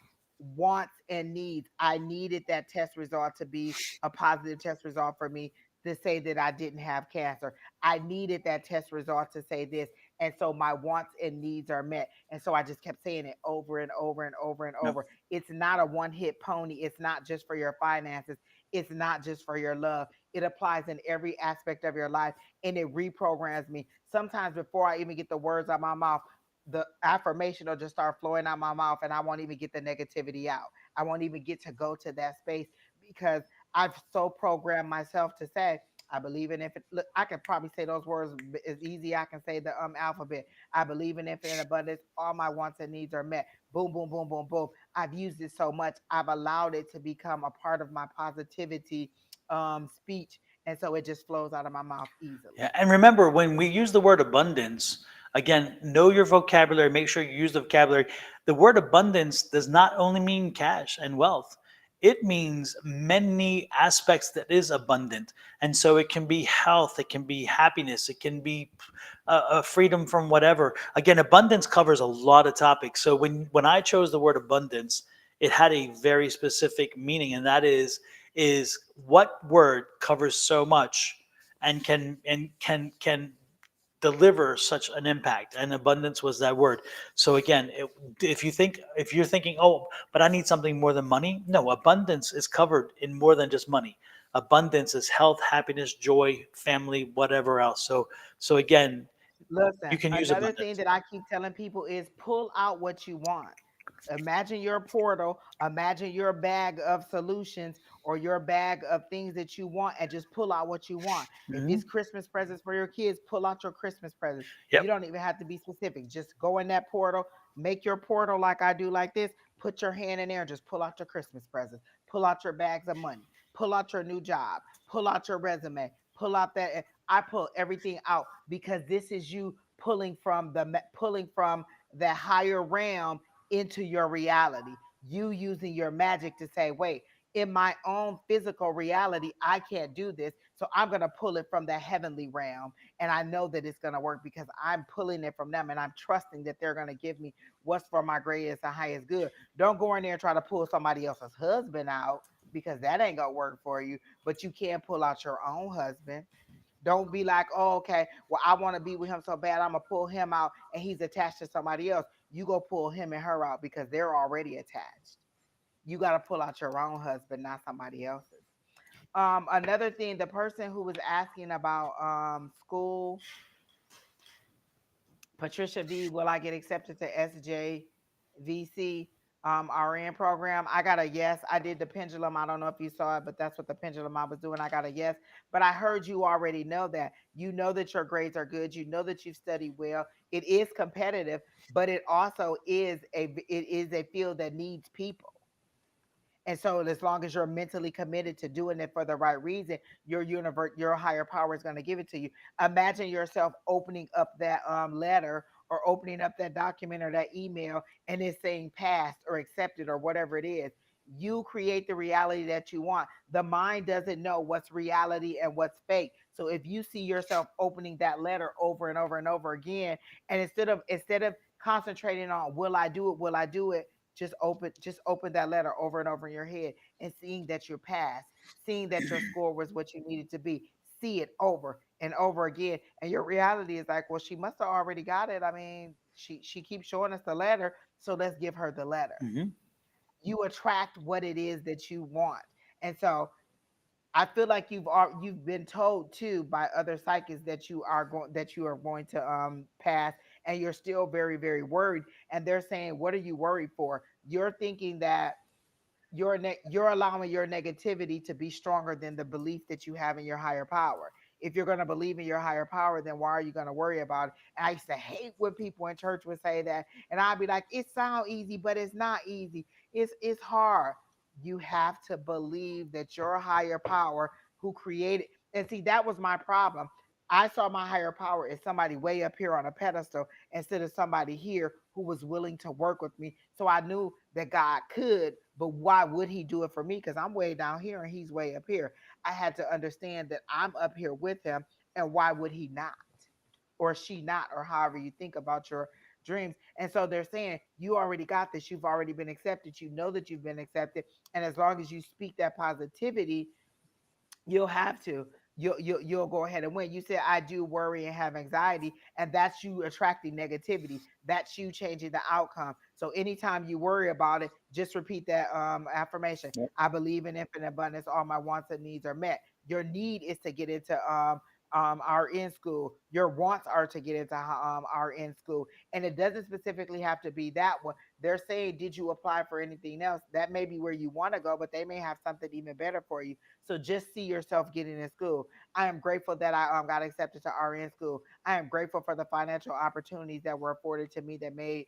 [SPEAKER 2] Wants and needs. I needed that test result to be a positive test result for me to say that I didn't have cancer. I needed that test result to say this. And so my wants and needs are met. And so I just kept saying it over and over and over and
[SPEAKER 1] No.
[SPEAKER 2] over. It's not a one hit pony. It's not just for your finances. It's not just for your love. It applies in every aspect of your life, and it reprograms me. Sometimes before I even get the words out my mouth, the affirmation will just start flowing out my mouth, and I won't even get the negativity out. I won't even get to go to that space because I've so programmed myself to say, I believe in infinite. Look, I could probably say those words as easy. I can say the alphabet. I believe in infinite abundance. All my wants and needs are met. Boom, boom, boom, boom, boom. I've used it so much. I've allowed it to become a part of my positivity speech, and so it just flows out of my mouth easily.
[SPEAKER 1] Yeah, and remember when we use the word abundance, again, know your vocabulary, make sure you use the vocabulary. The word abundance does not only mean cash and wealth. It means many aspects that is abundant. And so it can be health, it can be happiness, it can be freedom from whatever. Again, abundance covers a lot of topics. So when I chose the word abundance, it had a very specific meaning, and that is what word covers so much and can deliver such an impact, and abundance was that word. So again, if you're thinking, oh, but I need something more than money, no, abundance is covered in more than just money. Abundance is health, happiness, joy, family, whatever else. So again, you
[SPEAKER 2] Listen,
[SPEAKER 1] can use
[SPEAKER 2] another thing
[SPEAKER 1] abundance.
[SPEAKER 2] that I keep telling people is pull out what you want. Imagine your portal, imagine your bag of solutions or your bag of things that you want, and just pull out what you want. If
[SPEAKER 1] Hmm.
[SPEAKER 2] it's Christmas presents for your kids, pull out your Christmas presents.
[SPEAKER 1] Yep.
[SPEAKER 2] You don't even have to be specific. Just go in that portal, make your portal like I do, like this. Put your hand in there and just pull out your Christmas presents. Pull out your bags of money. Pull out your new job. Pull out your resume. Pull out that. I pull everything out because this is you pulling from the higher realm into your reality. You using your magic to say, wait, in my own physical reality, I can't do this. So I'm going to pull it from the heavenly realm. And I know that it's going to work because I'm pulling it from them and I'm trusting that they're going to give me what's for my greatest and highest good. Don't go in there and try to pull somebody else's husband out because that ain't going to work for you. But you can pull out your own husband. Don't be like, oh, okay, well, I want to be with him so bad, I'm gonna pull him out and he's attached to somebody else. You go pull him and her out because they're already attached. You got to pull out your own husband, not somebody else's. Another thing, the person who was asking about school, Patricia V, will I get accepted to SJVC RN program? I got a yes. I did the pendulum. I don't know if you saw it, but that's what the pendulum I was doing. I got a yes. But I heard you already know that. You know that your grades are good. You know that you've studied well. It is competitive, but it also is a field that needs people. And so, as long as you're mentally committed to doing it for the right reason, your universe, your higher power is going to give it to you. Imagine yourself opening up that letter or opening up that document or that email, and it's saying passed or accepted or whatever it is. You create the reality that you want. The mind doesn't know what's reality and what's fake. So if you see yourself opening that letter over and over and over again, and instead of concentrating on will I do it, just open that letter over and over in your head and seeing that you're passed, seeing that your score was what you needed to be. See it over and over again. And your reality is like, well, she must have already got it. I mean, she keeps showing us the letter, so let's give her the letter.
[SPEAKER 1] Hmm.
[SPEAKER 2] You attract what it is that you want. And so I feel like you've been told too by other psychics that you are going to pass, and you're still very very worried. And they're saying, "What are you worried for?" You're thinking that you're allowing your negativity to be stronger than the belief that you have in your higher power. If you're going to believe in your higher power, then why are you going to worry about it? And I used to hate when people in church would say that, and I'd be like, it sounds easy, but it's not easy. It's hard. You have to believe that your higher power who created, and see, that was my problem. I saw my higher power as somebody way up here on a pedestal instead of somebody here who was willing to work with me. So I knew that God could, but why would he do it for me? Because I'm way down here and he's way up here. I had to understand that I'm up here with him, and why would he not? Or she not, or however you think about your dreams. And so they're saying, you already got this. You've already been accepted. You know that you've been accepted. And as long as you speak that positivity, you'll have to. You'll go ahead and win. You said I do worry and have anxiety, and that's you attracting negativity. That's you changing the outcome. So anytime you worry about it, just repeat that affirmation.
[SPEAKER 1] Yep.
[SPEAKER 2] I believe in infinite abundance. All my wants and needs are met. Your need is to get into our in school. Your wants are to get into our in school, and it doesn't specifically have to be that one. They're saying, did you apply for anything else? That may be where you want to go, but they may have something even better for you. So just see yourself getting in school. I am grateful that I got accepted to RN school. I am grateful for the financial opportunities that were afforded to me that made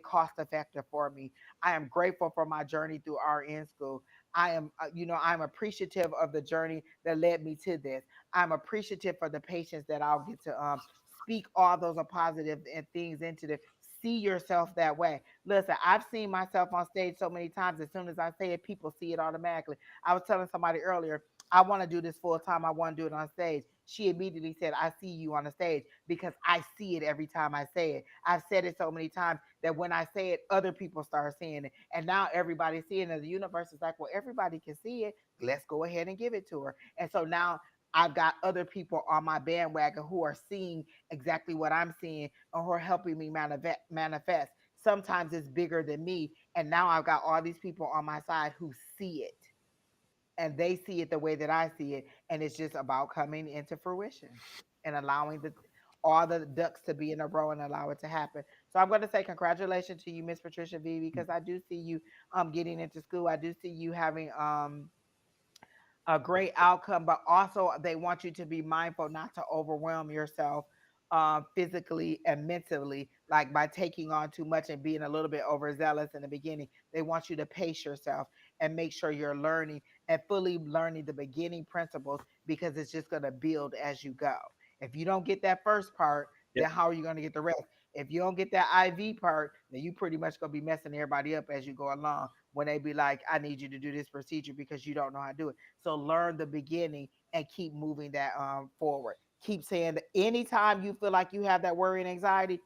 [SPEAKER 2] cost effective for me. I am grateful for my journey through RN school. I am, I'm appreciative of the journey that led me to this. I'm appreciative for the patience that I'll get to speak all those are positive and things into the. See yourself that way. Listen, I've seen myself on stage so many times. As soon as I say it, people see it automatically. I was telling somebody earlier, I want to do this full time. I want to do it on stage. She immediately said, I see you on the stage because I see it every time I say it. I've said it so many times that when I say it, other people start seeing it. And now everybody's seeing it. The universe is like, well, everybody can see it. Let's go ahead and give it to her. And so now I've got other people on my bandwagon who are seeing exactly what I'm seeing and who are helping me manifest. Sometimes it's bigger than me. And now I've got all these people on my side who see it, and they see it the way that I see it, and it's just about coming into fruition and allowing the all the ducks to be in a row and allow it to happen. So I'm going to say congratulations to you, Miss Patricia V, because I do see you getting into school. I do see you having a great outcome, but also they want you to be mindful not to overwhelm yourself physically and mentally, like by taking on too much and being a little bit overzealous in the beginning. They want you to pace yourself and make sure you're learning and fully learning the beginning principles, because it's just going to build as you go. If you don't get that first part,
[SPEAKER 1] Yep.
[SPEAKER 2] then how are you going to get the rest? If you don't get that IV part, then you pretty much going to be messing everybody up as you go along when they be like, I need you to do this procedure because you don't know how to do it. So learn the beginning and keep moving that forward. Keep saying that anytime you feel like you have that worry and anxiety,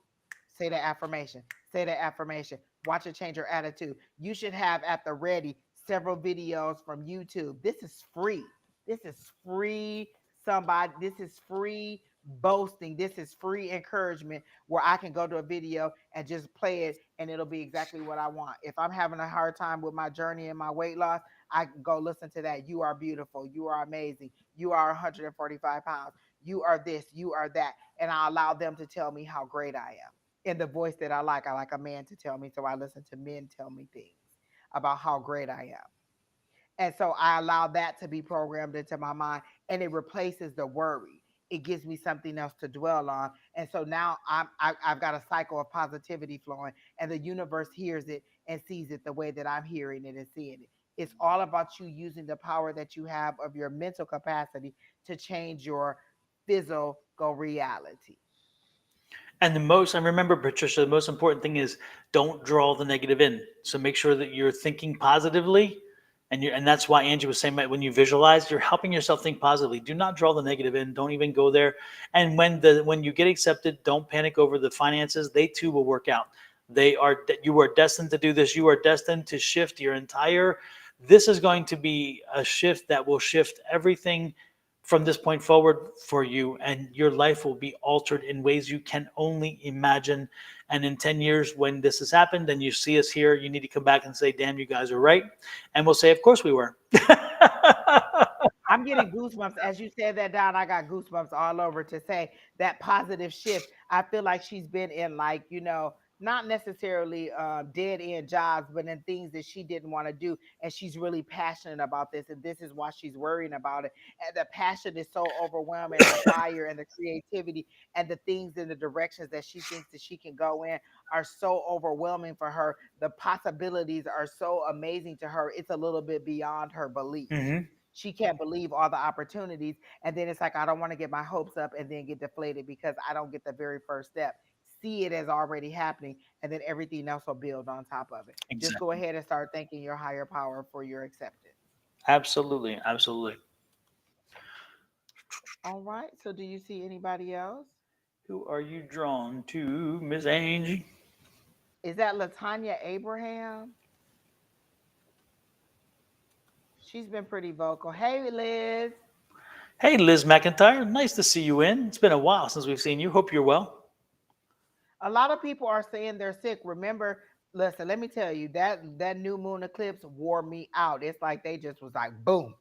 [SPEAKER 2] say that affirmation. Say that affirmation. Watch it change your attitude. You should have at the ready several videos from YouTube. This is free. This is free. Somebody, this is free boasting. This is free encouragement where I can go to a video and just play it and it'll be exactly what I want. If I'm having a hard time with my journey and my weight loss, I can go listen to that. You are beautiful. You are amazing. You are 145 pounds. You are this. You are that. And I allow them to tell me how great I am in the voice that I like. I like a man to tell me. So I listen to men tell me things about how great I am. And so I allow that to be programmed into my mind, and it replaces the worry. It gives me something else to dwell on. And so now I've got a cycle of positivity flowing, and the universe hears it and sees it the way that I'm hearing it and seeing it. It's all about you using the power that you have of your mental capacity to change your physical reality.
[SPEAKER 1] And I remember, Patricia, the most important thing is don't draw the negative in. So make sure that you're thinking positively. And that's why Angie was saying that when you visualize, you're helping yourself think positively. Do not draw the negative in. Don't even go there. And when you get accepted, don't panic over the finances. They too will work out. You are destined to do this. You are destined to shift your entire. This is going to be a shift that will shift everything from this point forward for you, and your life will be altered in ways you can only imagine. And in 10 years, when this has happened and you see us here, you need to come back and say, damn, you guys are right. And we'll say, of course we were.
[SPEAKER 2] I'm getting goosebumps as you said that down. I got goosebumps all over to say that positive shift. I feel like she's been in, like, not necessarily dead end jobs, but in things that she didn't want to do. And she's really passionate about this. And this is why she's worrying about it. And the passion is so overwhelming, and the fire and the creativity and the things in the directions that she thinks that she can go in are so overwhelming for her. The possibilities are so amazing to her. It's a little bit beyond her belief.
[SPEAKER 1] Hmm.
[SPEAKER 2] She can't believe all the opportunities. And then it's like, I don't want to get my hopes up and then get deflated because I don't get the very first step. see it as already happening, and then everything else will build on top of it. Just go
[SPEAKER 1] Exactly.
[SPEAKER 2] ahead and start thanking your higher power for your acceptance.
[SPEAKER 1] Absolutely. Absolutely.
[SPEAKER 2] All right. So, do you see anybody else?
[SPEAKER 1] Who are you drawn to, Miss Angie?
[SPEAKER 2] Is that Latanya Abraham? She's been pretty vocal. Hey, Liz.
[SPEAKER 1] Hey, Liz McIntyre. Nice to see you in. It's been a while since we've seen you. Hope you're well.
[SPEAKER 2] A lot of people are saying they're sick. Remember, listen, let me tell you that new moon eclipse wore me out. It's like they just was like boom,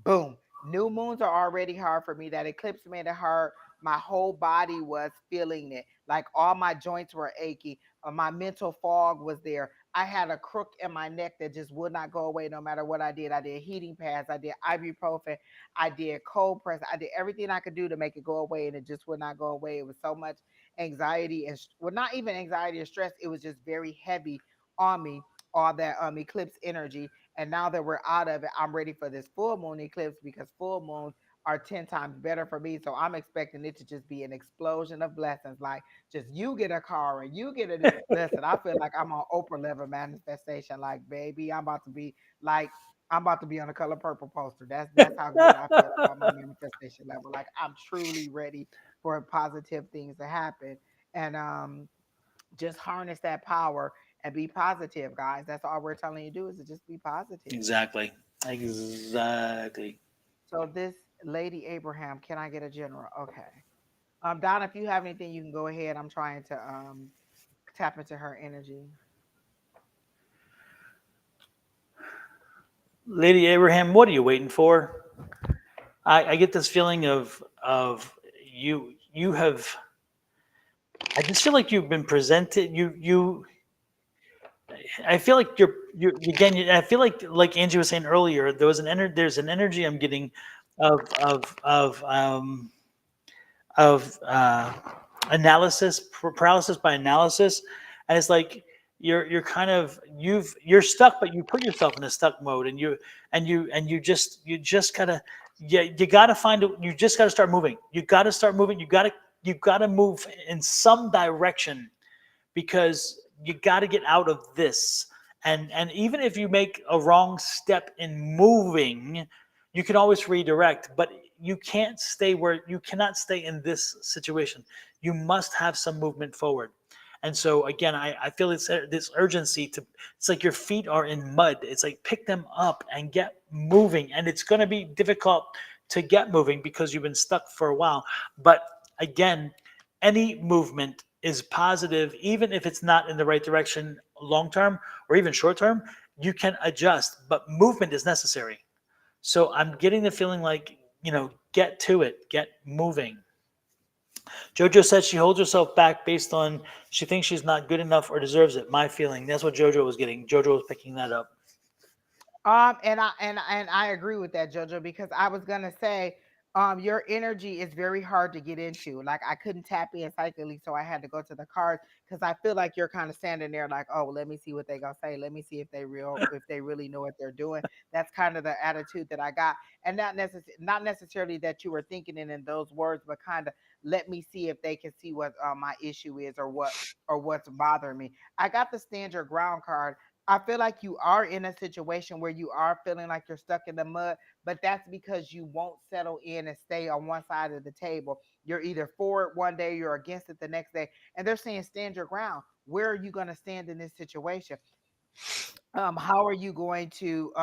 [SPEAKER 2] boom. New moons are already hard for me. That eclipse made it hard. My whole body was feeling it. Like all my joints were achy. My mental fog was there. I had a crook in my neck that just would not go away no matter what I did. I did heating pads. I did ibuprofen. I did cold press. I did everything I could do to make it go away, and it just would not go away. It was so much anxiety and well, not even anxiety or stress. It was just very heavy on me, all that eclipse energy. And now that we're out of it, I'm ready for this full moon eclipse because full moons are 10 times better for me. So I'm expecting it to just be an explosion of blessings. Like just you get a car and you get a listen. I feel like I'm on Oprah level manifestation. Like baby, I'm about to be on a Color Purple poster. That's how good I feel about my manifestation level. Like I'm truly ready for positive things to happen. And just harness that power and be positive, guys. That's all we're telling you to do is to just be positive.
[SPEAKER 1] Exactly. Exactly.
[SPEAKER 2] So this lady Abraham, can I get a general? Okay. Donna, if you have anything, you can go ahead. I'm trying to tap into her energy.
[SPEAKER 1] Lady Abraham, what are you waiting for? I get this feeling of you have. I just feel like you've been presented. I feel like you're again. I feel like Angie was saying earlier. There's an energy I'm getting of of of um, of analysis paralysis by analysis, and it's like you're kind of you're stuck, but you put yourself in a stuck mode, and you just gotta you gotta find it. You just gotta start moving. You gotta start moving. You gotta move in some direction because you got to get out of this. And even if you make a wrong step in moving, you can always redirect, but you cannot stay in this situation. You must have some movement forward. And so again, I feel this urgency to, it's like your feet are in mud. It's like pick them up and get moving. And it's going to be difficult to get moving because you've been stuck for a while. But again, any movement is positive, even if it's not in the right direction long term or even short term. You can adjust, but movement is necessary. So I'm getting the feeling like, get to it, get moving. Jojo said she holds herself back based on she thinks she's not good enough or deserves it. My feeling. That's what Jojo was getting. Jojo was picking that up.
[SPEAKER 2] And I agree with that, Jojo, because I was gonna say, your energy is very hard to get into. Like I couldn't tap in psychically, so I had to go to the cards because I feel like you're kind of standing there, like, oh, let me see what they gonna say. Let me see if they really know what they're doing. That's kind of the attitude that I got, and not necessarily that you were thinking it in those words, but kind of let me see if they can see what my issue is or what's bothering me. I got the stand your ground card. I feel like you are in a situation where you are feeling like you're stuck in the mud, but that's because you won't settle in and stay on one side of the table. You're either for it one day, you're against it the next day, and they're saying stand your ground. Where are you going to stand in this situation? How are you going to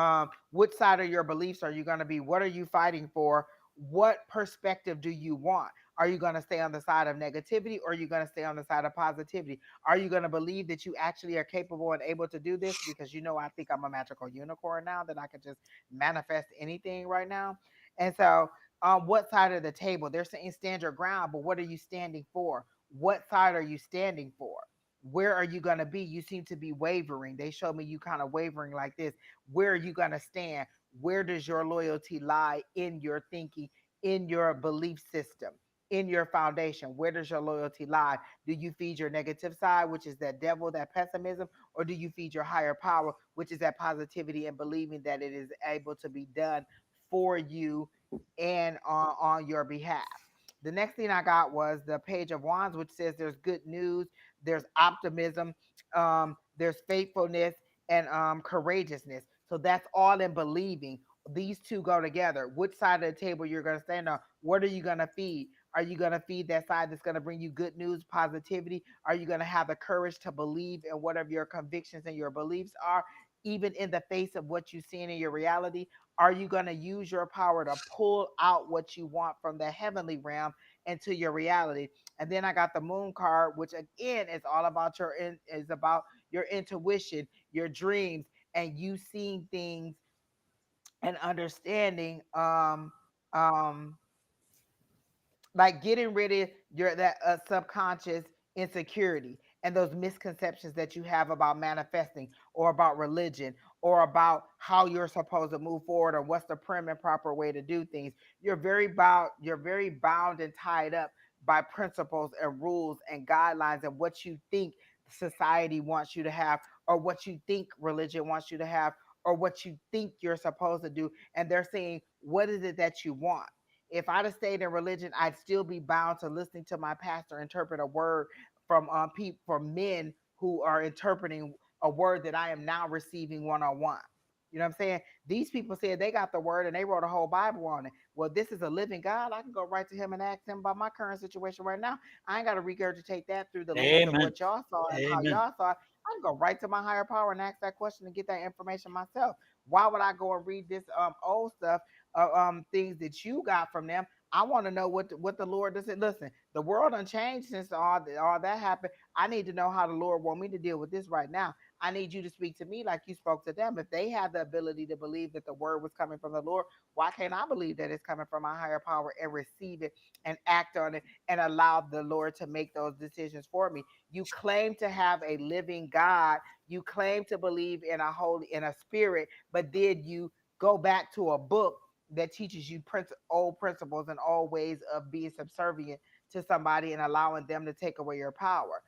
[SPEAKER 2] which side of your beliefs are you going to be? What are you fighting for? What perspective do you want? Are you going to stay on the side of negativity or are you going to stay on the side of positivity? Are you going to believe that you actually are capable and able to do this? Because I think I'm a magical unicorn now, that I can just manifest anything right now. And so what side of the table? They're saying stand your ground, but what are you standing for? What side are you standing for? Where are you going to be? You seem to be wavering. They showed me you kind of wavering like this. Where are you going to stand? Where does your loyalty lie in your thinking, in your belief system, in your foundation? Where does your loyalty lie? Do you feed your negative side, which is that devil, that pessimism, or do you feed your higher power, which is that positivity and believing that it is able to be done for you and on your behalf? The next thing I got was the Page of Wands, which says there's good news. there's optimism, there's faithfulness, and courageousness. So that's all in believing. These two go together. Which side of the table you're going to stand on? What are you going to feed? Are you going to feed that side that's going to bring you good news, positivity? Are you going to have the courage to believe in whatever your convictions and your beliefs are, even in the face of what you're seeing in your reality? Are you going to use your power to pull out what you want from the heavenly realm into your reality? And then I got the moon card, which again is all about is about your intuition, your dreams, and you seeing things and understanding um like getting rid of your that subconscious insecurity and those misconceptions that you have about manifesting or about religion or about how you're supposed to move forward or what's the prim and proper way to do things. You're very bound and tied up by principles and rules and guidelines and what you think society wants you to have, or what you think religion wants you to have, or what you think you're supposed to do. And they're saying, what is it that you want? If I'd have stayed in religion, I'd still be bound to listening to my pastor interpret a word from people, from men who are interpreting a word that I am now receiving one on one. You know what I'm saying? These people said they got the word and they wrote a whole Bible on it. Well, this is a living God. I can go right to him and ask him about my current situation right now. I ain't got to regurgitate that through the lens of
[SPEAKER 1] Amen.
[SPEAKER 2] what y'all saw and how
[SPEAKER 1] Amen.
[SPEAKER 2] y'all saw it. I can go right to my higher power and ask that question and get that information myself. Why would I go and read this old stuff, things that you got from them? I want to know what the Lord does. Listen, the world unchanged since all that happened. I need to know how the Lord want me to deal with this right now. I need you to speak to me like you spoke to them. If they had the ability to believe that the word was coming from the Lord, why can't I believe that it's coming from my higher power and receive it and act on it and allow the Lord to make those decisions for me? You claim to have a living God. You claim to believe in a spirit, but did you go back to a book that teaches you old principles and old ways of being subservient to somebody and allowing them to take away your power?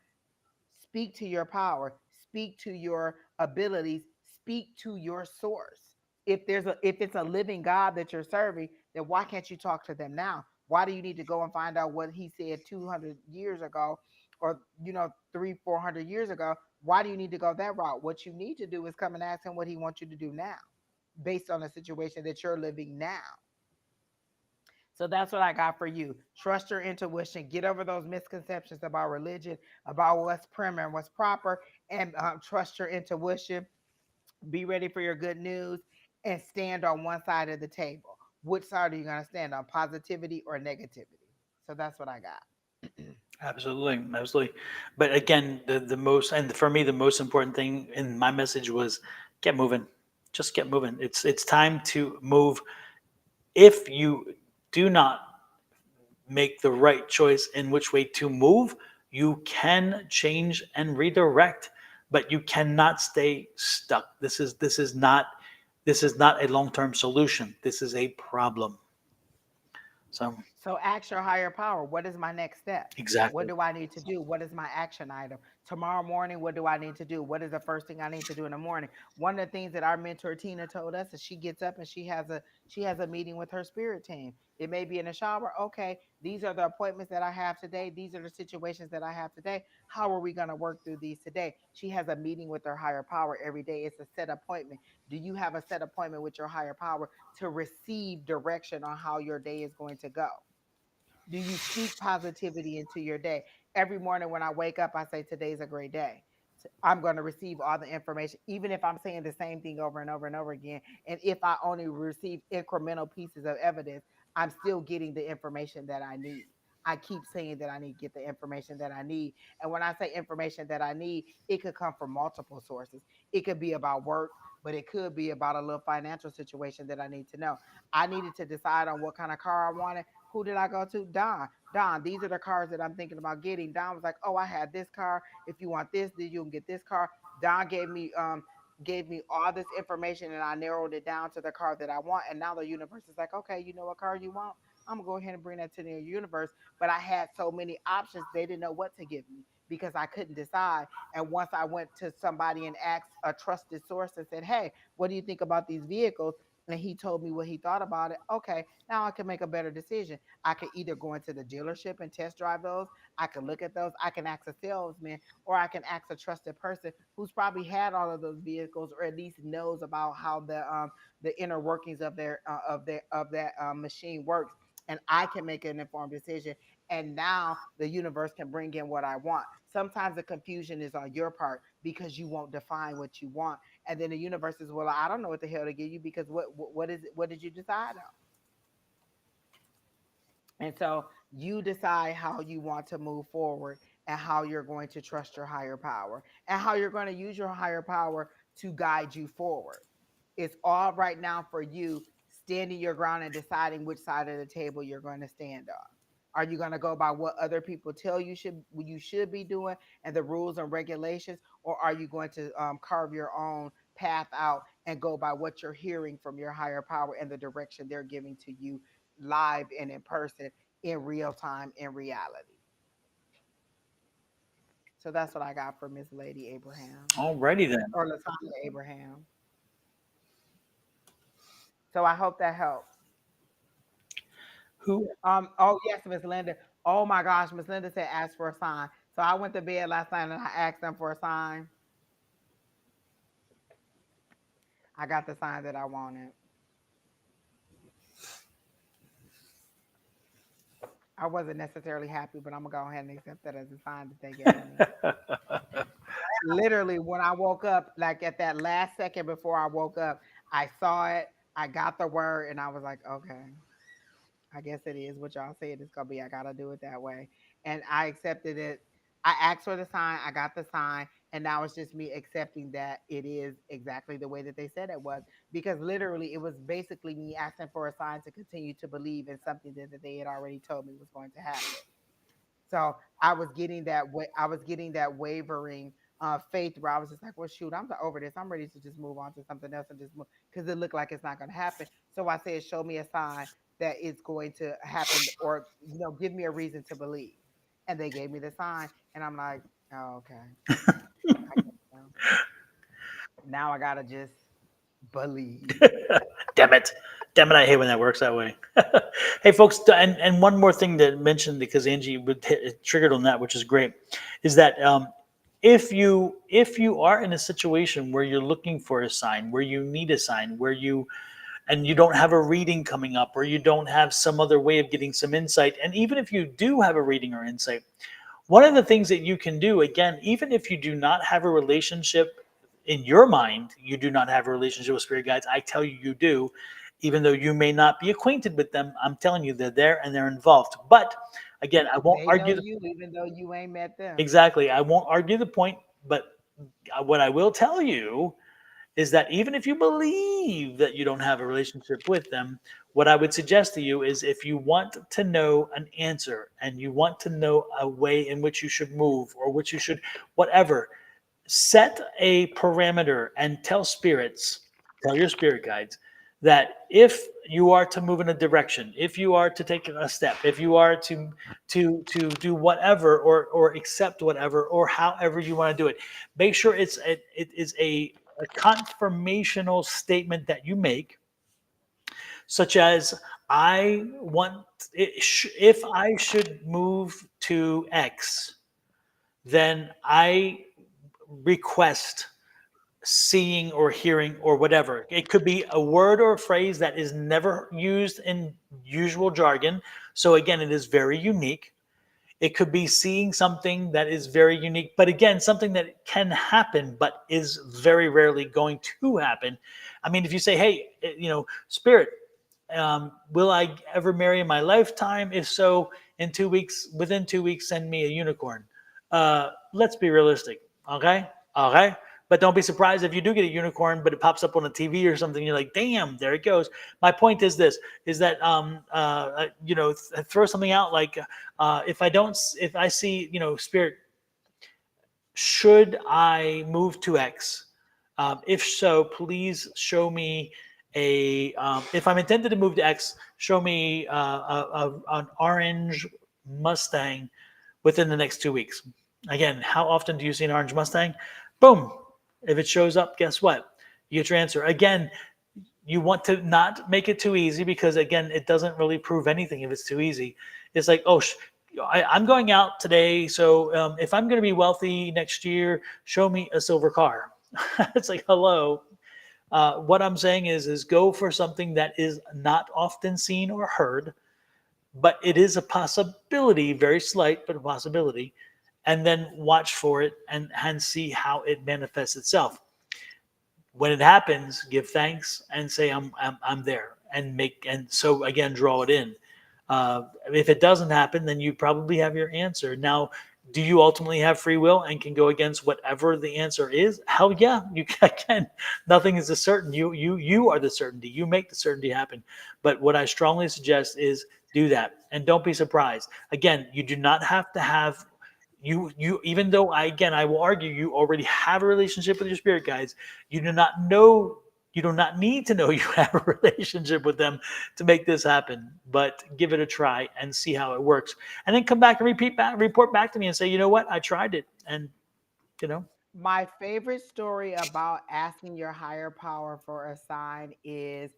[SPEAKER 2] Speak to your power, speak to your abilities, speak to your source. If it's a living God that you're serving, then why can't you talk to them now? Why do you need to go and find out what he said 200 years ago, or 300-400 years ago? Why do you need to go that route? What you need to do is come and ask him what he wants you to do now, based on the situation that you're living now. So that's what I got for you. Trust your intuition. Get over those misconceptions about religion, about what's prim and what's proper, and trust your intuition. Be ready for your good news and stand on one side of the table. Which side are you going to stand on, positivity or negativity? So that's what I got.
[SPEAKER 1] Absolutely, absolutely. But again, the most, and for me the most important thing in my message was get moving. Just get moving. It's time to move. If you do not make the right choice in which way to move, you can change and redirect, but you cannot stay stuck. This is not a long-term solution. This is a problem. So
[SPEAKER 2] So ask your higher power, what is my next step? What
[SPEAKER 1] exactly.
[SPEAKER 2] do I need to do? What is my action item? Tomorrow morning, what do I need to do? What is the first thing I need to do in the morning? One of the things that our mentor Tina told us is she gets up and she has a meeting with her spirit team. It may be in the shower. Okay, these are the appointments that I have today. These are the situations that I have today. How are we going to work through these today? She has a meeting with her higher power every day. It's a set appointment. Do you have a set appointment with your higher power to receive direction on how your day is going to go? Do you speak positivity into your day? Every morning when I wake up, I say, today's a great day. I'm going to receive all the information, even if I'm saying the same thing over and over and over again. And if I only receive incremental pieces of evidence, I'm still getting the information that I need. I keep saying that I need to get the information that I need. And when I say information that I need, it could come from multiple sources. It could be about work, but it could be about a little financial situation that I need to know. I needed to decide on what kind of car I wanted. Who did I go to? Don. Don, these are the cars that I'm thinking about getting. Don was like, "Oh, I had this car. If you want this, then you can get this car." Don gave me all this information and I narrowed it down to the car that I want. And now the universe is like, okay, you know what car you want? I'm gonna go ahead and bring that to the universe. But I had so many options, they didn't know what to give me because I couldn't decide. And once I went to somebody and asked a trusted source and said, "Hey, what do you think about these vehicles?" and he told me what he thought about it. Okay, now I can make a better decision. I can either go into the dealership and test drive those. I can look at those. I can ask a salesman, or I can ask a trusted person who's probably had all of those vehicles, or at least knows about how the inner workings of that machine works. And I can make an informed decision. And now the universe can bring in what I want. Sometimes the confusion is on your part because you won't define what you want, and then the universe is, well, I don't know what the hell to give you, because what is it? What did you decide on? And so you decide how you want to move forward, and how you're going to trust your higher power, and how you're going to use your higher power to guide you forward. It's all right now for you standing your ground and deciding which side of the table you're going to stand on. Are you going to go by what other people tell you should be doing, and the rules and regulations, or are you going to carve your own path out and go by what you're hearing from your higher power and the direction they're giving to you, live and in person, in real time, in reality? So that's what I got for Miss Lady Abraham,
[SPEAKER 1] Alrighty then.
[SPEAKER 2] or Latanya Abraham. So I hope that helps.
[SPEAKER 1] Who?
[SPEAKER 2] Oh yes, Miss Linda. Oh my gosh, Miss Linda said ask for a sign. So I went to bed last night and I asked them for a sign. I got the sign that I wanted. I wasn't necessarily happy, but I'm gonna go ahead and accept that as a sign that they gave me. Literally, when I woke up, like at that last second before I woke up, I saw it, I got the word, and I was like, okay, I guess it is what y'all said it's gonna be. I gotta do it that way. And I accepted it. I asked for the sign, I got the sign, and now it's just me accepting that it is exactly the way that they said it was. Because literally it was basically me asking for a sign to continue to believe in something that they had already told me was going to happen. So I was getting that wavering faith, where I was just like, well, shoot, I'm over this. I'm ready to just move on to something else and just move, because it looked like it's not going to happen. So I said, show me a sign that it's going to happen, or give me a reason to believe. And they gave me the sign, and I'm like, oh, okay. I guess so. Now I gotta just believe.
[SPEAKER 1] Damn it. Damn it. I hate when that works that way. Hey, folks, and one more thing to mention, because Angie triggered on that, which is great, is that if you are in a situation where you're looking for a sign, where you need a sign, and you don't have a reading coming up, or you don't have some other way of getting some insight, and even if you do have a reading or insight, one of the things that you can do, again, even if you do not have a relationship in your mind, you do not have a relationship with spirit guides, I tell you, you do. Even though you may not be acquainted with them, I'm telling you, they're there and they're involved. But again, I won't
[SPEAKER 2] They know
[SPEAKER 1] argue
[SPEAKER 2] you even though you ain't met them.
[SPEAKER 1] exactly. I won't argue the point. But what I will tell you is that even if you believe that you don't have a relationship with them, what I would suggest to you is, if you want to know an answer and you want to know a way in which you should move, or which you should, whatever, set a parameter and tell your spirit guides, that if you are to move in a direction, if you are to take a step, if you are to do whatever, or accept whatever, or however you want to do it, make sure it is a confirmational statement that you make, such as, I want, if I should move to X, then I request seeing or hearing or whatever. It could be a word or a phrase that is never used in usual jargon. So again, it is very unique. It could be seeing something that is very unique, but again, something that can happen, but is very rarely going to happen. I mean, if you say, hey, spirit, will I ever marry in my lifetime? If so, within 2 weeks, send me a unicorn. Let's be realistic. Okay. Okay. But don't be surprised if you do get a unicorn, but it pops up on a TV or something. You're like, damn, there it goes. My point is this: is that throw something out like, if I see, spirit, should I move to X? If so, please show me if I'm intended to move to X, show me an orange Mustang within the next 2 weeks. Again, how often do you see an orange Mustang? Boom. If it shows up, guess what? You get your answer. Again, you want to not make it too easy, because again, it doesn't really prove anything if it's too easy. It's like, oh, I'm going out today, so if I'm going to be wealthy next year, show me a silver car. It's like, hello. What I'm saying is go for something that is not often seen or heard, but it is a possibility, very slight, but a possibility, and then watch for it and see how it manifests itself. When it happens, give thanks and say I'm there, and make, and so again, draw it in. If it doesn't happen, then you probably have your answer. Now, do you ultimately have free will and can go against whatever the answer is? Hell yeah, you can. Nothing is a certain. You are the certainty. You make the certainty happen. But what I strongly suggest is do that, and don't be surprised. Again, you do not have to have, you even though, I will argue, you already have a relationship with your spirit guides. You do not know, you do not need to know you have a relationship with them to make this happen, but give it a try and see how it works, and then come back and report back to me and say, you know what, I tried it, and you know.
[SPEAKER 2] My favorite story about asking your higher power for a sign is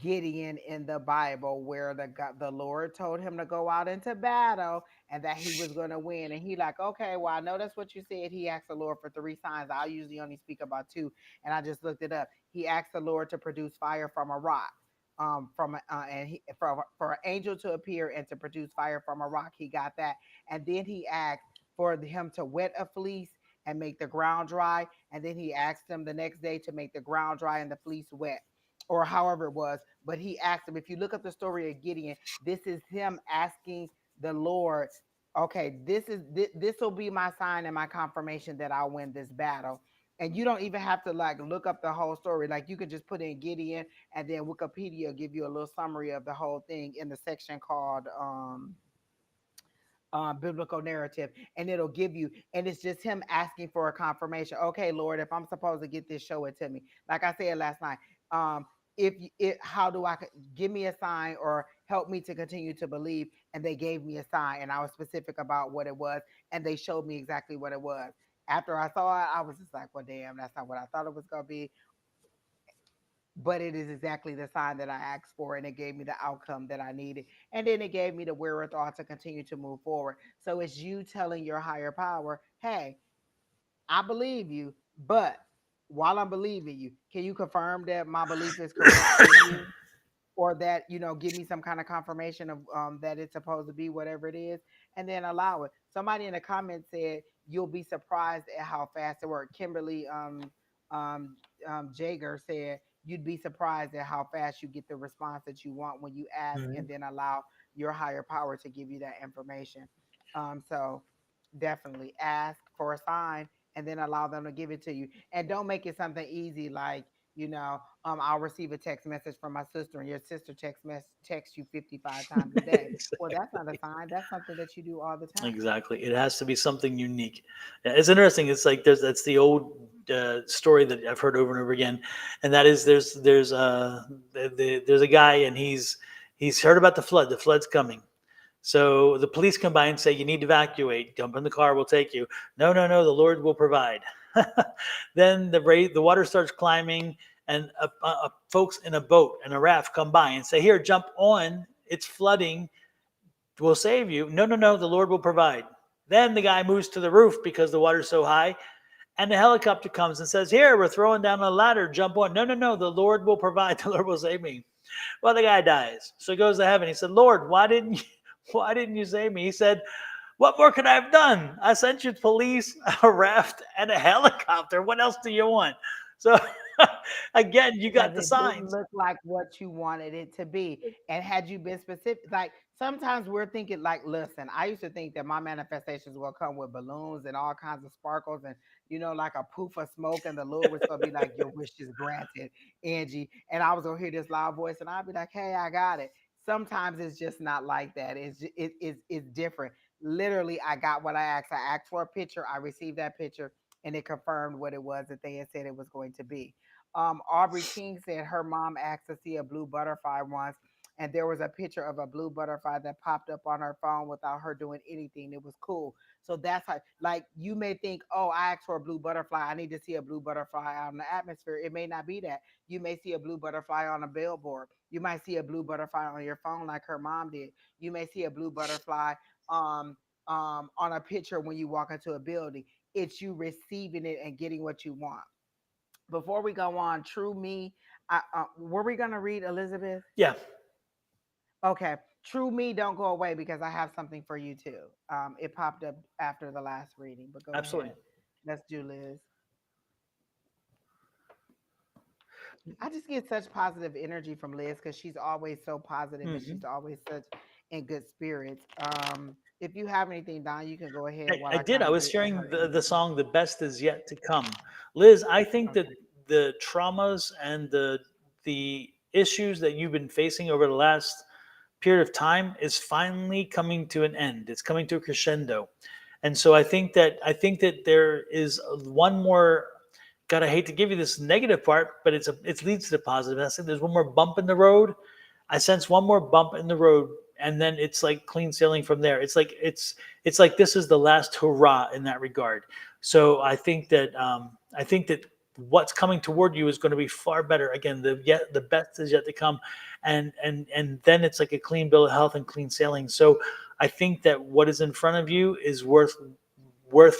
[SPEAKER 2] Gideon in the Bible, where the Lord told him to go out into battle and that he was going to win. And he like, okay, well, I know that's what you said. He asked the Lord for three signs. I usually only speak about two, and I just looked it up. He asked the Lord to produce fire from a rock. And he, for an angel to appear and to produce fire from a rock, he got that. And then he asked for him to wet a fleece and make the ground dry. And then he asked him the next day to make the ground dry and the fleece wet, or however it was. But he asked him, if you look up the story of Gideon, this is him asking the Lord, okay, this will be my sign and my confirmation that I'll win this battle. And you don't even have to like look up the whole story. Like you could just put in Gideon, and then Wikipedia will give you a little summary of the whole thing in the section called biblical narrative, and it'll give you, and it's just him asking for a confirmation. Okay, Lord, if I'm supposed to get this, show it to me. Like I said last night, um if it, how do I give me a sign or help me to continue to believe? And they gave me a sign, and I was specific about what it was, and they showed me exactly what it was. After I saw it, I was just like, well, damn, that's not what I thought it was going to be, but it is exactly the sign that I asked for, and it gave me the outcome that I needed. And then it gave me the wherewithal to continue to move forward. So it's you telling your higher power, hey, I believe you, but while I'm believing you, can you confirm that my belief is correct in you? Or that, give me some kind of confirmation of that it's supposed to be whatever it is, and then allow it. Somebody in the comments said you'll be surprised at how fast it worked. Kimberly um, Jager said you'd be surprised at how fast you get the response that you want when you ask and
[SPEAKER 1] Mhm.
[SPEAKER 2] then allow your higher power to give you that information. So definitely ask for a sign and then allow them to give it to you, and don't make it something easy like, I'll receive a text message from my sister, and your sister text you 55 times a day. Well, that's not a sign. That's something that you do all the time.
[SPEAKER 1] Exactly. It has to be something unique. Yeah, it's interesting. It's like that's the old story that I've heard over and over again, and that is there's a guy, and he's heard about the flood. The flood's coming. So the police come by and say, you need to evacuate. Jump in the car. We'll take you. No, no, no. The Lord will provide. Then the water starts climbing, and folks in a boat and a raft come by and say, here, jump on. It's flooding, will save you. No, no, no, the Lord will provide. Then the guy moves to the roof because the water's so high, and the helicopter comes and says, here, we're throwing down a ladder, jump on. No, no, no, the Lord will provide. The Lord will save me. Well, the guy dies. So he goes to heaven. He said, Lord, why didn't you save me? He said, what more could I have done? I sent you police, a raft, and a helicopter. What else do you want? So again, you
[SPEAKER 2] Because
[SPEAKER 1] got the
[SPEAKER 2] it didn't
[SPEAKER 1] signs.
[SPEAKER 2] look like what you wanted it to be. And had you been specific, like sometimes we're thinking, like, listen, I used to think that my manifestations will come with balloons and all kinds of sparkles and, like a poof of smoke, and the Lord was going to be like, your wish is granted, Angie. And I was going to hear this loud voice, and I'd be like, hey, I got it. Sometimes it's just not like that. It's different. Literally, I got what I asked. I asked for a picture. I received that picture, and it confirmed what it was that they had said it was going to be. Aubrey King said her mom asked to see a blue butterfly once, and there was a picture of a blue butterfly that popped up on her phone without her doing anything. It was cool. So that's how, like, you may think, oh, I asked for a blue butterfly. I need to see a blue butterfly out in the atmosphere. It may not be that. You may see a blue butterfly on a billboard. You might see a blue butterfly on your phone, like her mom did. You may see a blue butterfly um, on a picture when you walk into a building. It's you receiving it and getting what you want. Before we go on, True Me, were we going to read Elizabeth?
[SPEAKER 1] Yeah,
[SPEAKER 2] Okay. True Me, don't go away because I have something for you too. It popped up after the last reading, but go
[SPEAKER 1] absolutely.
[SPEAKER 2] ahead. Let's do Liz. I just get such positive energy from Liz because she's always so positive and
[SPEAKER 1] Hmm.
[SPEAKER 2] she's always such in good spirits. If you have anything, Don, you can go ahead while
[SPEAKER 1] I
[SPEAKER 2] I
[SPEAKER 1] did.
[SPEAKER 2] kind
[SPEAKER 1] I
[SPEAKER 2] of
[SPEAKER 1] was
[SPEAKER 2] get in
[SPEAKER 1] sharing
[SPEAKER 2] her
[SPEAKER 1] the
[SPEAKER 2] energy.
[SPEAKER 1] song "The Best Is Yet to Come." Liz, I think that
[SPEAKER 2] Okay.
[SPEAKER 1] the traumas and the issues that you've been facing over the last period of time is finally coming to an end. It's coming to a crescendo, and so I think that there is one more. God, I hate to give you this negative part, but it leads to the positive. I think there's one more bump in the road. I sense one more bump in the road, and then it's like clean sailing from there. It's like this is the last hurrah in that regard. So I think that what's coming toward you is going to be far better. Again, the best is yet to come, and then it's like a clean bill of health and clean sailing. So I think that what is in front of you is worth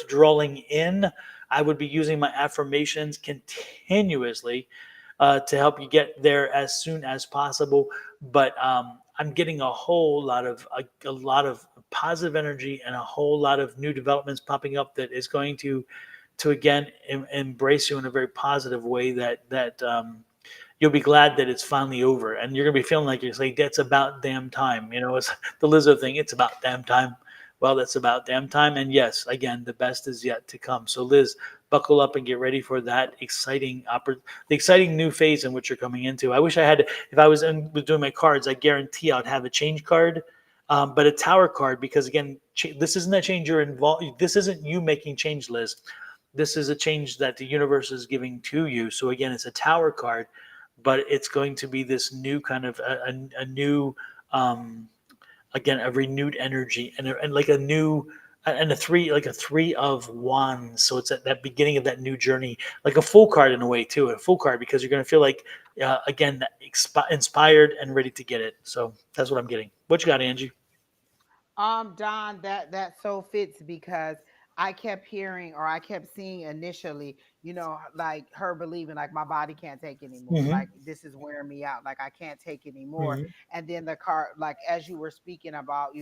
[SPEAKER 1] drawing in. I would be using my affirmations continuously to help you get there as soon as possible. But I'm getting a lot of positive energy and a whole lot of new developments popping up that is going to again embrace you in a very positive way. That you'll be glad that it's finally over, and you're gonna be feeling like you're like that's about damn time. It's the Lizzo thing. It's about damn time. Well, that's about damn time. And yes, again, the best is yet to come. So Liz, buckle up and get ready for that the exciting new phase in which you're coming into. I wish I had, if I was doing my cards, I guarantee I'd have a change card, but a tower card, because again, this isn't a change you're involved. This isn't you making change, Liz. This is a change that the universe is giving to you. So again, it's a tower card, but it's going to be this new kind of a new, um, again, a renewed energy, and like a new, and a three of wands. So it's at that beginning of that new journey, like a full card in a way too, a full card, because you're going to feel like again inspired and ready to get it. So that's what I'm getting. What you got, Angie?
[SPEAKER 2] Don, that so fits because I kept hearing or I kept seeing initially, like her believing like my body can't take anymore.
[SPEAKER 1] Hmm.
[SPEAKER 2] Like this is wearing me out. Like I can't take anymore.
[SPEAKER 1] Hmm.
[SPEAKER 2] And then the card, like as you were speaking about,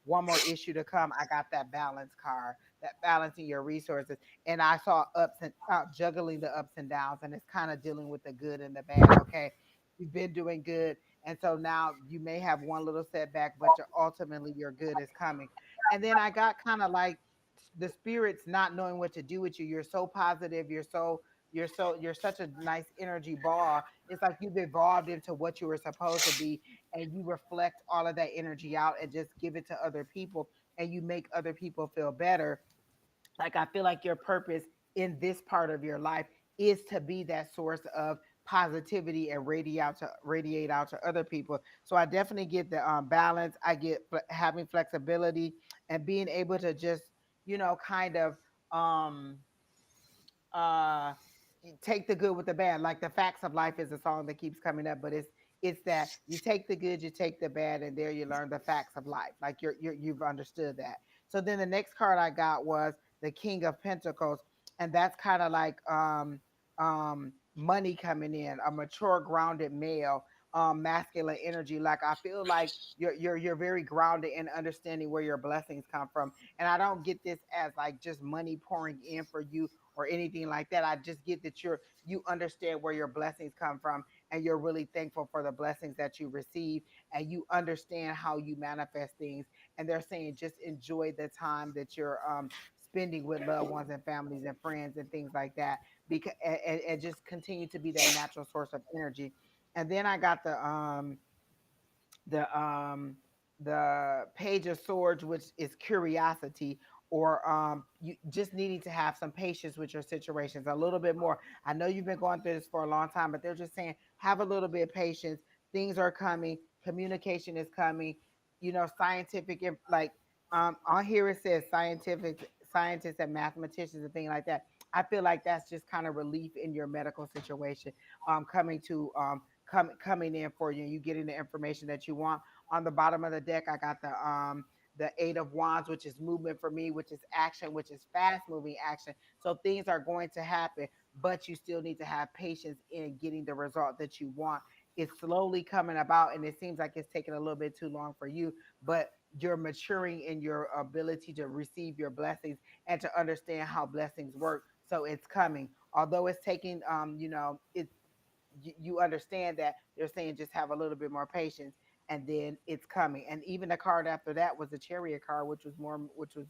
[SPEAKER 2] one more issue to come, I got that balance card, that balancing your resources. And I saw ups and juggling the ups and downs, and it's kind of dealing with the good and the bad. Okay. You've been doing good, and so now you may have one little setback, but ultimately your good is coming. And then I got kind of like the spirits not knowing what to do with you. You're so positive. You're such a nice energy ball. It's like you've evolved into what you were supposed to be, and you reflect all of that energy out and just give it to other people, and you make other people feel better. Like I feel like your purpose in this part of your life is to be that source of positivity and radiate out to other people. So I definitely get the balance. I get having flexibility and being able to just kind of um uh take the good with the bad. Like the facts of life is a song that keeps coming up, but it's that you take the good, you take the bad, and there you learn the facts of life. Like you've understood that. So then the next card I got was the King of Pentacles, and that's kind of like money coming in, a mature, grounded male, masculine energy. Like I feel like you're very grounded in understanding where your blessings come from. And I don't get this as like just money pouring in for you or anything like that. I just get that you understand where your blessings come from, and you're really thankful for the blessings that you receive, and you understand how you manifest things. And they're saying just enjoy the time that you're spending with loved ones and families and friends and things like that, because and just continue to be that natural source of energy. And then I got the the Page of Swords, which is curiosity, or you just needing to have some patience with your situations a little bit more. I know you've been going through this for a long time, but they're just saying have a little bit of patience. Things are coming. communication is coming, scientific, like, on here it says scientific scientists and mathematicians and things like that. I feel like that's just kind of relief in your medical situation, coming to coming in for you. You getting the information that you want. On the bottom of the deck, I got the Eight of Wands, which is movement for me, which is action, which is fast moving action. So things are going to happen, but you still need to have patience in getting the result that you want. It's slowly coming about, and it seems like it's taking a little bit too long for you, but you're maturing in your ability to receive your blessings and to understand how blessings work. So it's coming. Although it's taking, it's you understand that they're saying just have a little bit more patience, and then it's coming. And even the card after that was the chariot card, which was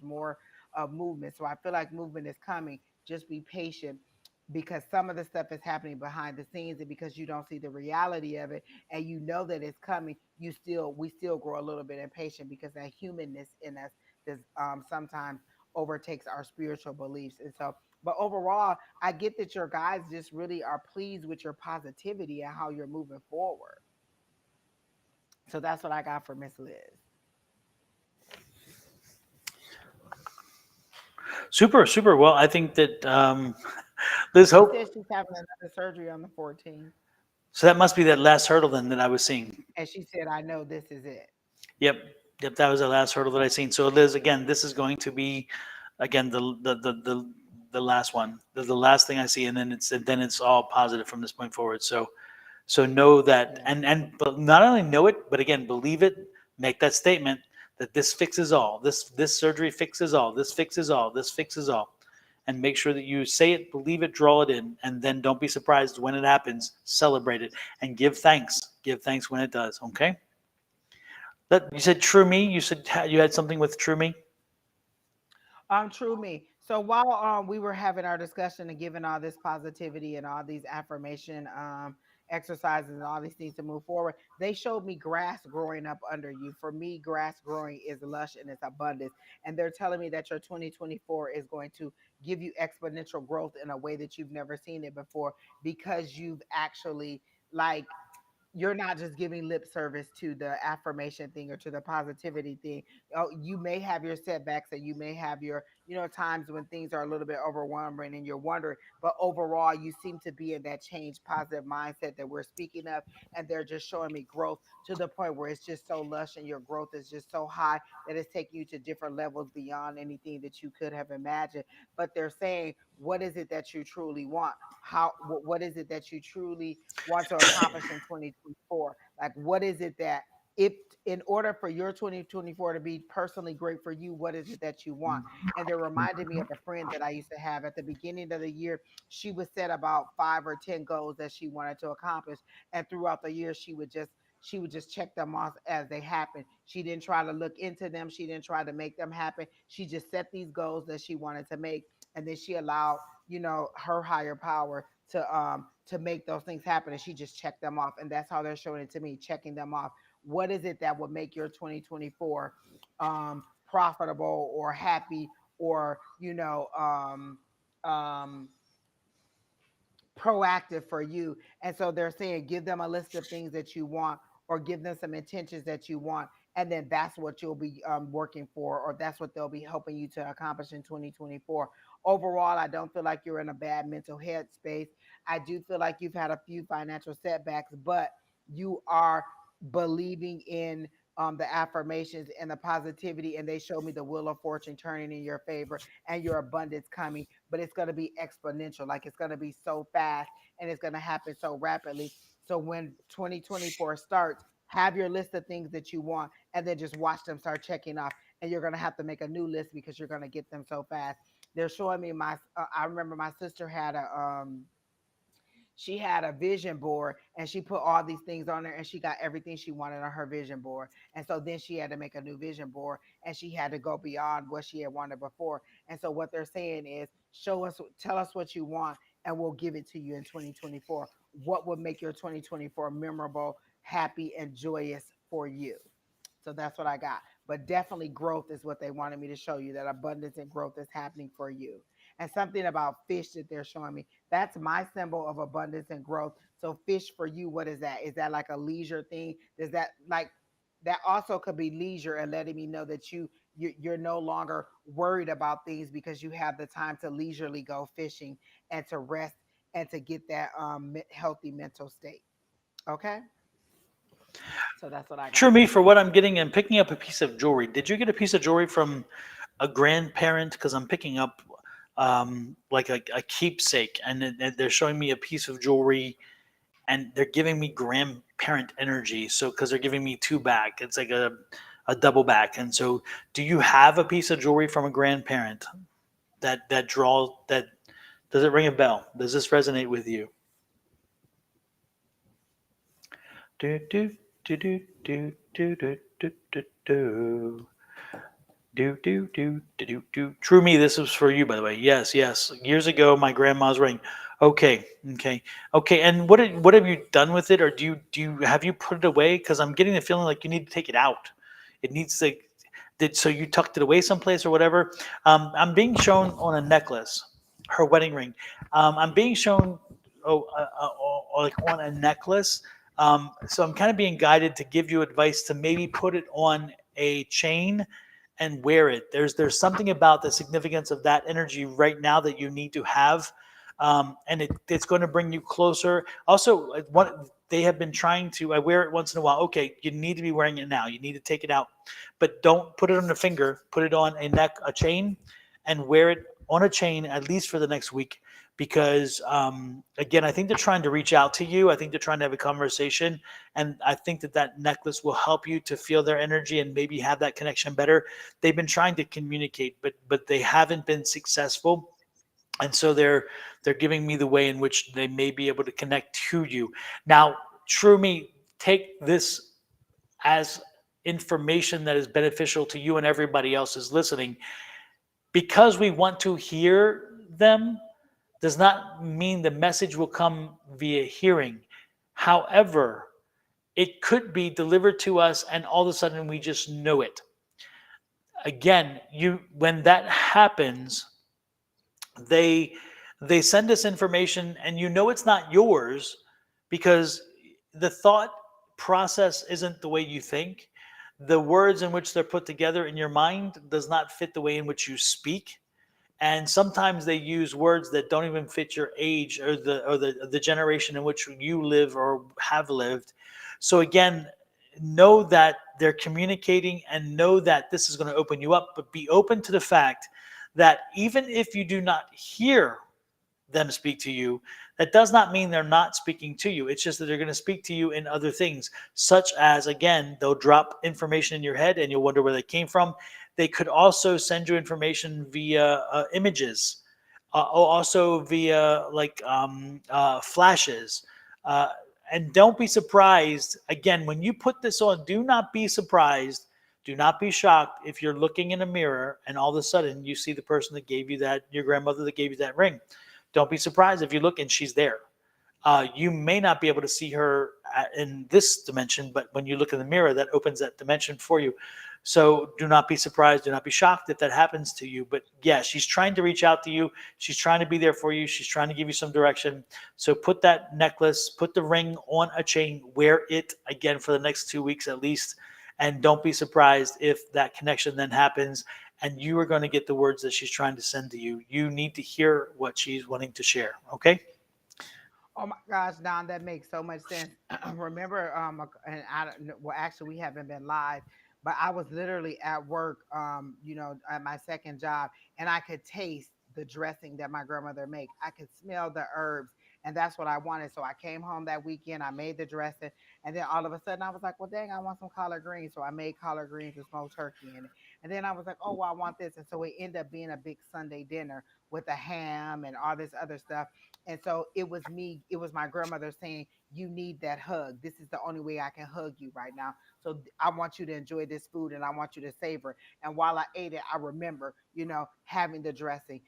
[SPEAKER 2] more of movement. So I feel like movement is coming. Just be patient, because some of the stuff is happening behind the scenes, and because you don't see the reality of it and you know that it's coming, we still grow a little bit impatient, because that humanness in us does sometimes overtakes our spiritual beliefs. And so, but overall, I get that your guys just really are pleased with your positivity and how you're moving forward. So that's what I got for Miss Liz.
[SPEAKER 1] Super, super. Well, I think that Liz
[SPEAKER 2] She
[SPEAKER 1] Hope.
[SPEAKER 2] said she's having another surgery on the 14th.
[SPEAKER 1] So that must be that last hurdle then that I was seeing.
[SPEAKER 2] And she said, I know this is it.
[SPEAKER 1] Yep, yep. That was the last hurdle that I seen. So Liz, again, this is going to be, again, the last one. The last thing I see, and then it's all positive from this point forward. So know that,
[SPEAKER 2] Yeah.
[SPEAKER 1] but not only know it, but again, believe it. Make that statement that this fixes all. This surgery fixes all. This fixes all. This fixes all. And make sure that you say it, believe it, draw it in, and then don't be surprised when it happens. Celebrate it and give thanks. Give thanks when it does. Okay. You said True Me. You said you had something with True Me.
[SPEAKER 2] True me. So while we were having our discussion and giving all this positivity and all these affirmation exercises and all these things to move forward, they showed me grass growing up under you. For me, grass growing is lush and it's abundance. And they're telling me that your 2024 is going to give you exponential growth in a way that you've never seen it before, because you've actually, like, you're not just giving lip service to the affirmation thing or to the positivity thing. Oh, you may have your setbacks, and you may have your, times when things are a little bit overwhelming and you're wondering, but overall, you seem to be in that change, positive mindset that we're speaking of. And they're just showing me growth to the point where it's just so lush and your growth is just so high that it's taking you to different levels beyond anything that you could have imagined. But they're saying, what is it that you truly want? What is it that you truly want to accomplish in 2024? Like, what is it that, if in order for your 2024 to be personally great for you, what is it that you want? And they're reminding me of a friend that I used to have at the beginning of the year. She would set about 5 or 10 goals that she wanted to accomplish, and throughout the year, she would just check them off as they happened. She didn't try to look into them. She didn't try to make them happen. She just set these goals that she wanted to make, and then she allowed, her higher power to make those things happen, and she just checked them off. And that's how they're showing it to me, checking them off. What is it that would make your 2024 profitable or happy, or um proactive for you? And so they're saying, give them a list of things that you want, or give them some intentions that you want. And then that's what you'll be working for, or that's what they'll be helping you to accomplish in 2024. Overall, I don't feel like you're in a bad mental health space. I do feel like you've had a few financial setbacks, but you are believing in the affirmations and the positivity, and they show me the wheel of fortune turning in your favor and your abundance coming. But it's going to be exponential, like it's going to be so fast, and it's going to happen so rapidly. So when 2024 starts, have your list of things that you want, and then just watch them start checking off. And you're going to have to make a new list, because you're going to get them so fast. They're showing me I remember my sister had a vision board, and she put all these things on there, and she got everything she wanted on her vision board. And so then she had to make a new vision board, and she had to go beyond what she had wanted before. And so what they're saying is, tell us what you want, and we'll give it to you in 2024. What would make your 2024 memorable, happy, and joyous for you? So that's what I got. But definitely growth is what they wanted me to show you, that abundance and growth is happening for you. and something about fish that they're showing me. That's my symbol of abundance and growth. So fish for you, what is that? Is that like a leisure thing? Does that like that also could be leisure and letting me know that you're no longer worried about things because you have the time to leisurely go fishing and to rest and to get that healthy mental state. Okay, so that's what I
[SPEAKER 1] True
[SPEAKER 2] got.
[SPEAKER 1] me, for what I'm getting and picking up a piece of jewelry. Did you get a piece of jewelry from a grandparent? Because I'm picking up like a keepsake, and they're showing me a piece of jewelry, and they're giving me grandparent energy. So because they're giving me two back, it's like a double back. And so, do you have a piece of jewelry from a grandparent that draws that? Does it ring a bell? Does this resonate with you? Do do do do do do do do do do. Do do do do do do. True me, this was for you, by the way. Yes, yes. Years ago, my grandma's ring. Okay, okay, okay. And what have you done with it, or do you have you put it away? Because I'm getting the feeling like you need to take it out. It needs to. Did so you tucked it away someplace or whatever? I'm being shown on a necklace, her wedding ring. I'm being shown like on a necklace. So I'm kind of being guided to give you advice to maybe put it on a chain and wear it. There's something about the significance of that energy right now that you need to have, and it's going to bring you closer. Also, what they have been trying to, I wear it once in a while. Okay, you need to be wearing it now. You need to take it out, but don't put it on the finger. Put it on a chain, and wear it on a chain at least for the next week. Because again, I think they're trying to reach out to you. I think they're trying to have a conversation, and I think that necklace will help you to feel their energy and maybe have that connection better. They've been trying to communicate, but they haven't been successful, and so they're giving me the way in which they may be able to connect to you. Now, true me, take this as information that is beneficial to you and everybody else is listening. Because we want to hear them does not mean the message will come via hearing. However, it could be delivered to us and all of a sudden we just know it. Again, you when that happens, they they send us information and you know it's not yours because the thought process isn't the way you think. The words in which they're put together in your mind does not fit the way in which you speak, and sometimes they use words that don't even fit your age or the generation in which you live or have lived. So again, know that they're communicating and know that this is going to open you up, but be open to the fact that even if you do not hear them speak to you, that does not mean they're not speaking to you. It's just that they're going to speak to you in other things, such as, again, they'll drop information in your head and you'll wonder where they came from. They could also send you information via images, also via like flashes. Uh, and don't be surprised. Again, when you put this on, do not be surprised. Do not be shocked if you're looking in a mirror and all of a sudden you see the person that gave you that, your grandmother that gave you that ring. Don't be surprised if you look and she's there. You may not be able to see her in this dimension, but when you look in the mirror, that opens that dimension for you. So do not be surprised. Do not be shocked if that happens to you. But yeah, she's trying to reach out to you. She's trying to be there for you. She's trying to give you some direction. So put that necklace, put the ring on a chain, wear it again for the next 2 weeks at least. And don't be surprised if that connection then happens and you are going to get the words that she's trying to send to you. You need to hear what she's wanting to share. Okay?
[SPEAKER 2] Oh my gosh, Don, that makes so much sense. Remember, and I don't know, well, actually, we haven't been live, but I was literally at work, at my second job, and I could taste the dressing that my grandmother make. I could smell the herbs, and that's what I wanted. So I came home that weekend, I made the dressing, and then all of a sudden I was like, well, dang, I want some collard greens. So I made collard greens with smoked turkey in it. And then I was like, oh, well, I want this. And so it ended up being a big Sunday dinner with a ham and all this other stuff. And so it was my grandmother saying, you need that hug. This is the only way I can hug you right now. So I want you to enjoy this food and I want you to savor it. And while I ate it, I remember, having the dressing,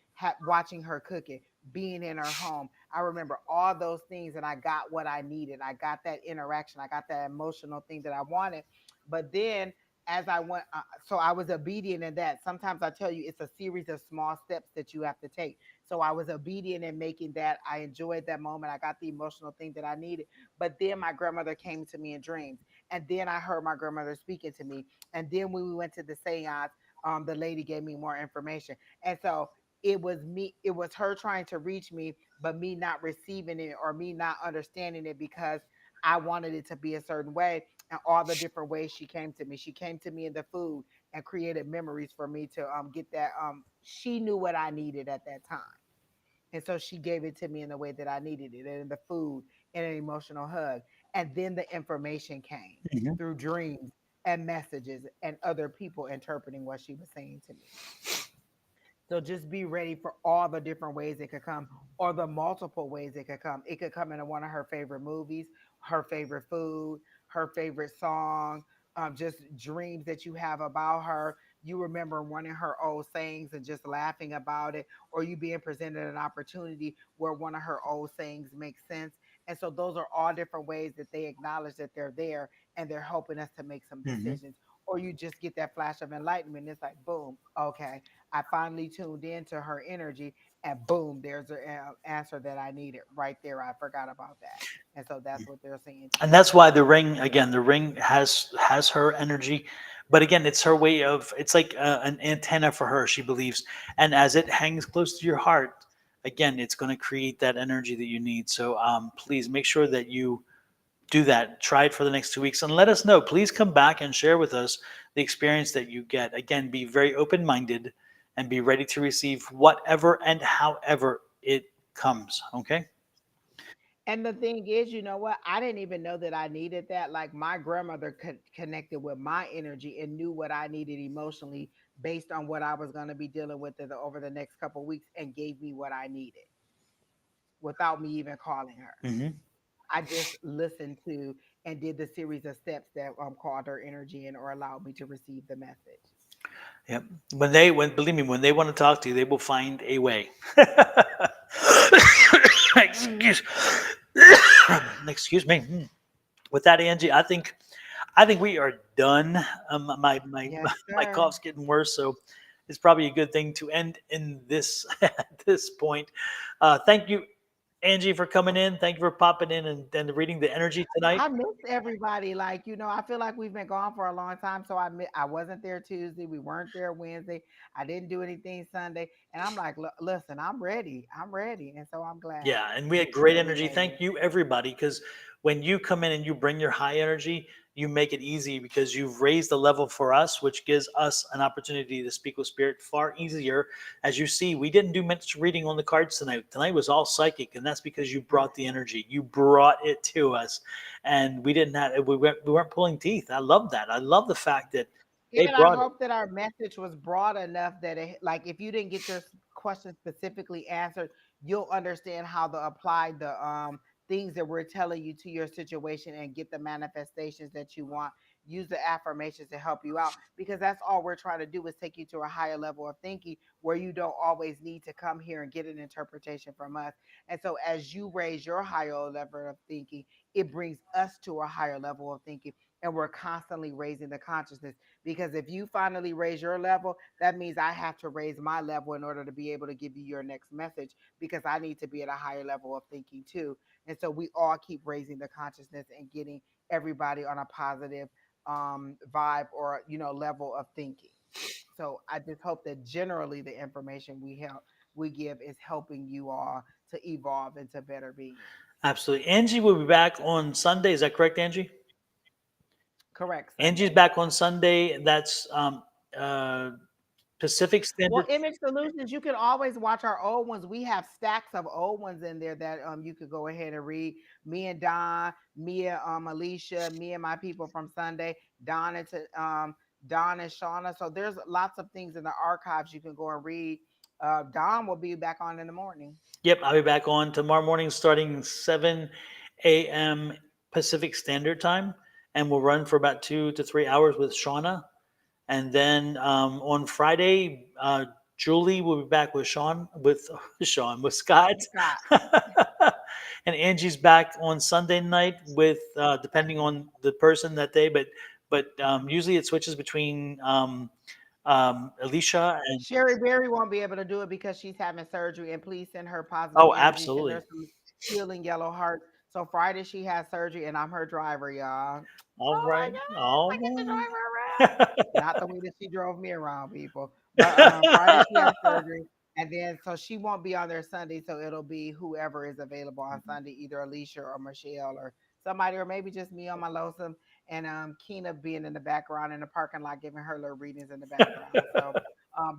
[SPEAKER 2] watching her cook it, being in her home. I remember all those things and I got what I needed. I got that interaction. I got that emotional thing that I wanted. But then as I went, so I was obedient in that. Sometimes I tell you, it's a series of small steps that you have to take. So I was obedient in making that. I enjoyed that moment. I got the emotional thing that I needed. But then my grandmother came to me in dreams, and then I heard my grandmother speaking to me. And then when we went to the seance, the lady gave me more information, and so it was me. It was her trying to reach me, but me not receiving it or me not understanding it because I wanted it to be a certain way, and all the different ways she came to me. She came to me in the food and created memories for me to get that. She knew what I needed at that time. And so she gave it to me in the way that I needed it, and in the food and an emotional hug. And then the information came
[SPEAKER 1] Mhm.
[SPEAKER 2] through dreams and messages and other people interpreting what she was saying to me. So just be ready for all the different ways it could come, or the multiple ways it could come. It could come into one of her favorite movies, her favorite food, her favorite song, just dreams that you have about her. You remember one of her old sayings and just laughing about it, or you being presented an opportunity where one of her old sayings makes sense. And so those are all different ways that they acknowledge that they're there and they're helping us to make some
[SPEAKER 1] Mhm.
[SPEAKER 2] decisions. Or you just get that flash of enlightenment. It's like, boom, okay, I finally tuned into her energy, and boom, there's an answer that I needed right there. I forgot about that. And so that's what they're saying to
[SPEAKER 1] And
[SPEAKER 2] you.
[SPEAKER 1] that's why the ring, again, the ring has her energy, but again, it's her way of, it's like an antenna for her, she believes. And as it hangs close to your heart, again, it's going to create that energy that you need. So please make sure that you do that. Try it for the next 2 weeks and let us know. Please come back and share with us the experience that you get. Again, be very open minded and be ready to receive whatever and however it comes. Okay.
[SPEAKER 2] And the thing is, you know what? I didn't even know that I needed that. Like my grandmother connected with my energy and knew what I needed emotionally based on what I was going to be dealing with over the next couple of weeks, and gave me what I needed without me even calling her.
[SPEAKER 1] Hmm.
[SPEAKER 2] I just listened to and did the series of steps that called her energy and or allowed me to receive the message.
[SPEAKER 1] Yep. When believe me, when they want to talk to you, they will find a way. excuse, excuse me. With that, Angie, I think we are done. My
[SPEAKER 2] Yes,
[SPEAKER 1] my
[SPEAKER 2] sir.
[SPEAKER 1] cough's getting worse, so it's probably a good thing to end in this at this point. Thank you, Angie, for coming in. Thank you for popping in and reading the energy tonight.
[SPEAKER 2] I miss everybody. Like, I feel like we've been gone for a long time. So I wasn't there Tuesday. We weren't there Wednesday. I didn't do anything Sunday. And I'm like, listen, I'm ready. I'm ready. And so I'm glad
[SPEAKER 1] Yeah, and we had great
[SPEAKER 2] that we
[SPEAKER 1] energy.
[SPEAKER 2] made
[SPEAKER 1] Thank
[SPEAKER 2] it.
[SPEAKER 1] you, everybody, because when you come in and you bring your high energy, you make it easy because you've raised the level for us, which gives us an opportunity to speak with spirit far easier. As you see, we didn't do much reading on the cards tonight. Tonight was all psychic, and that's because you brought the energy. You brought it to us, and we didn't have we weren't pulling teeth. I love that. I love the fact that they
[SPEAKER 2] And I
[SPEAKER 1] brought it.
[SPEAKER 2] hope that our message was broad enough that like if you didn't get your question specifically answered, you'll understand how to apply the things that we're telling you to your situation and get the manifestations that you want. Use the affirmations to help you out, because that's all we're trying to do is take you to a higher level of thinking where you don't always need to come here and get an interpretation from us. And so as you raise your higher level of thinking, it brings us to a higher level of thinking, and we're constantly raising the consciousness. Because if you finally raise your level, that means I have to raise my level in order to be able to give you your next message, because I need to be at a higher level of thinking too. And so we all keep raising the consciousness and getting everybody on a positive vibe or level of thinking. So I just hope that generally the information we give is helping you all to evolve into better beings.
[SPEAKER 1] Absolutely. Angie will be back on Sunday. Is that correct, Angie?
[SPEAKER 2] Correct,
[SPEAKER 1] Angie's
[SPEAKER 2] Sunday.
[SPEAKER 1] back on Sunday. That's uh, Pacific
[SPEAKER 2] Well,
[SPEAKER 1] Standard.
[SPEAKER 2] Image Solutions, you can always watch our old ones. We have stacks of old ones in there that you could go ahead and read. Me and Don, me and Alicia, me and my people from Sunday, Don and Don and Shauna. So there's lots of things in the archives you can go and read. Don will be back on in the morning.
[SPEAKER 1] Yep, I'll be back on tomorrow morning starting 7 a.m. Pacific Standard Time, and we'll run for about 2 to 3 hours with Shauna. And then on Friday, Julie will be back with Sean with Scott,
[SPEAKER 2] Scott.
[SPEAKER 1] and Angie's back on Sunday night with depending on the person that day, but but usually it switches between Alicia and.
[SPEAKER 2] Sherry Berry won't be able to do it because she's having surgery, and please send her positive
[SPEAKER 1] Oh,
[SPEAKER 2] energy. Send her
[SPEAKER 1] absolutely.
[SPEAKER 2] some healing yellow hearts. So Friday she has surgery, and I'm her driver, y'all.
[SPEAKER 1] All
[SPEAKER 2] Oh my
[SPEAKER 1] right.
[SPEAKER 2] God, I get to
[SPEAKER 1] All
[SPEAKER 2] drive her around.
[SPEAKER 1] right.
[SPEAKER 2] Not the way that she drove me around, people. But Friday she has surgery, and then so she won't be on there Sunday. So it'll be whoever is available on Sunday, either Alicia or Michelle or somebody, or maybe just me on my lonesome, and Keena being in the background in the parking lot giving her little readings in the background. So.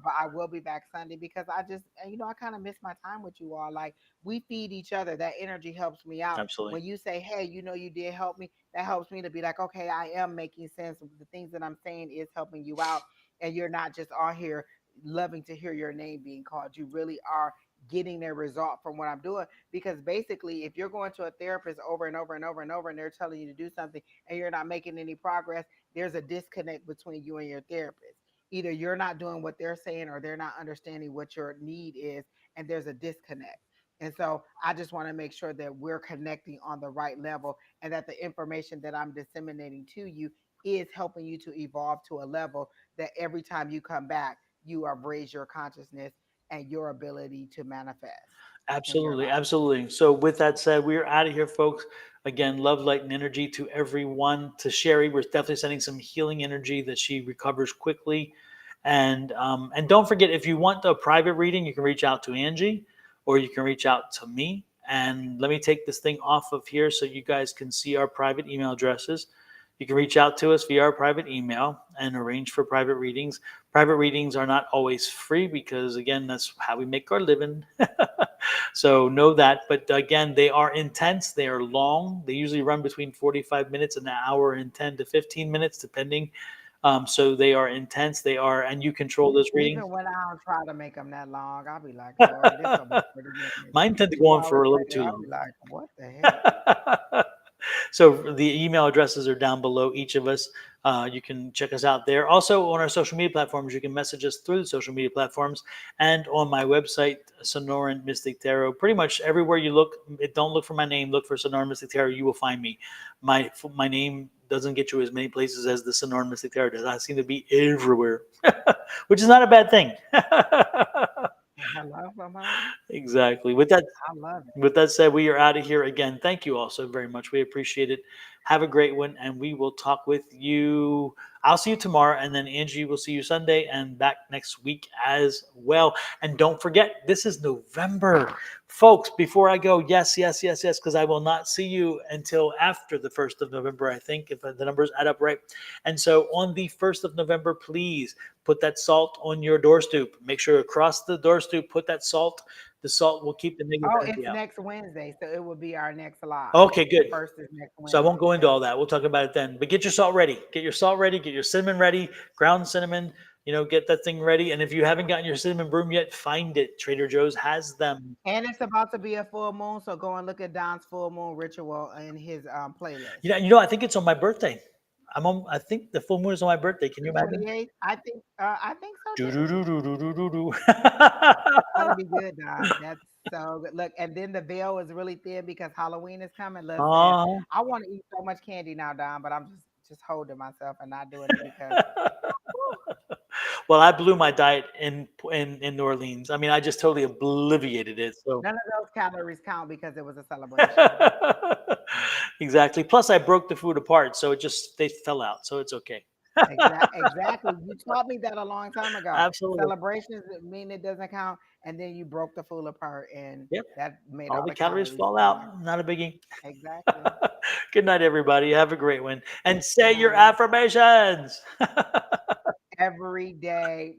[SPEAKER 2] But I will be back Sunday because I just, I kind of miss my time with you all. Like we feed each other. That energy helps me out.
[SPEAKER 1] Absolutely.
[SPEAKER 2] When you say, "Hey, you did help me," that helps me to be like, "Okay, I am making sense. The things that I'm saying is helping you out, and you're not just on here loving to hear your name being called. You really are." Getting their result from what I'm doing, because basically if you're going to a therapist over and over and over and over and they're telling you to do something and you're not making any progress, there's a disconnect between you and your therapist. Either you're not doing what they're saying or they're not understanding what your need is, and there's a disconnect. And so I just want to make sure that we're connecting on the right level, and that the information that I'm disseminating to you is helping you to evolve to a level that every time you come back, you have raised your consciousness and your ability to manifest in your
[SPEAKER 1] Absolutely,
[SPEAKER 2] life.
[SPEAKER 1] absolutely. So, with that said, we're out of here, folks. Again, love, light, and energy to everyone. To Sherry, we're definitely sending some healing energy that she recovers quickly. And don't forget, if you want a private reading, you can reach out to Angie, or you can reach out to me. And let me take this thing off of here so you guys can see our private email addresses. You can reach out to us via our private email and arrange for private readings. Private readings are not always free because, again, that's how we make our living. So know that. But again, they are intense. They are long. They usually run between 45 minutes and an hour and 10 to 15 minutes, depending. So they are intense. They are, and you control those readings.
[SPEAKER 2] Even when I don't try to make them that long, I'll be like, Lord, this will be 30 minutes.
[SPEAKER 1] Mine tend to go
[SPEAKER 2] Two
[SPEAKER 1] on for
[SPEAKER 2] hours
[SPEAKER 1] a little
[SPEAKER 2] later,
[SPEAKER 1] too
[SPEAKER 2] I'll be
[SPEAKER 1] long.
[SPEAKER 2] like, what the heck?
[SPEAKER 1] So the email addresses are down below each of us. You can check us out there. Also on our social media platforms, you can message us through the social media platforms, and on my website, Sonoran Mystic Tarot. Pretty much everywhere you look, don't look for my name, look for Sonoran Mystic Tarot. You will find me. My name doesn't get you as many places as the Sonoran Mystic Tarot does. I seem to be everywhere, which is not a bad thing.
[SPEAKER 2] Hello, somebody.
[SPEAKER 1] Exactly. With that said, we are out of here again. Thank you all so very much. We appreciate it. Have a great one, and we will talk with you. I'll see you tomorrow, and then Angie will see you Sunday and back next week as well. And don't forget, this is November. Folks, before I go, yes, yes, yes, yes, because I will not see you until after the 1st of November, I think, if the numbers add up right. And so on the 1st of November, please put that salt on your door stoop. Make sure across the door stoop, put that salt. The salt will keep the negative
[SPEAKER 2] Oh,
[SPEAKER 1] energy
[SPEAKER 2] it's
[SPEAKER 1] out.
[SPEAKER 2] next Wednesday, so it will be our next live.
[SPEAKER 1] Okay,
[SPEAKER 2] The
[SPEAKER 1] good.
[SPEAKER 2] first is next
[SPEAKER 1] So I won't
[SPEAKER 2] Wednesday.
[SPEAKER 1] go into
[SPEAKER 2] Yes.
[SPEAKER 1] all that. We'll talk about it then. But get your salt ready. Get your salt ready. Get your cinnamon ready. Ground cinnamon. Get that thing ready. And if you haven't gotten your cinnamon broom yet, find it. Trader Joe's has them.
[SPEAKER 2] And it's about to be a full moon, so go and look at Don's full moon ritual in his playlist.
[SPEAKER 1] I think it's on my birthday. I think the full moon is on my birthday. Can you
[SPEAKER 2] The
[SPEAKER 1] imagine?
[SPEAKER 2] 28th, I think so
[SPEAKER 1] Do do
[SPEAKER 2] too.
[SPEAKER 1] do do do do do do.
[SPEAKER 2] Gonna be good, Don. That's so good. Look, and then the veil is really thin because Halloween is coming. Listen,
[SPEAKER 1] uh
[SPEAKER 2] I want to eat so much candy now, Don, but I'm just holding myself and not doing it because whew,
[SPEAKER 1] Well, I blew my diet in New Orleans. I mean, I just totally obliviated it. So
[SPEAKER 2] none of those calories count because it was a celebration.
[SPEAKER 1] exactly. Plus, I broke the food apart, so they fell out. So it's okay.
[SPEAKER 2] Exactly. You taught me that a long time ago.
[SPEAKER 1] Absolutely.
[SPEAKER 2] Celebrations mean it doesn't count, and then you broke the fool apart, and
[SPEAKER 1] Yep.
[SPEAKER 2] that made
[SPEAKER 1] All
[SPEAKER 2] all
[SPEAKER 1] the
[SPEAKER 2] the
[SPEAKER 1] calories
[SPEAKER 2] calories
[SPEAKER 1] fall
[SPEAKER 2] fall out.
[SPEAKER 1] out. Not a biggie.
[SPEAKER 2] Exactly.
[SPEAKER 1] Good night, everybody. Have a great one. And
[SPEAKER 2] Good
[SPEAKER 1] say your
[SPEAKER 2] night.
[SPEAKER 1] affirmations.
[SPEAKER 2] Every day.